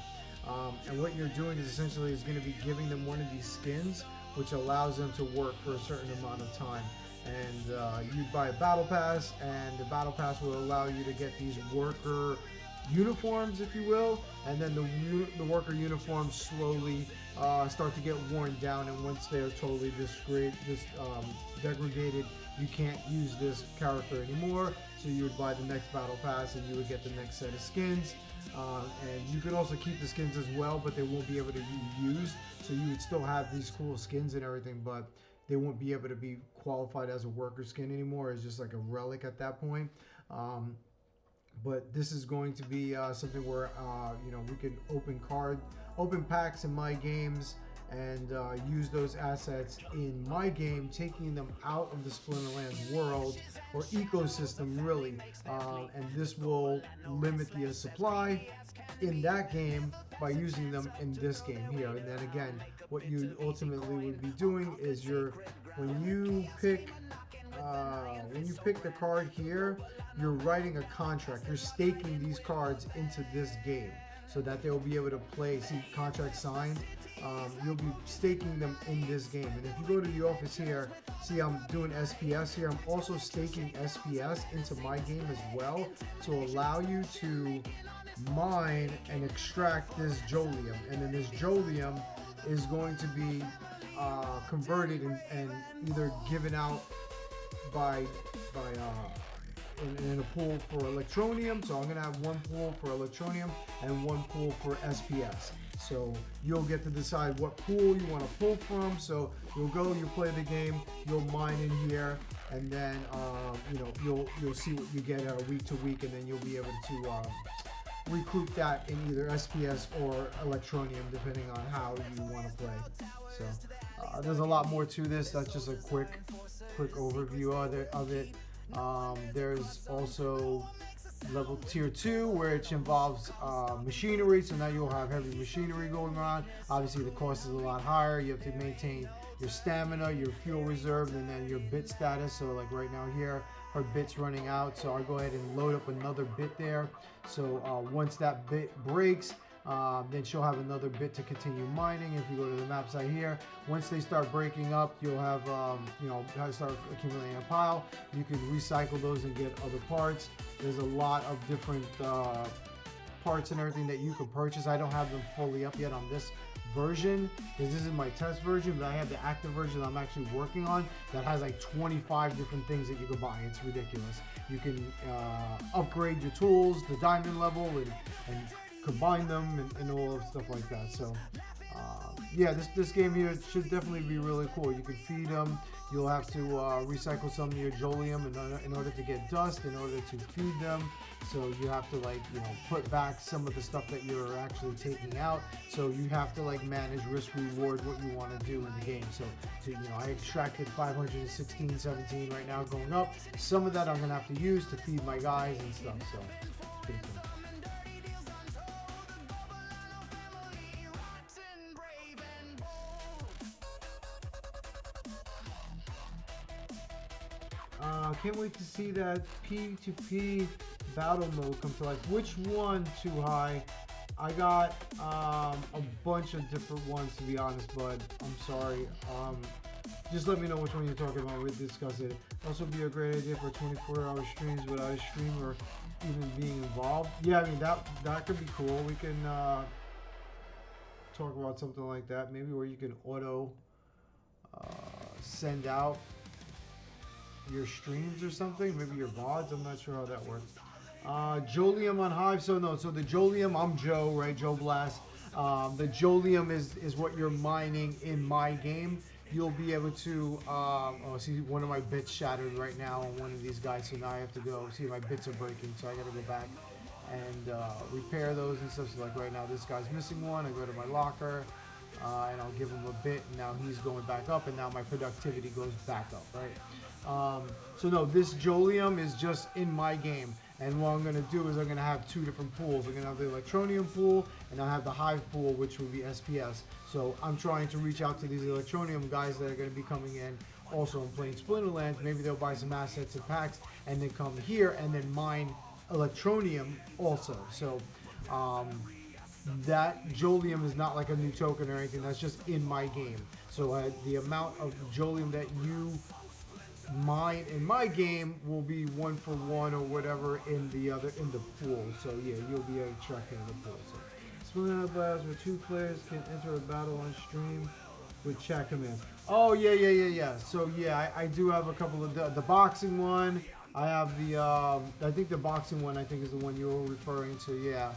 And what you're doing is essentially going to be giving them one of these skins, which allows them to work for a certain amount of time. And you buy a battle pass, and the battle pass will allow you to get these worker uniforms, if you will, and then the worker uniforms slowly start to get worn down, and once they're totally degraded, you can't use this character anymore, so you would buy the next battle pass and you would get the next set of skins. And you can also keep the skins as well, but they won't be able to be used, so you would still have these cool skins and everything, but they won't be able to be qualified as a worker skin anymore. It's just like a relic at that point. But this is going to be something where we can open packs in my games, and use those assets in my game, taking them out of the Splinterlands world or ecosystem, really. And this will limit the supply in that game by using them in this game here. And then again, what you ultimately would be doing is when you pick the card here, you're writing a contract. You're staking these cards into this game so that they'll be able to play. See, contract signed. You'll be staking them in this game. And if you go to the office here, see I'm doing SPS here. I'm also staking SPS into my game as well to allow you to mine and extract this Jolium. And then this Jolium is going to be converted and either given out in a pool for Electronium. So I'm gonna have one pool for Electronium and one pool for SPS. So you'll get to decide what pool you want to pull from. So you'll go, you play the game, you'll mine in here, and then you'll see what you get week to week, and then you'll be able to recruit that in either SPS or Electronium, depending on how you want to play. So there's a lot more to this. That's just a quick overview of it. There's also level tier 2, which involves machinery. So now you'll have heavy machinery going on. Obviously the cost is a lot higher. You have to maintain your stamina, your fuel reserve, and then your bit status. So like right now here, her bit's running out, so I'll go ahead and load up another bit there. So once that bit breaks, then she'll have another bit to continue mining. If you go to the map site here, once they start breaking up, you'll have start accumulating a pile. You can recycle those and get other parts. There's a lot of different parts and everything that you can purchase. I don't have them fully up yet on this version because this is my test version, but I have the active version I'm actually working on that has like 25 different things that you can buy. It's ridiculous. You can upgrade your tools to diamond level and combine them and all of stuff like that. So yeah, this game here should definitely be really cool. You can feed them. You'll have to recycle some of your Jolium in order to get dust, in order to feed them. So you have to put back some of the stuff that you're actually taking out. So you have to manage risk reward what you want to do in the game. So I extracted 516, 17 right now going up. Some of that I'm gonna have to use to feed my guys and stuff. So it's pretty cool. Can't wait to see that P2P battle mode come to life. Which one, Too High? I got a bunch of different ones, to be honest, bud. I'm sorry. Just let me know which one you're talking about. We'll discuss it. Also be a great idea for 24-hour streams without a streamer even being involved. Yeah, I mean that could be cool. We can talk about something like that, maybe where you can auto send out your streams or something, maybe your VODs. I'm not sure how that works. Jolium on Hive. So the Jolium, I'm Joe, right? Joe Blast. The Jolium is what you're mining in my game. You'll be able to see one of my bits shattered right now on one of these guys, so now I have to go see my bits are breaking, so I gotta go back and repair those and stuff. So like right now this guy's missing one. I go to my locker and I'll give him a bit, and now he's going back up, and now my productivity goes back up, right? So no, this Jolium is just in my game, and what I'm going to do is I'm going to have two different pools. I'm going to have the Electronium pool, and I have the Hive pool, which will be SPS. So I'm trying to reach out to these Electronium guys that are going to be coming in. Also, I'm playing Splinterlands. Maybe they'll buy some assets and packs, and then come here and then mine Electronium also. So that Jolium is not like a new token or anything. That's just in my game. So the amount of Jolium that you mine in my game will be 1 for 1 or whatever in the pool. So yeah, you'll be extracting the pool. So Splinterlands Labs where 2 players can enter a battle on stream with chat commands. Oh yeah. So yeah, I do have a couple of the boxing one. I have the I think the boxing one I think is the one you were referring to. Yeah.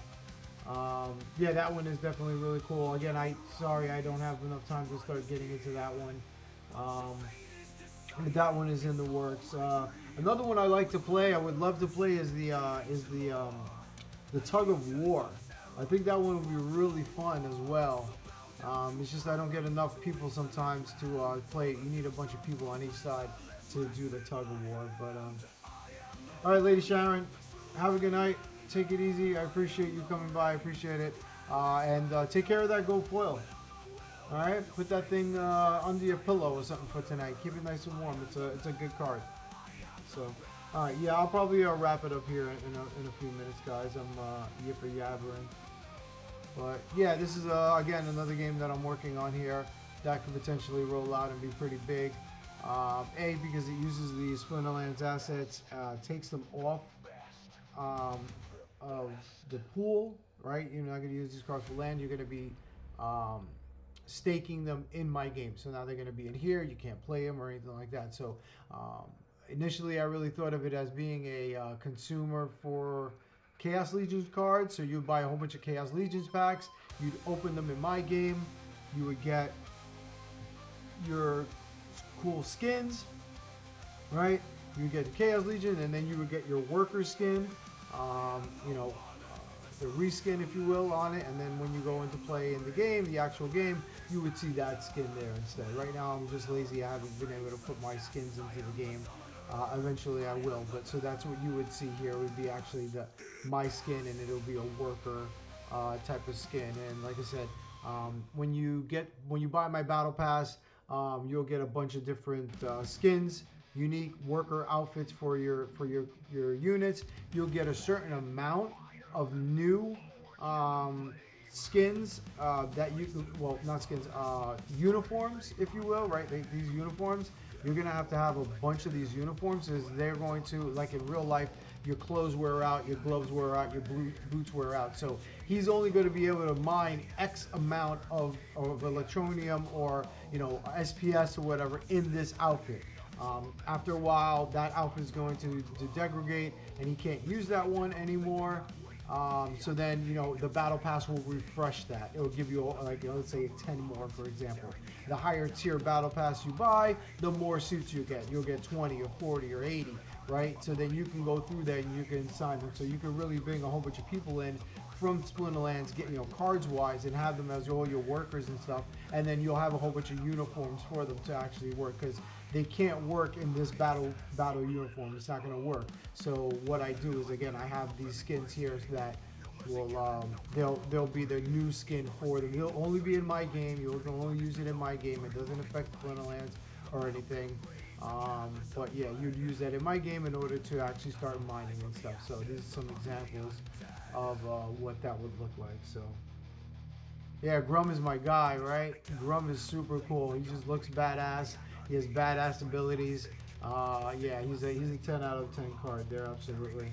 Yeah, that one is definitely really cool. Again, sorry I don't have enough time to start getting into that one. That one is in the works. Another one I like to play, I would love to play, is the Tug of War. I think that one would be really fun as well. It's just I don't get enough people sometimes to play. You need a bunch of people on each side to do the tug of war. But all right, Lady Sharon, have a good night. Take it easy. I appreciate you coming by. I appreciate it. And take care of that gold foil. All right, put that thing under your pillow or something for tonight. Keep it nice and warm. It's a good card. So, all right, yeah, I'll probably wrap it up here in a few minutes, guys. I'm yipper yabbering. But yeah, this is again another game that I'm working on here that could potentially roll out and be pretty big. A, because it uses the Splinterlands assets, takes them off of the pool, right? You're not going to use these cards for land. You're going to be um, staking them in my game. So now they're going to be in here. You can't play them or anything like that. So initially, I really thought of it as being a consumer for Chaos Legions cards. So you buy a whole bunch of Chaos Legions packs. You'd open them in my game. You would get your cool skins, right? You would get the Chaos Legion, and then you would get your worker skin, you know, the reskin, if you will, on it. And then when you go into play in the game, the actual game, you would see that skin there instead. Right now, I'm just lazy. I haven't been able to put my skins into the game. Eventually, I will. But so that's what you would see here. Would be actually my skin, and it'll be a worker type of skin. And like I said, when you buy my battle pass, you'll get a bunch of different skins, unique worker outfits for your units. You'll get a certain amount of new skins that you can, well, not skins, uniforms, if you will, right? These uniforms, you're gonna have a bunch of these uniforms, as they're going to, like in real life, your clothes wear out, your gloves wear out, your boots wear out. So he's only going to be able to mine X amount of electronium or, you know, SPS or whatever in this outfit. After a while, that outfit is going to degrade, and he can't use that one anymore. So then, you know, the battle pass will refresh that. It will give you, like, you know, let's say 10 more, for example. The higher tier battle pass you buy, the more suits you get. You'll get 20 or 40 or 80, right? So then you can go through there and you can sign them. So you can really bring a whole bunch of people in from Splinterlands, get, you know, cards wise, and have them as all your workers and stuff. And then you'll have a whole bunch of uniforms for them to actually work, because they can't work in this battle uniform. It's not going to work. So what I do is, again, I have these skins here that will they'll be the new skin for them. It'll only be in my game. You'll only use it in my game. It doesn't affect Splinterlands or anything. But yeah, you'd use that in my game in order to actually start mining and stuff. So these are some examples of what that would look like. So yeah, Grum is my guy, right? Grum is super cool. He just looks badass. He has badass abilities. Yeah, he's a 10 out of 10 card there, absolutely.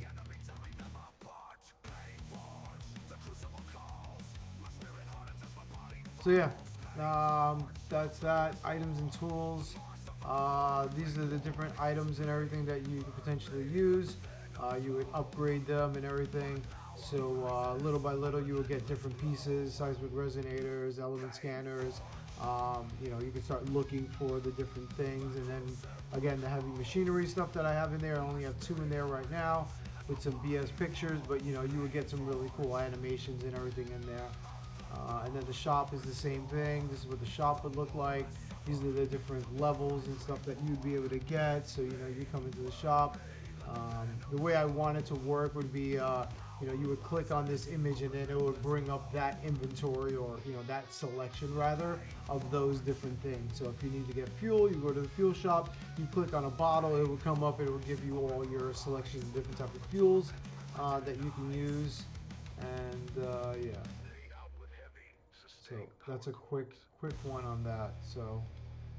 So yeah, that's that. Items and tools. These are the different items and everything that you could potentially use. You would upgrade them and everything. So little by little, you will get different pieces, seismic resonators, element scanners. You know, you can start looking for the different things. And then again, the heavy machinery stuff that I have in there, I only have 2 in there right now with some BS pictures, but you know, you would get some really cool animations and everything in there. And then the shop is the same thing. This is what the shop would look like. These are the different levels and stuff that you'd be able to get. So, you know, you come into the shop. The way I want it to work would be, you know, you would click on this image and then it would bring up that inventory, or, you know, that selection rather, of those different things. So if you need to get fuel, you go to the fuel shop, you click on a bottle, it will come up, it will give you all your selections of different types of fuels that you can use. And yeah. So that's a quick one on that. So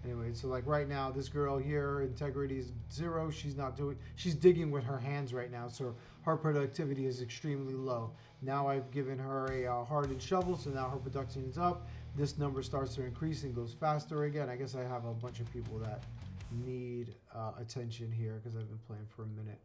anyway, so like right now, this girl here, integrity is 0. She's digging with her hands right now, so her productivity is extremely low. Now I've given her a hardened shovel, so now her production is up. This number starts to increase and goes faster again. I guess I have a bunch of people that need attention here because I've been playing for a minute.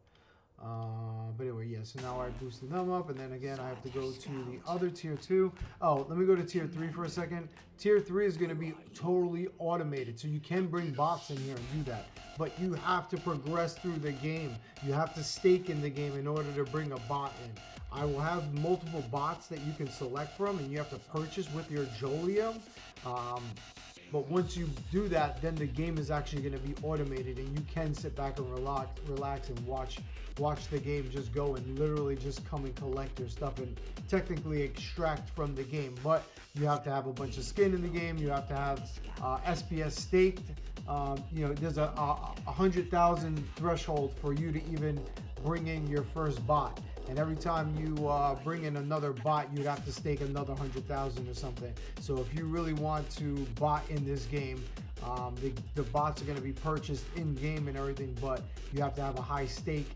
But anyway, yeah, so now I boosted them up, and then again, I have to go to the other tier 2. Oh, let me go to tier 3 for a second. Tier 3 is going to be totally automated, so you can bring bots in here and do that. But you have to progress through the game. You have to stake in the game in order to bring a bot in. I will have multiple bots that you can select from, and you have to purchase with your Jolio. But once you do that, then the game is actually going to be automated, and you can sit back and relax and watch the game just go and literally just come and collect your stuff and technically extract from the game. But you have to have a bunch of skin in the game. You have to have SPS staked. You know, there's a 100,000 threshold for you to even bring in your first bot. And every time you bring in another bot, you'd have to stake another 100,000 or something. So if you really want to bot in this game, the bots are going to be purchased in game and everything, but you have to have a high stake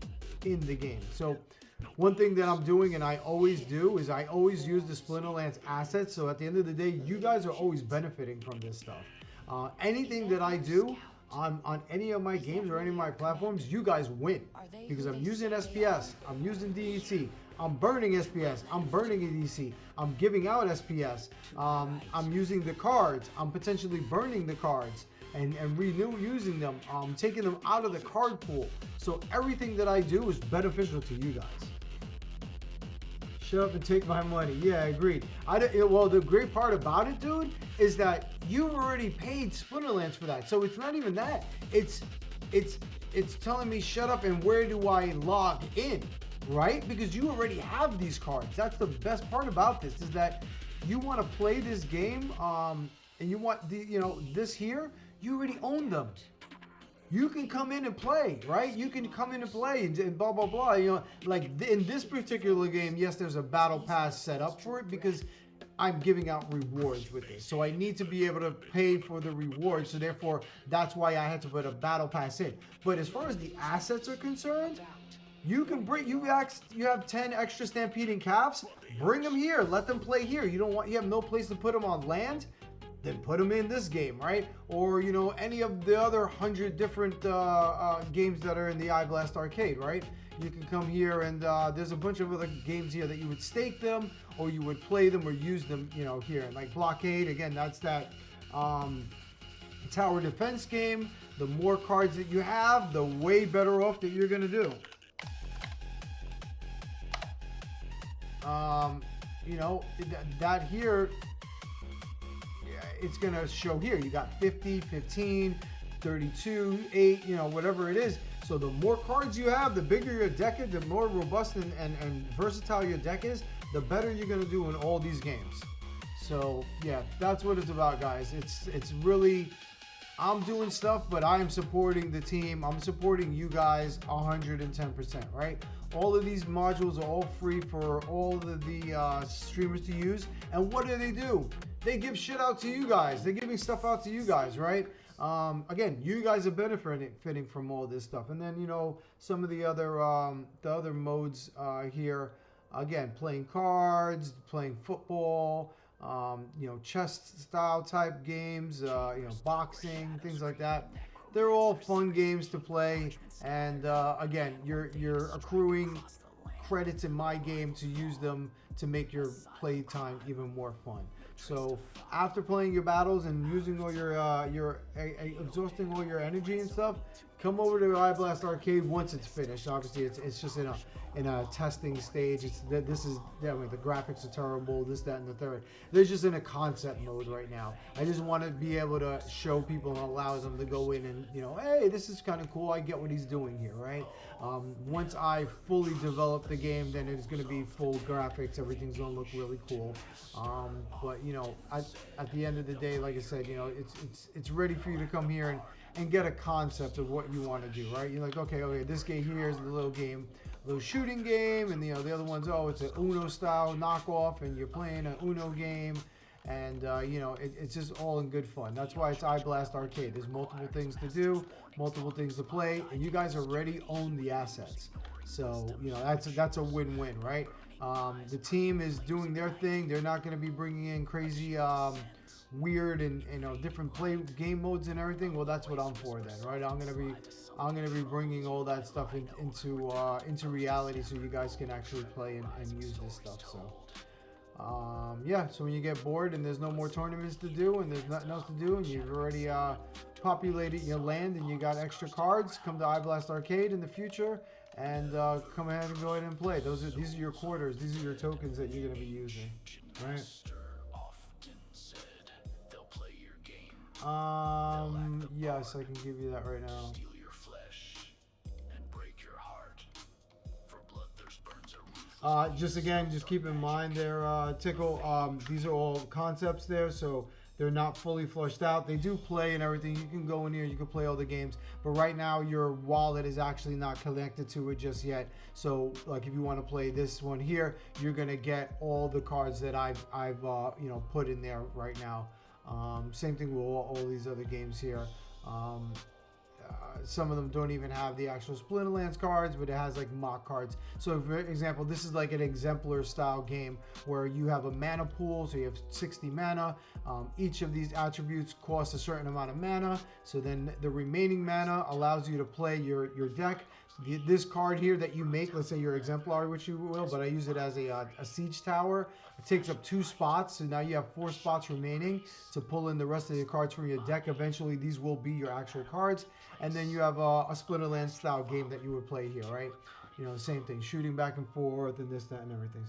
in the game. So one thing that I'm doing, and I always do, is I always use the Splinterlands assets. So at the end of the day, you guys are always benefiting from this stuff. Anything that I do on any of my games or any of my platforms, you guys win, because I'm using SPS, I'm using DEC, I'm burning SPS, I'm burning EDC, I'm giving out SPS, I'm using the cards, I'm potentially burning the cards and using them, taking them out of the card pool. So everything that I do is beneficial to you guys. Shut up and take my money. Yeah, I agreed. Well, the great part about it, dude, is that you've already paid Splinterlands for that. So it's not even that. It's telling me shut up and where do I log in, right? Because you already have these cards. That's the best part about this, is that you want to play this game, and you want this here. You already own them. You can come in and play, right? You can come in and play and blah, blah, blah. You know, like in this particular game, yes, there's a battle pass set up for it because I'm giving out rewards with this. So I need to be able to pay for the rewards. So therefore, that's why I had to put a battle pass in. But as far as the assets are concerned, you can bring, you have 10 extra stampeding calves, bring them here, let them play here. You have no place to put them on land, then put them in this game, right? Or, any of the other 100 different games that are in the iBlast arcade, right? You can come here and there's a bunch of other games here that you would stake them, or you would play them or use them, here. Like Blockade, again, that's that tower defense game. The more cards that you have, the way better off that you're gonna do. That here, it's gonna show here. You got 50, 15, 32, 8, whatever it is. So the more cards you have, the bigger your deck is, the more robust and versatile your deck is, the better you're gonna do in all these games. So yeah, that's what it's about, guys. It's really, I'm doing stuff, but I am supporting the team. I'm supporting you guys 110%, right? All of these modules are all free for all of the streamers to use. And what do? They give shit out to you guys. They're giving stuff out to you guys, right? Again, you guys are benefiting from all this stuff. And then, some of the other modes here, again, playing cards, playing football, chess style type games, boxing, things like that. They're all fun games to play. And again, you're accruing credits in my game to use them to make your play time even more fun. So after playing your battles and using all your exhausting all your energy and stuff, come over to iBlast Arcade once it's finished. Obviously, it's just in a testing stage. The graphics are terrible. This, that, and the third. They're just in a concept mode right now. I just want to be able to show people and allow them to go in and hey, this is kind of cool. I get what he's doing here, right? Once I fully develop the game, then it's going to be full graphics. Everything's going to look really cool. But at the end of the day, like I said, it's ready for you to come here and get a concept of what you want to do, right? You're like, okay, this game here is the little shooting game, and the other one's, it's an Uno style knockoff, and you're playing an Uno game, and you know, it's just all in good fun. That's why it's iBlast Arcade. There's multiple things to do, multiple things to play, and you guys already own the assets. So you know, that's a win-win, right? The team is doing their thing. They're not going to be bringing in crazy, weird and you know, different play game modes and everything. Well, that's what I'm for then, right? I'm gonna be bringing all that stuff into reality, so you guys can actually play and use this stuff. So. Yeah, so when you get bored and there's no more tournaments to do and there's nothing else to do and you've already populated your land and you got extra cards, come to iBlast Arcade in the future and come ahead and go ahead and play. These are your quarters. These are your tokens that you're going to be using, right? Yes, I can give you that right now. Just keep in mind there, Tickle, these are all concepts there, so they're not fully flushed out. They do play and everything. You can go in here, you can play all the games, but right now your wallet is actually not connected to it just yet. So like if you want to play this one here, you're going to get all the cards that I've you know, put in there right now. Same thing with all these other games here. Some of them don't even have the actual Splinterlands cards, but it has like mock cards. So for example, this is like an exemplar style game where you have a mana pool, so you have 60 mana. Each of these attributes costs a certain amount of mana, so then the remaining mana allows you to play your deck. This card here that you make, let's say your exemplar, which you will, but I use it as a siege tower. It takes up 2 spots, so now you have 4 spots remaining to pull in the rest of the cards from your deck. Eventually, these will be your actual cards. And then you have a Splinterlands style game that you would play here, right? You know, same thing, shooting back and forth and this, that, and everything.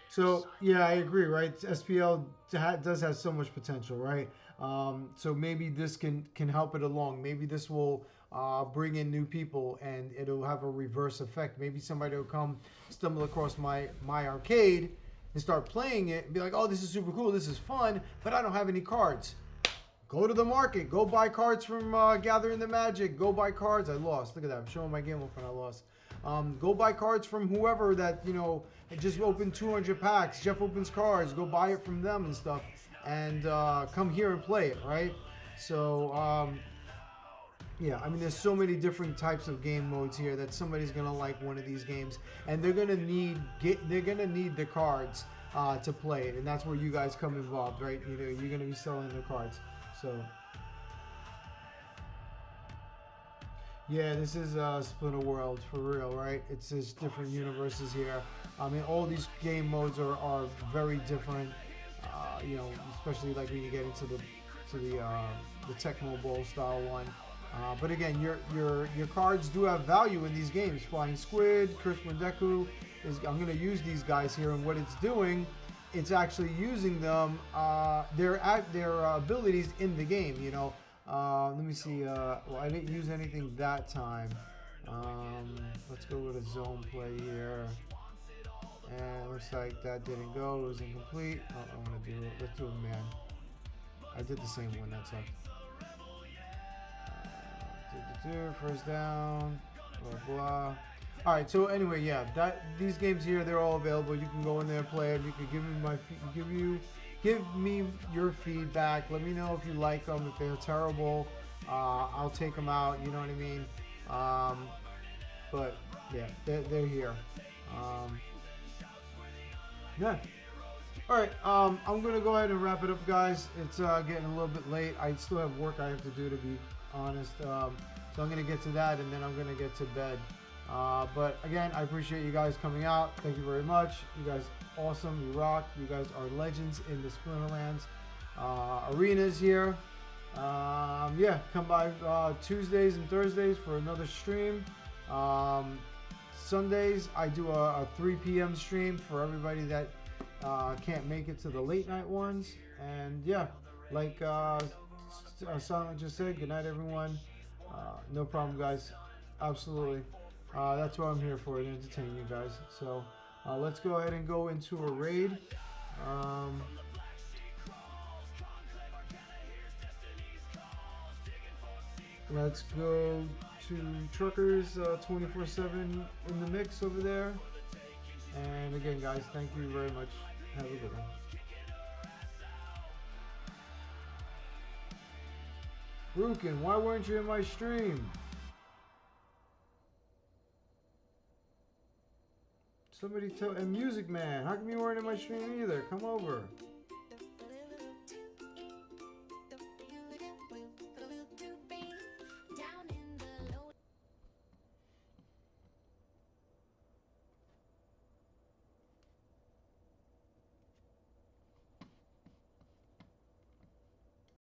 So yeah, I agree, right? SPL does have so much potential, right? So maybe this can help it along. Maybe this will bring in new people and it'll have a reverse effect. Maybe somebody will come stumble across my arcade and start playing it and be like, oh, this is super cool, this is fun, but I don't have any cards. Go to the market, go buy cards from Gathering the Magic, go buy cards. I lost, look at that, I'm showing my game when I lost. Go buy cards from whoever that, you know, just opened 200 packs. Jeff opens cards, go buy it from them and stuff, and come here and play it, right? So yeah, I mean, there's so many different types of game modes here that somebody's gonna like one of these games, and they're gonna need the cards to play it, and that's where you guys come involved, right? You know, you're gonna be selling the cards. So yeah, this is Splinter World for real, right? It's just different universes here. I mean, all these game modes are very different. You know, especially like when you get into the Tecmo Bowl style one. But again, your cards do have value in these games. Flying Squid, Curse Wendeku I'm going to use these guys here, and what it's doing, it's actually using them their abilities in the game. You know, let me see. Well, I didn't use anything that time. Let's go with a zone play here. And it looks like that didn't go. It was incomplete. Oh, I want to do it. Let's do a man. I did the same one. That sucked. First down, blah blah. All right, so anyway, yeah, these games here, they're all available. You can go in there and play them. You can give me your feedback. Let me know if you like them. If they're terrible, I'll take them out. You know what I mean? But yeah, they're here. Yeah. All right, I'm gonna go ahead and wrap it up, guys. It's getting a little bit late. I still have work I have to do, to be honest. So I'm going to get to that, and then I'm going to get to bed. But again, I appreciate you guys coming out. Thank you very much. You guys awesome. You rock. You guys are legends in the Splinterlands arenas here. Yeah, come by Tuesdays and Thursdays for another stream. Sundays, I do a 3 p.m. stream for everybody that can't make it to the late night ones. And yeah, like Silent just said, good night, everyone. No problem, guys. Absolutely. That's what I'm here for, to entertain you guys. So let's go ahead and go into a raid. Let's go to Truckers 24/7 in the mix over there. And again, guys, thank you very much. Have a good one. Rukin, why weren't you in my stream? Somebody tell... And Music Man, how come you weren't in my stream either? Come over.